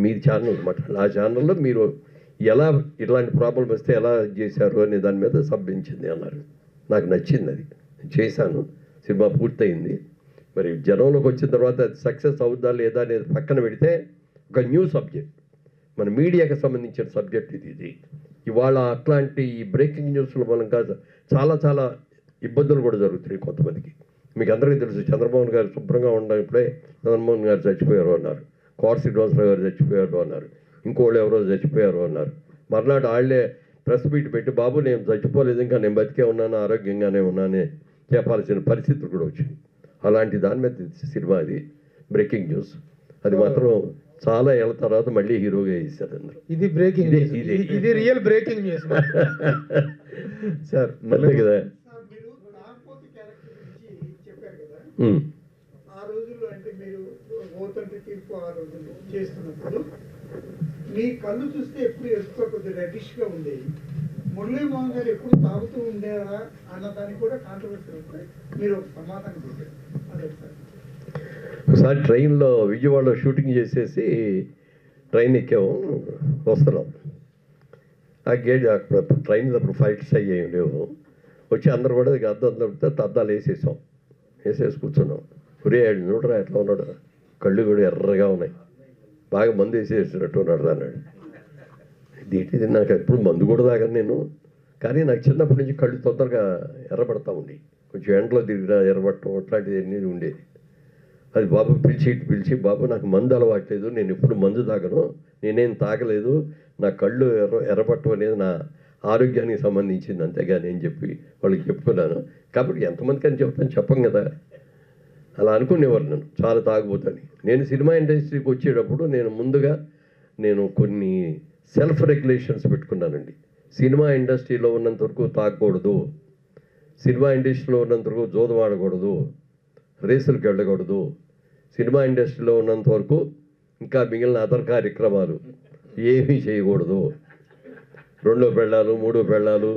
మీ ఛానల్ అనమాట, ఆ ఛానల్లో మీరు ఎలా ఇట్లాంటి ప్రాబ్లం వస్తే ఎలా చేశారు అనే దాని మీద సబ్మించింది అన్నారు. నాకు నచ్చింది, అది చేశాను. సినిమా పూర్తయింది. మరి జనంలోకి వచ్చిన తర్వాత అది సక్సెస్ అవుద్దా లేదా అనేది పక్కన పెడితే ఒక న్యూ సబ్జెక్ట్, మన మీడియాకి సంబంధించిన సబ్జెక్ట్ ఇది. ఇవాళ అట్లాంటి బ్రేకింగ్ న్యూస్లో మనం కాదు చాలా చాలా ఇబ్బందులు కూడా జరుగుతున్నాయి కొంతమందికి. మీకు అందరికీ తెలుసు, చంద్రబాబు గారు శుభ్రంగా ఉన్నప్పుడే జగన్మోహన్ గారు చచ్చిపోయారు అన్నారు, కోట శ్రీనివాసరావు గారు చచ్చిపోయారు అన్నారు, ఇంకోళ్ళు ఎవరో చచ్చిపోయారు అన్నారు. మర్నాడు వాళ్ళే ప్రెస్ మీట్ పెట్టి బాబు నేను చచ్చిపోలేదు, ఇంకా నేను బతికే ఉన్నాను, ఆరోగ్యంగానే ఉన్నానే చెప్పాల్సిన పరిస్థితులు కూడా వచ్చింది. అలాంటి దాని మీద సినిమా అది బ్రేకింగ్ న్యూస్. అది మాత్రం చాలా ఏళ్ళ తర్వాత మళ్ళీ హీరోగా వేసారు అందరూ. ఇది బ్రేకింగ్ న్యూస్, ఇది రియల్ బ్రేకింగ్ న్యూస్ సార్. మళ్ళీ కదా ఆ రోజుల్లో అంటే మీరు ఓతంటి తీర్పు ఆ రోజుల్లో చేస్తున్నప్పుడు మీ కళ్ళు చూస్తే ఎప్పుడు ఎరుపుగా కొద్దిగా రెడ్డిష్గా ఉండేవి. మురళీమోహన్ గారు ఎప్పుడు తాగుతూ ఉండేవారా అన్న దానికి కూడా కాంట్రవర్సీ ఉంటాయి. మీరు ఒక సమాధానం చెప్పారు అదే సార్. ఒకసారి ట్రైన్లో విజయవాడలో షూటింగ్ చేసేసి ట్రైన్ ఎక్కాము, వస్తున్నాం. ఆ గేట్ అక్కడ ట్రైన్ అప్పుడు ఫైట్స్ అయ్యాయి లేవు. వచ్చి అందరూ కూడా అద్దం దొరికితే అద్దాలు వేసేసి కూర్చున్నాం. ఉరేయాడు చూడరా ఎట్లా ఉన్నాడు, కళ్ళు కూడా ఎర్రగా ఉన్నాయి, బాగా మందు వేసేసినట్టు ఉన్నాడు అన్నాడు. ఇది నాకు ఎప్పుడు మందు కూడా తాగను నేను, కానీ నాకు చిన్నప్పటి నుంచి కళ్ళు తొందరగా ఎర్రబడతా ఉండి, కొంచెం ఎండలో తిరిగినా ఎర్రబడటం అట్లాంటిది అన్నీ ఉండేది. అది బాబు పిలిచి బాబు నాకు మందు అలవాట్లేదు, నేను ఎప్పుడు మందు తాగను, నేనేం తాగలేదు, నా కళ్ళు ఎర్రబట్టం అనేది నా ఆరోగ్యానికి సంబంధించింది అంతేగాని అని చెప్పి వాళ్ళకి చెప్పుకున్నాను. కాబట్టి ఎంతమందికి అని చెప్తాను చెప్పం కదా, అలా అనుకునేవారు నన్ను చాలా తాగుబోతని. నేను సినిమా ఇండస్ట్రీకి వచ్చేటప్పుడు ముందుగా కొన్ని సెల్ఫ్ రెగ్యులేషన్స్ పెట్టుకున్నానండి. సినిమా ఇండస్ట్రీలో ఉన్నంత వరకు తాగకూడదు, సినిమా ఇండస్ట్రీలో ఉన్నంత వరకు జోదం ఆడకూడదు, రేసులకు వెళ్ళకూడదు, సినిమా ఇండస్ట్రీలో ఉన్నంత వరకు ఇంకా మిగిలిన అదర్ కార్యక్రమాలు ఏమీ చేయకూడదు, 2 పెళ్ళాలు 3 పెళ్ళాలు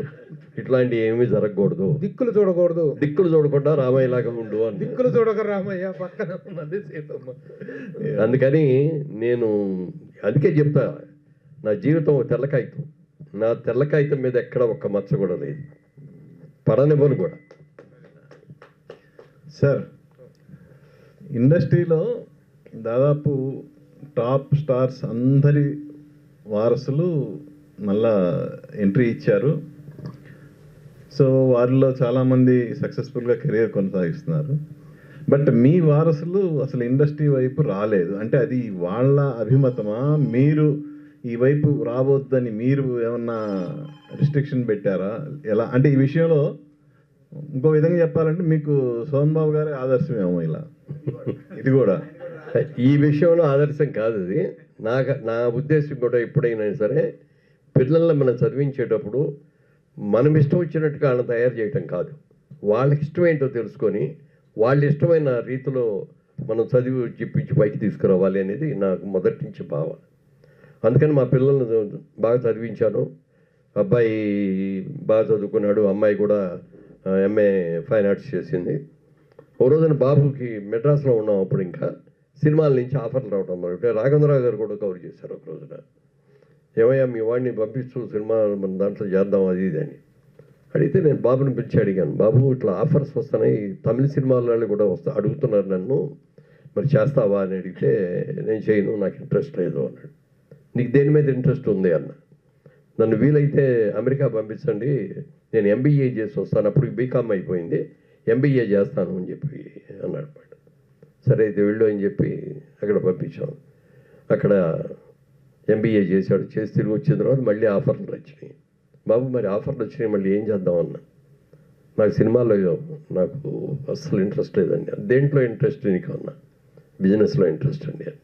ఇట్లాంటివి ఏమీ జరగకూడదు, దిక్కులు చూడకుండా రామయ్యలాగా ఉండు అని. దిక్కులు చూడక రామయ్య పక్కన ఉన్నది సీతమ్మ. అందుకని అందుకే చెప్తా, నా జీవితం తెల్ల కాగితం, నా తెల్ల కాగితం మీద ఎక్కడ ఒక్క మచ్చ కూడా లేదు, పడనివ్వను కూడా. సార్, ఇండస్ట్రీలో దాదాపు టాప్ స్టార్స్ అందరి వారసులు మళ్ళా ఎంట్రీ ఇచ్చారు. సో వారిలో చాలామంది సక్సెస్ఫుల్గా కెరీర్ కొనసాగిస్తున్నారు. బట్ మీ వారసులు అసలు ఇండస్ట్రీ వైపు రాలేదు. అంటే అది వాళ్ళ అభిమతమా, మీరు ఈ వైపు రావద్దని మీరు ఏమన్నా రిస్ట్రిక్షన్ పెట్టారా, ఎలా? అంటే ఈ విషయంలో ఇంకో విధంగా చెప్పాలంటే మీకు సోహన్ బాబు గారి ఆదర్శమేమో ఇలా, ఇది కూడా ఈ విషయంలో ఆదర్శం కాదు. అది నా ఉద్దేశం కూడా ఎప్పుడైనా సరే పిల్లల్ని మనం చదివించేటప్పుడు మనం ఇష్టం వచ్చినట్టుగా వాళ్ళని తయారు చేయటం కాదు, వాళ్ళకి ఇష్టం ఏంటో తెలుసుకొని వాళ్ళ ఇష్టమైన రీతిలో మనం చదివి చెప్పించి పైకి తీసుకురావాలి అనేది నాకు మొదటి నుంచి భావన. అందుకని మా పిల్లల్ని బాగా చదివించాను. అబ్బాయి బాగా చదువుకున్నాడు, అమ్మాయి కూడా ఎంఏ ఫైన్ ఆర్ట్స్ చేసింది. ఓ రోజున బాబుకి మెడ్రాస్లో ఉన్నాం, అప్పుడు ఇంకా సినిమాల నుంచి ఆఫర్లు రావడం మరి రాఘవేంద్రరావు గారు కూడా కవర్ చేశారు. ఒక రోజున ఏమయ్యా మీ వాడిని పంపిస్తూ సినిమా మన దాంట్లో చేద్దాం అది ఇది అని అడిగితే నేను బాబుని పిలిచి అడిగాను, బాబు ఇట్లా ఆఫర్స్ వస్తున్నాయి, తమిళ సినిమాల కూడా అడుగుతున్నారు నన్ను, మరి చేస్తావా అని అడిగితే నేను చేయను, నాకు ఇంట్రెస్ట్ లేదు అన్నాడు. నీకు దేని మీద ఇంట్రెస్ట్ ఉంది అన్న. నన్ను వీలైతే అమెరికా పంపించండి, నేను ఎంబీఏ చేసి వస్తాను, అప్పుడు బీకామ్ అయిపోయింది, ఎంబీఏ చేస్తాను అని చెప్పి అన్నాడు. సరే అయితే వెళ్ళు అని చెప్పి అక్కడ పంపించాం. అక్కడ ఎంబీఏ చేశాడు, చేసి తిరిగి వచ్చిన తర్వాత మళ్ళీ ఆఫర్లు వచ్చినాయి. బాబు మరి ఆఫర్లు వచ్చినాయి మళ్ళీ ఏం చేద్దామన్నా, నాకు సినిమాలో నాకు అస్సలు ఇంట్రెస్ట్ లేదండి. దేంట్లో ఇంట్రెస్ట్ నీకు అన్నా, బిజినెస్లో ఇంట్రెస్ట్ అండి అని.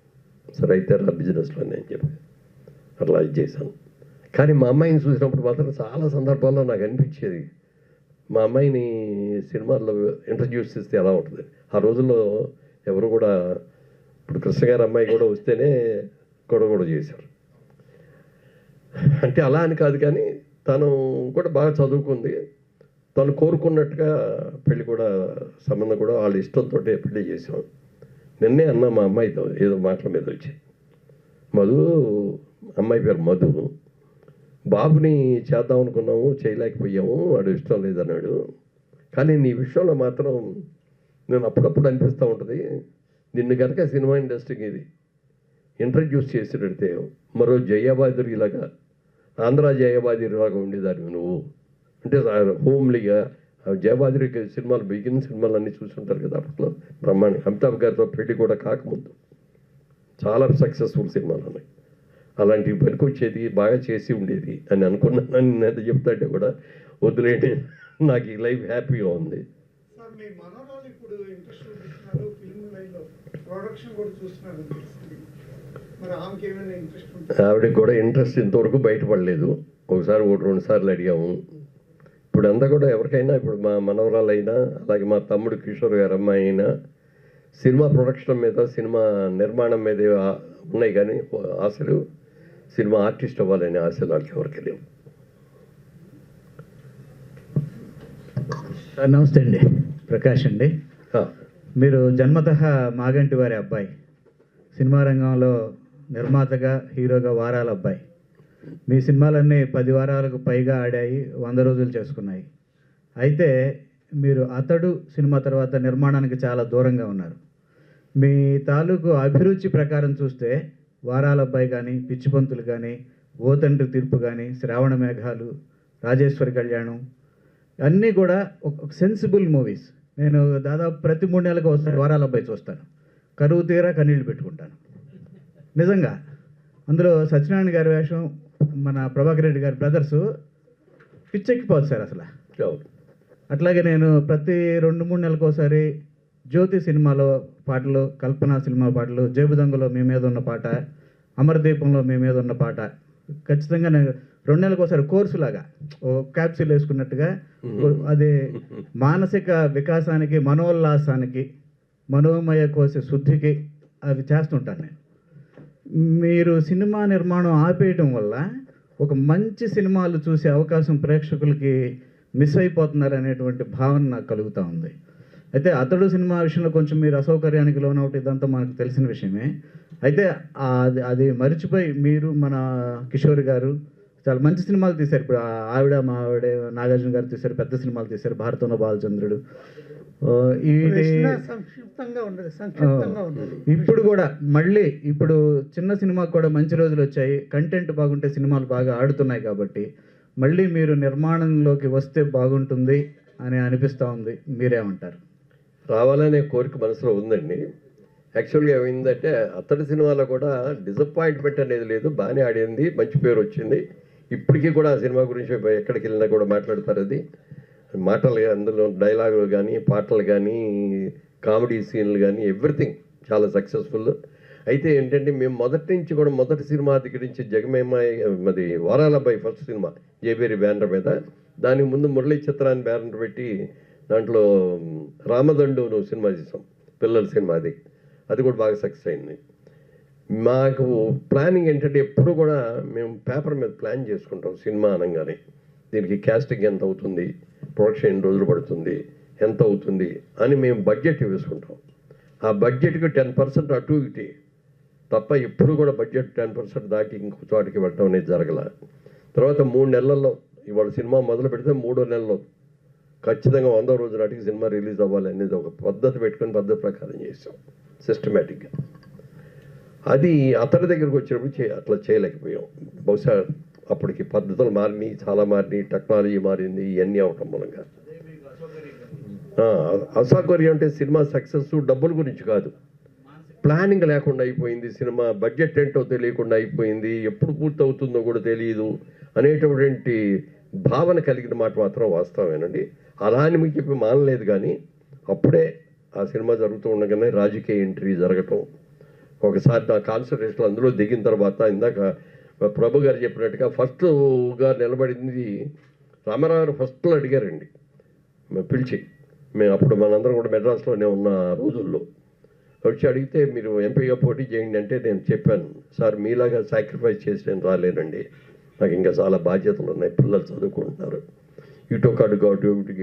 సరే అయితే రా బిజినెస్లోనే అని చెప్పి అట్లా ఇది చేశాను. కానీ మా అమ్మాయిని చూసినప్పుడు మాత్రం చాలా సందర్భాల్లో నాకు అనిపించేది, మా అమ్మాయిని సినిమాల్లో ఇంట్రడ్యూస్ చేస్తే ఎలా ఉంటుంది. ఆ రోజుల్లో ఎవరు కూడా, ఇప్పుడు కృష్ణ గారి అమ్మాయి కూడా వస్తేనే గొడవ చేశారు. అంటే అలా అని కాదు, కానీ తను కూడా బాగా చదువుకుంది, తను కోరుకున్నట్టుగా పెళ్ళి కూడా సంబంధం కూడా వాళ్ళ ఇష్టంతో పెళ్ళి చేసాం. నిన్నే అన్న మా అమ్మాయితో ఏదో మాటల మీద వచ్చి, మధు, అమ్మాయి పేరు మధు, బాబుని చేద్దాం అనుకున్నాము చేయలేకపోయాము, వాడు ఇష్టం లేదన్నాడు. కానీ నీ విషయంలో మాత్రం నేను అప్పుడప్పుడు అనిపిస్తూ ఉంటుంది, నిన్ను కనుక సినిమా ఇండస్ట్రీకి ఇది ఇంట్రడ్యూస్ చేసి పెడితే మరో జయబాదిరి ఇలాగా, ఆంధ్ర జయబాదిరి లాగా ఉండేదాన్ని నువ్వు. అంటే హోమ్లీగా జయబాదిరి సినిమాలు, బిగిన్ సినిమాలు అన్నీ చూసుంటారు కదా అప్పట్లో, బ్రహ్మాండ. అమితాబ్ గారితో పెళ్లి కూడా కాకముందు చాలా సక్సెస్ఫుల్ సినిమాలు ఉన్నాయి. అలాంటివి పనికి వచ్చేది, బాగా చేసి ఉండేది అని అనుకున్నాను. నేను చెప్తాంటే కూడా వదిలేండి, నాకు ఈ లైఫ్ హ్యాపీగా ఉంది. ఆవిడకి కూడా ఇంట్రెస్ట్ ఇంతవరకు బయటపడలేదు. ఒకసారి 1-2 సార్లు అడిగాము, ఇప్పుడు అంతా కూడా ఎవరికైనా, ఇప్పుడు మా మనవరాలైనా, అలాగే మా తమ్ముడు కిషోర్ గారు అమ్మాయి అయినా సినిమా ప్రొడక్షన్ మీద, సినిమా నిర్మాణం మీద ఉన్నాయి, కానీ ఆశలు సినిమా ఆర్టిస్ట్ అవ్వాలనే ఆశలు వాళ్ళకి ఎవరికి లేవు. సార్ నమస్తే అండి, ప్రకాష్ అండి. మీరు జన్మతః మాగంటి వారి అబ్బాయి, సినిమా రంగంలో నిర్మాతగా, హీరోగా వారాల అబ్బాయి. మీ సినిమాలన్నీ 10 వారాలకు పైగా ఆడాయి, 100 రోజులు చేసుకున్నాయి. అయితే మీరు అతడు సినిమా తర్వాత నిర్మాణానికి చాలా దూరంగా ఉన్నారు. మీ తాలూకు అభిరుచి ప్రకారం చూస్తే వారాల అబ్బాయి కానీ, పిచ్చిపంతులు కానీ, ఓ తండ్రి తీర్పు కానీ, శ్రావణ మేఘాలు, రాజేశ్వరి కళ్యాణం అన్నీ కూడా ఒక సెన్సిబుల్ మూవీస్. నేను దాదాపు ప్రతి 3 నెలలకు ఒకసారి వారాల అబ్బాయి చూస్తాను. కరువు తీరా కన్నీళ్ళు పెట్టుకుంటాను నిజంగా. అందులో సత్యనారాయణ గారి వేషం, మన ప్రభాకర్ రెడ్డి గారి బ్రదర్స్ పిచ్చెక్కిపోదు సార్ అసలు. అట్లాగే నేను ప్రతి 2-3 నెలలకు ఒకసారి జ్యోతి సినిమాలో పాటలు, కల్పన సినిమా పాటలు, జేబు దొంగలో మీ మీద ఉన్న పాట, అమరదీపంలో మీ మీద ఉన్న పాట ఖచ్చితంగా నేను 2 నెలలకు ఒకసారి కోర్సు లాగా ఓ క్యాప్సూల్ వేసుకున్నట్టుగా అది మానసిక వికాసానికి, మనోల్లాసానికి, మనోమయ కోశ శుద్ధికి అవి చేస్తుంటాను నేను. మీరు సినిమా నిర్మాణం ఆపేయటం వల్ల ఒక మంచి సినిమాలు చూసే అవకాశం ప్రేక్షకులకి మిస్ అయిపోతున్నారు అనేటువంటి భావన నాకు కలుగుతూ ఉంది. అయితే అతడు సినిమా విషయంలో కొంచెం మీరు అసౌకర్యానికి లోనవుట్, ఇదంతా మనకు తెలిసిన విషయమే. అయితే అది మరిచిపోయి మీరు, మన కిషోర్ గారు చాలా మంచి సినిమాలు తీశారు. ఇప్పుడు ఆవిడ మా ఆవిడ నాగార్జున గారు తీశారు, పెద్ద సినిమాలు తీశారు, భారతంలో బాలచంద్రుడు. ఇప్పుడు కూడా మళ్ళీ ఇప్పుడు చిన్న సినిమాకు కూడా మంచి రోజులు వచ్చాయి, కంటెంట్ బాగుంటే సినిమాలు బాగా ఆడుతున్నాయి. కాబట్టి మళ్ళీ మీరు నిర్మాణంలోకి వస్తే బాగుంటుంది అని అనిపిస్తూ ఉంది. మీరేమంటారు? రావాలనే కోరిక మనసులో ఉందండి. యాక్చువల్గా ఏమైందంటే అతడి సినిమాలో కూడా డిసప్పాయింట్మెంట్ అనేది లేదు, బాగానే ఆడింది, మంచి పేరు వచ్చింది. ఇప్పటికీ కూడా ఆ సినిమా గురించి ఎక్కడికి వెళ్ళినా కూడా మాట్లాడతారు. అది మాటలు, అందులో డైలాగులు కానీ, పాటలు కానీ, కామెడీ సీన్లు కానీ, ఎవ్రీథింగ్ చాలా సక్సెస్ఫుల్. అయితే ఏంటంటే మేము మొదటి నుంచి కూడా, మొదటి సినిమా దగ్గర నుంచి జగమేమాయి, అది వారాల అబ్బాయి ఫస్ట్ సినిమా జేబేరి బ్యానర్ మీద, దానికి ముందు మురళీ చిత్రాన్ని బ్యానర్ పెట్టి దాంట్లో రామదండు సినిమా చేసాం, పిల్లల సినిమా. అది కూడా బాగా సక్సెస్ అయింది. మాకు ప్లానింగ్ ఏంటంటే ఎప్పుడు కూడా మేము పేపర్ మీద ప్లాన్ చేసుకుంటాం. సినిమా అనగానే దీనికి క్యాస్టింగ్ ఎంత అవుతుంది, ప్రొడక్షన్ ఎన్ని రోజులు పడుతుంది, ఎంత అవుతుంది అని మేము బడ్జెట్ వేసుకుంటాం. ఆ బడ్జెట్కి 10% అటు ఇటు తప్ప ఎప్పుడు కూడా బడ్జెట్ 10% దాటి ఇంకో చోటికి వెళ్ళడం అనేది జరగల. తర్వాత 3 నెలల్లో, ఇవాళ సినిమా మొదలు పెడితే 3వ నెలలో ఖచ్చితంగా 100 రోజుల నాటికి సినిమా రిలీజ్ అవ్వాలి అనేది ఒక పద్ధతి పెట్టుకొని, పద్ధతి ప్రకారం చేసాం సిస్టమేటిక్గా. అది అతని దగ్గరికి వచ్చినప్పుడు అట్లా చేయలేకపోయాం. బహుశా అప్పటికి పద్ధతులు మారినాయి, చాలా మారినాయి, టెక్నాలజీ మారింది, ఇవన్నీ అవటం మూలంగా. అసౌకర్యం అంటే సినిమా సక్సెస్ డబ్బుల గురించి కాదు, ప్లానింగ్ లేకుండా అయిపోయింది. సినిమా బడ్జెట్ ఏంటో తెలియకుండా అయిపోయింది, ఎప్పుడు పూర్తి అవుతుందో కూడా తెలియదు అనేటువంటి భావన కలిగిన మాట మాత్రం వాస్తవమేనండి. అలా అని మీకు చెప్పి మానలేదు, కానీ అప్పుడే ఆ సినిమా జరుగుతూ ఉండగానే రాజకీయ ఎంట్రీ జరగటం. ఒకసారి నా కాన్సన్ట్రేషన్ అందులో దిగిన తర్వాత, ఇందాక ప్రభు గారు చెప్పినట్టుగా ఫస్ట్గా నిలబడింది రామారావు. ఫస్ట్లో అడిగారండి పిలిచి, మేము అప్పుడు మనందరం కూడా మెడ్రాస్లోనే ఉన్న రోజుల్లో వచ్చి అడిగితే, మీరు ఎంపీగా పోటీ చేయండి అంటే నేను చెప్పాను, సార్ మీలాగా సాక్రిఫైస్ చేసి నేను రాలేనండి, నాకు ఇంకా చాలా బాధ్యతలు ఉన్నాయి, పిల్లలు చదువుకుంటున్నారు, ఇటు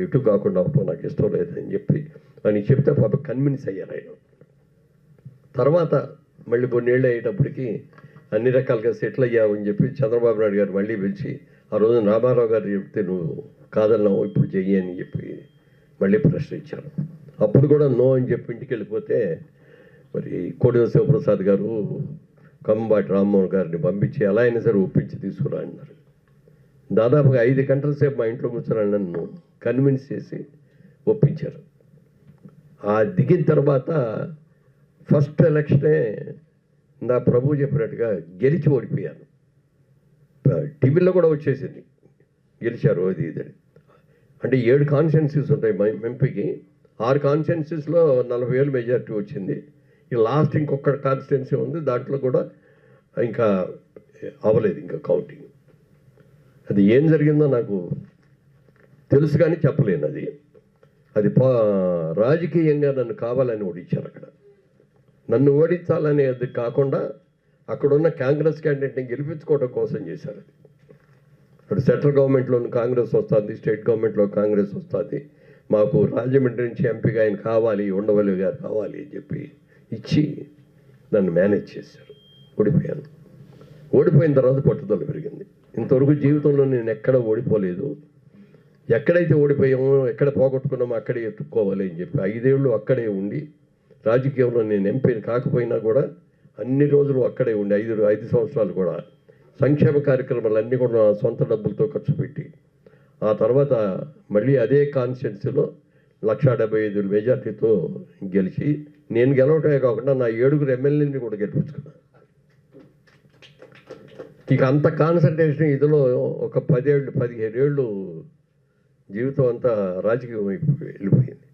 ఇటు కాకుండా అవటం నాకు ఇష్టం లేదని చెప్పి అని చెప్తే పాప కన్విన్స్ అయ్యారు ఆయన. తర్వాత మళ్ళీ 2 ఏళ్ళు అయ్యేటప్పటికి అన్ని రకాలుగా సెటిల్ అయ్యావని చెప్పి చంద్రబాబు నాయుడు గారు మళ్ళీ పిలిచి, ఆ రోజు రామారావు గారు చెప్తే నువ్వు కాదన్నావు, ఇప్పుడు చెయ్యి అని చెప్పి మళ్ళీ ప్రశ్న ఇచ్చారు. అప్పుడు కూడా నో అని చెప్పి ఇంటికి వెళ్ళిపోతే, మరి కోడెల శివప్రసాద్ గారు కంబాటి రామ్మోహన్ గారిని పంపించి ఎలా అయినా సరే ఒప్పించి తీసుకురా అన్నారు. దాదాపుగా 5 గంటల సేపు మా ఇంట్లో కూర్చొని నన్ను కన్విన్స్ చేసి ఒప్పించారు. ఆ దిగిన తర్వాత ఫస్ట్ ఎలక్షనే నా ప్రభు చెప్పినట్టుగా గెలిచి ఓడిపోయాను. టీవీలో కూడా వచ్చేసింది, గెలిచారు అది ఇదని. అంటే 7 కాన్స్టిట్యున్సీస్ ఉంటాయి ఎంపీకి, 6 కాన్స్టిట్యున్సీస్లో 40,000 మెజారిటీ వచ్చింది. ఈ లాస్ట్ ఇంకొక కాన్స్టిట్యున్సీ ఉంది, దాంట్లో కూడా ఇంకా అవ్వలేదు ఇంకా కౌంటింగ్. అది ఏం జరిగిందో నాకు తెలుసు కానీ చెప్పలేను. అది రాజకీయంగా నన్ను కావాలని ఓడించారు. అక్కడ నన్ను ఓడించాలనేది కాకుండా అక్కడున్న కాంగ్రెస్ క్యాండిడేట్ని గెలిపించుకోవడం కోసం చేశారు. అది ఇప్పుడు సెంట్రల్ గవర్నమెంట్లో కాంగ్రెస్ వస్తుంది, స్టేట్ గవర్నమెంట్లో కాంగ్రెస్ వస్తుంది, మాకు రాజమండ్రి నుంచి ఎంపీగా ఆయన కావాలి, ఉండవల్లి గారు కావాలి అని చెప్పి ఇచ్చి నన్ను మేనేజ్ చేశారు. ఓడిపోయాను. ఓడిపోయిన తర్వాత పట్టుదల పెరిగింది. ఇంతవరకు జీవితంలో నేను ఎక్కడ ఓడిపోలేదు. ఎక్కడైతే ఓడిపోయామో, ఎక్కడ పోగొట్టుకున్నామో అక్కడే ఎత్తుక్కోవాలి అని చెప్పి 5 ఏళ్ళు అక్కడే ఉండి, రాజకీయంలో నేను ఎంపీని కాకపోయినా కూడా అన్ని రోజులు అక్కడే ఉండి 5 సంవత్సరాలు కూడా సంక్షేమ కార్యక్రమాలన్నీ కూడా నా సొంత డబ్బులతో ఖర్చు పెట్టి, ఆ తర్వాత మళ్ళీ అదే కాన్స్టిట్యున్సీలో 175,000 మెజార్టీతో గెలిచి, నేను గెలవటమే కాకుండా నా 7 ఎమ్మెల్యేని కూడా గెలిపించుకున్నాను. ఇక అంత కాన్సన్ట్రేషన్ ఇదిలో ఒక 15 ఏళ్ళు జీవితం అంతా రాజకీయం వెళ్ళిపోయింది.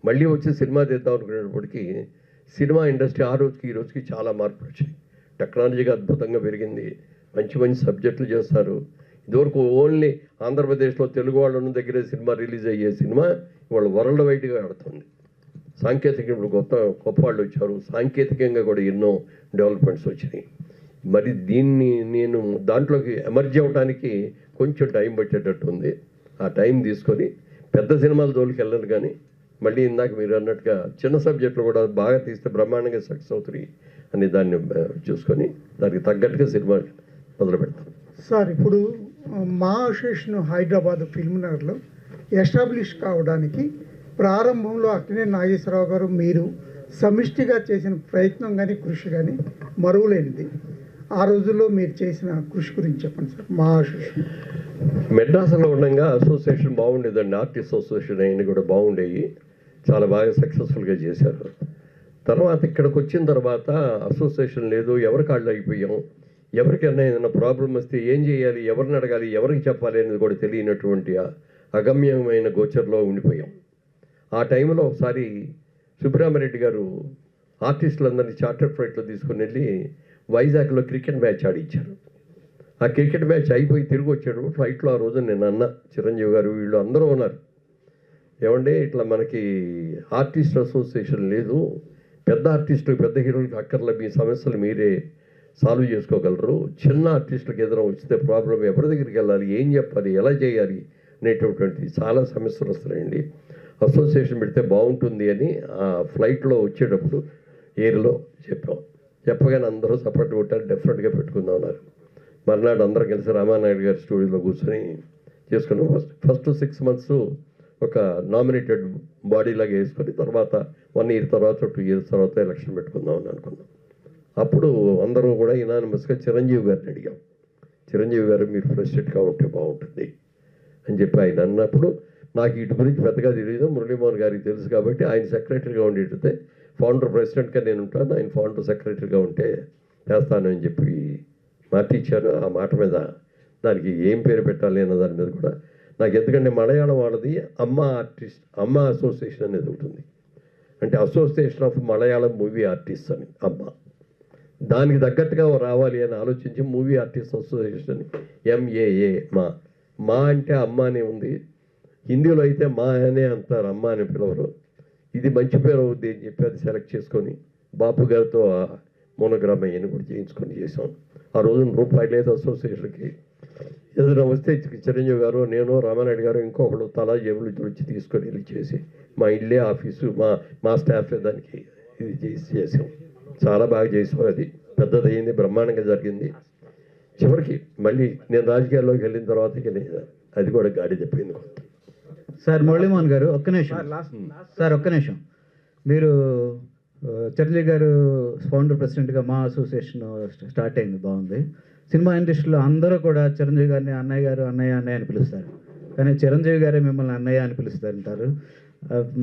మళ్ళీ వచ్చి సినిమా తీద్దాం అనుకునేటప్పటికీ సినిమా ఇండస్ట్రీ ఆ రోజుకి ఈ రోజుకి చాలా మార్పులు వచ్చాయి. టెక్నాలజీగా అద్భుతంగా పెరిగింది. మంచి మంచి సబ్జెక్టులు చేస్తారు. ఇదివరకు ఓన్లీ ఆంధ్రప్రదేశ్లో తెలుగు వాళ్ళు ఉన్న దగ్గరే సినిమా రిలీజ్ అయ్యే సినిమా ఇవాళ వరల్డ్ వైడ్గా ఆడుతుంది. సాంకేతికంగా ఇప్పుడు గొప్ప వాళ్ళు వచ్చారు. సాంకేతికంగా కూడా ఎన్నో డెవలప్మెంట్స్ వచ్చినాయి. మరి దీన్ని నేను దాంట్లోకి ఎమర్జీ అవ్వడానికి కొంచెం టైం పట్టేటట్టు ఉంది. ఆ టైం తీసుకొని పెద్ద సినిమాల జోలికి వెళ్ళను, కానీ మళ్ళీ ఇందాక మీరు అన్నట్టుగా చిన్న సబ్జెక్టులు కూడా బాగా తీస్తే బ్రహ్మాండంగా సక్సెస్ అవుతాయి అని దాన్ని చూసుకొని దానికి తగ్గట్టుగా సినిమా మొదలు పెడతాను. సార్, ఇప్పుడు మా అసోసియేషన్ హైదరాబాద్ ఫిల్మ్ నగర్లో ఎస్టాబ్లిష్ కావడానికి ప్రారంభంలో అక్కినే నాగేశ్వరరావు గారు మీరు సమిష్టిగా చేసిన ప్రయత్నం కానీ కృషి కానీ మరువలేనిది. ఆ రోజుల్లో మీరు చేసిన కృషి గురించి చెప్పండి సార్. మా అసోసియేషన్ మెడ్రాస్లో ఉండగా అసోసియేషన్ బాగుండేదండి. ఆర్టిస్ట్ అసోసియేషన్ అయినా కూడా బాగుండేవి. చాలా బాగా సక్సెస్ఫుల్గా చేశారు. తర్వాత ఇక్కడికి వచ్చిన తర్వాత అసోసియేషన్ లేదు, ఎవరి కాళ్ళు అయిపోయాం, ఎవరికైనా ఏదైనా ప్రాబ్లం వస్తే ఏం చేయాలి, ఎవరిని అడగాలి, ఎవరికి చెప్పాలి అనేది కూడా తెలియనటువంటి అగమ్యమైన గోచర్లో ఉండిపోయాం. ఆ టైంలో ఒకసారి సుబ్రహ్మరెడ్డి గారు ఆర్టిస్టులందరినీ చార్టర్ ఫ్లైట్లో తీసుకుని వెళ్ళి వైజాగ్లో క్రికెట్ మ్యాచ్ ఆడించారు. ఆ క్రికెట్ మ్యాచ్ అయిపోయి తిరిగి వచ్చాడు ఫ్లైట్లో. ఆ రోజు నేను అన్న, చిరంజీవి గారు వీళ్ళు అందరూ ఉన్నారు, ఏమంటే ఇట్లా మనకి ఆర్టిస్ట్ అసోసియేషన్ లేదు, పెద్ద ఆర్టిస్టులు పెద్ద హీరోలకి అక్కర్ల, మీ సమస్యలు మీరే సాల్వ్ చేసుకోగలరు, చిన్న ఆర్టిస్టులకు ఏదైనా వస్తే ప్రాబ్లం ఎవరి దగ్గరికి వెళ్ళాలి, ఏం చెప్పాలి, ఎలా చేయాలి అనేటటువంటి చాలా సమస్యలు వస్తున్నాయండి, అసోసియేషన్ పెడితే బాగుంటుంది అని ఆ ఫ్లైట్లో వచ్చేటప్పుడు ఎయిర్లో చెప్పగానే అందరూ సపోర్ట్ కొట్టారు. డెఫినెట్గా పెట్టుకుందాం అన్నారు. మర్నాడు అందరం కలిసి రామానాయుడు గారి స్టూడియోలో కూర్చొని చేసుకున్నాం. ఫస్ట్ 6 months ఒక నామినేటెడ్ బాడీలాగా వేసుకొని తర్వాత 1 year తర్వాత 2 years తర్వాత ఎలక్షన్ పెట్టుకుందాం అని అనుకున్నాం. అప్పుడు అందరూ కూడా యునానిమస్గా చిరంజీవి గారిని అడిగాం. చిరంజీవి గారు మీరు ప్రెసిడెంట్గా ఉంటే బాగుంటుంది అని చెప్పి ఆయన అన్నప్పుడు నాకు ఇటు గురించి పెద్దగా తెలియదు, మురళీమోహన్ గారికి తెలుసు కాబట్టి ఆయన సెక్రటరీగా ఉండేటైతే ఫౌండర్ ప్రెసిడెంట్గా నేను ఉంటాను, ఆయన ఫౌండర్ సెక్రటరీగా ఉంటే చేస్తాను అని చెప్పి మాట ఇచ్చారు. ఆ మాట మీద దానికి ఏం పేరు పెట్టాలి అన్న దాని మీద కూడా నాకు, ఎందుకంటే మలయాళం వాళ్ళది అమ్మ అసోసియేషన్ అనేది ఉంటుంది, అంటే association of Malayalam movie artist అని అమ్మ, దానికి తగ్గట్టుగా రావాలి అని ఆలోచించి మూవీ ఆర్టిస్ట్ అసోసియేషన్ MAA మా అంటే అమ్మ అనే ఉంది. హిందీలో అయితే మా అనే అంటారు, అమ్మ అని పిలవరు. ఇది మంచి పేరు అవుద్ది అని చెప్పి అది సెలెక్ట్ చేసుకొని బాపు గారితో మోనోగ్రామ్ అయ్యని కూడా చేయించుకొని చేసాం. ఆ రోజున రూపాయి లేదు అసోసియేషన్కి. ఏదైనా వస్తే చిరంజీవి గారు, నేను, రామానాయుడు గారు, ఇంకొకళ్ళు తలా జేబులు వచ్చి తీసుకొని వెళ్ళి చేసి మా ఇల్లే ఆఫీసు, మా స్టాఫే దానికి ఇది చేసాం. చాలా బాగా చేసాం. అది పెద్దదయ్యింది, బ్రహ్మాండంగా జరిగింది. చివరికి మళ్ళీ నేను రాజకీయాల్లోకి వెళ్ళిన తర్వాత అది కూడా గాడి చెప్పింది. సార్ మురళీమోహన్ గారు ఒక్క నిమిషం. మీరు చిరంజీవి గారు ఫౌండర్ ప్రెసిడెంట్గా మా అసోసియేషన్ స్టార్ట్ అయింది, బాగుంది. సినిమా ఇండస్ట్రీలో అందరూ కూడా చిరంజీవి గారిని అన్నయ్య గారు అన్నయ్య అని పిలుస్తారు, కానీ చిరంజీవి గారే మిమ్మల్ని అన్నయ్య అని పిలుస్తారంటారు.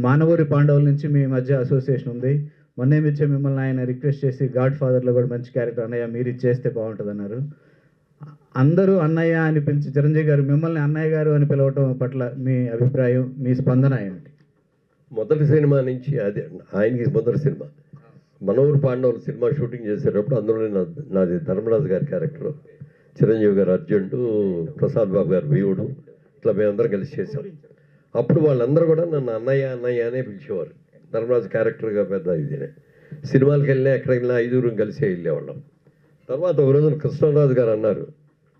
మానవూరి పాండవుల నుంచి మీ మధ్య అసోసియేషన్ ఉంది. మొన్నేమిచ్చే మిమ్మల్ని ఆయన రిక్వెస్ట్ చేసి గాడ్ ఫాదర్లో కూడా మంచి క్యారెక్టర్ అన్నయ్య మీరు ఇచ్చేస్తే బాగుంటుంది అన్నారు. అందరూ అన్నయ్య అని పిలిచి చిరంజీవి గారు మిమ్మల్ని అన్నయ్య గారు అని పిలవటం పట్ల మీ అభిప్రాయం, మీ స్పందన ఏంటి? మొదటి సినిమా నుంచి అది ఆయనకి మొదటి సినిమా మనోహర్ పాండవులు సినిమా షూటింగ్ చేసేటప్పుడు అందులో నాది ధర్మరాజు గారి క్యారెక్టర్, చిరంజీవి గారు అర్జునుడు, ప్రసాద్ బాబు గారు వీవుడు, ఇట్లా మేమందరం కలిసి చేసాం. అప్పుడు వాళ్ళందరూ కూడా నన్ను అన్నయ్య అన్నయ్య అనే పిలిచేవారు. ధర్మరాజు క్యారెక్టర్గా పెద్ద ఇదినే. సినిమాలకు వెళ్ళినా ఎక్కడికి వెళ్ళినా 5 కలిసే వెళ్ళేవాళ్ళం. తర్వాత ఒక రోజున కృష్ణరాజు గారు అన్నారు,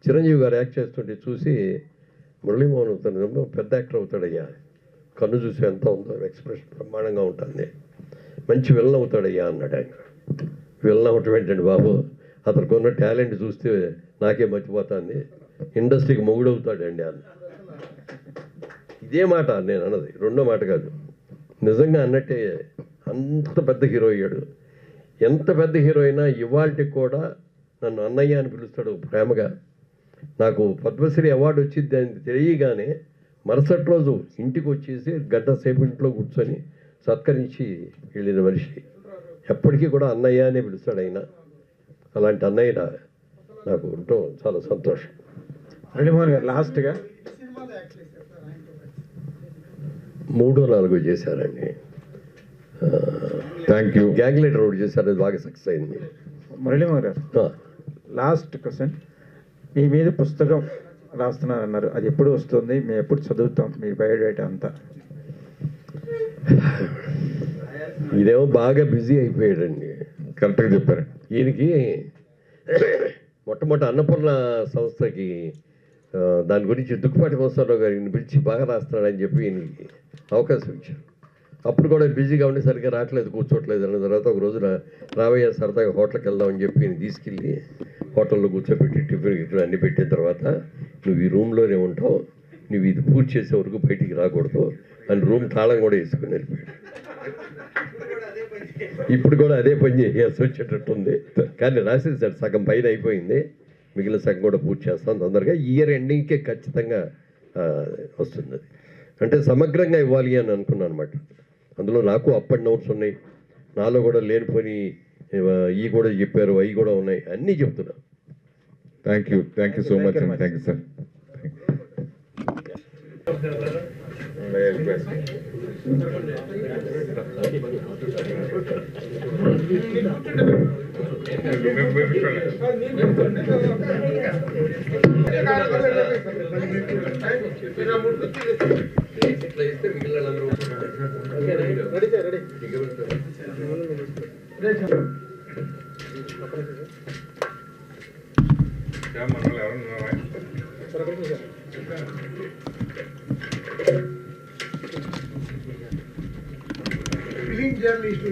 చిరంజీవి గారు యాక్ట్ చేస్తుంటే చూసి, మురళీమోహన్ అవుతాడు పెద్ద యాక్టర్ అవుతాడయ్యా, కన్ను చూసి ఎంత ఉందో, ఎక్స్ప్రెషన్ బ్రహ్మాండంగా ఉంటుంది, మంచి విలన్ అవుతాడయ్యా అన్నాడు ఆయన. విలన్ అవటం ఏంటండి బాబు, అతనికి ఉన్న టాలెంట్ చూస్తే నాకే మర్చిపోతుంది, ఇండస్ట్రీకి మొగుడవుతాడండి అన్న. ఇదే మాట నేను అన్నది, రెండో మాట కాదు, నిజంగా అన్నట్టే అంత పెద్ద హీరో అయ్యాడు. ఎంత పెద్ద హీరో అయినా ఇవాళకి కూడా నన్ను అన్నయ్య అని పిలుస్తాడు ప్రేమగా. నాకు పద్మశ్రీ అవార్డు వచ్చింది అని తెలియగానే మరుసటి రోజు ఇంటికి వచ్చేసి గంట సేపు ఇంట్లో కూర్చొని సత్కరించి వెళ్ళిన మనిషి. ఎప్పటికీ కూడా అన్నయ్య అనే పిలుస్తాడు ఆయన. అలాంటి అన్నయ్య నాకు ఉండటం చాలా సంతోషం. మురళీమోహన్ గారు లాస్ట్గా 3-4 చేశారండి. Thank you. గ్యాంగ్ లీడర్ ఒకటి చేశారు, అది బాగా సక్సెస్ అయింది. మురళీమోహన్ గారు లాస్ట్ క్వశ్చన్, మీ మీద పుస్తకం రాస్తున్నారన్నారు, అది ఎప్పుడు వస్తుంది, మేము ఎప్పుడు చదువుతాం మీ బయోడేటా అంతా? ఇదేమో బాగా బిజీ అయిపోయాడండి. కరెక్ట్గా చెప్పారు. ఈయనకి మొట్టమొదటి అన్నపూర్ణ సంస్థకి దాని గురించి దుక్కుపాటి మోస్తారావు గారిని పిలిచి బాగా రాస్తున్నాడని చెప్పి ఈయనకి అవకాశం ఇచ్చారు. అప్పుడు కూడా బిజీగా ఉండి సరిగ్గా రావట్లేదు, కూర్చోట్లేదు అన్న తర్వాత ఒక రోజు రావయ్య సరదాగా హోటల్కి వెళ్దామని చెప్పి నేను తీసుకెళ్ళి హోటల్లో కూర్చోబెట్టి టిఫిన్ గిఫిన్ అన్ని పెట్టిన తర్వాత, నువ్వు ఈ రూమ్లోనే ఉంటావు, నువ్వు ఇది పూర్తి చేసే వరకు బయటికి రాకూడదు అని రూమ్ తాళం కూడా వేసుకుని వెళ్ళిపోయాడు. ఇప్పుడు కూడా అదే పని చేయాల్సి వచ్చేటట్టుంది. కానీ రాసేసాడు, సగం పైన అయిపోయింది, మిగిలిన సగం కూడా పూర్తి చేస్తాను తొందరగా. ఇయర్ ఎండింగ్కే ఖచ్చితంగా వస్తుంది. అది అంటే సమగ్రంగా ఇవ్వాలి అని అనుకున్నాను అనమాట. అందులో నాకు అప్ అండ్ డౌన్స్ ఉన్నాయి, నాలో కూడా లేనిపోయి ఇవి కూడా చెప్పారు, అవి కూడా ఉన్నాయి, అన్నీ చెప్తున్నా. థ్యాంక్ యూ సో మచ్ అండి. Thank you sir. Film journalist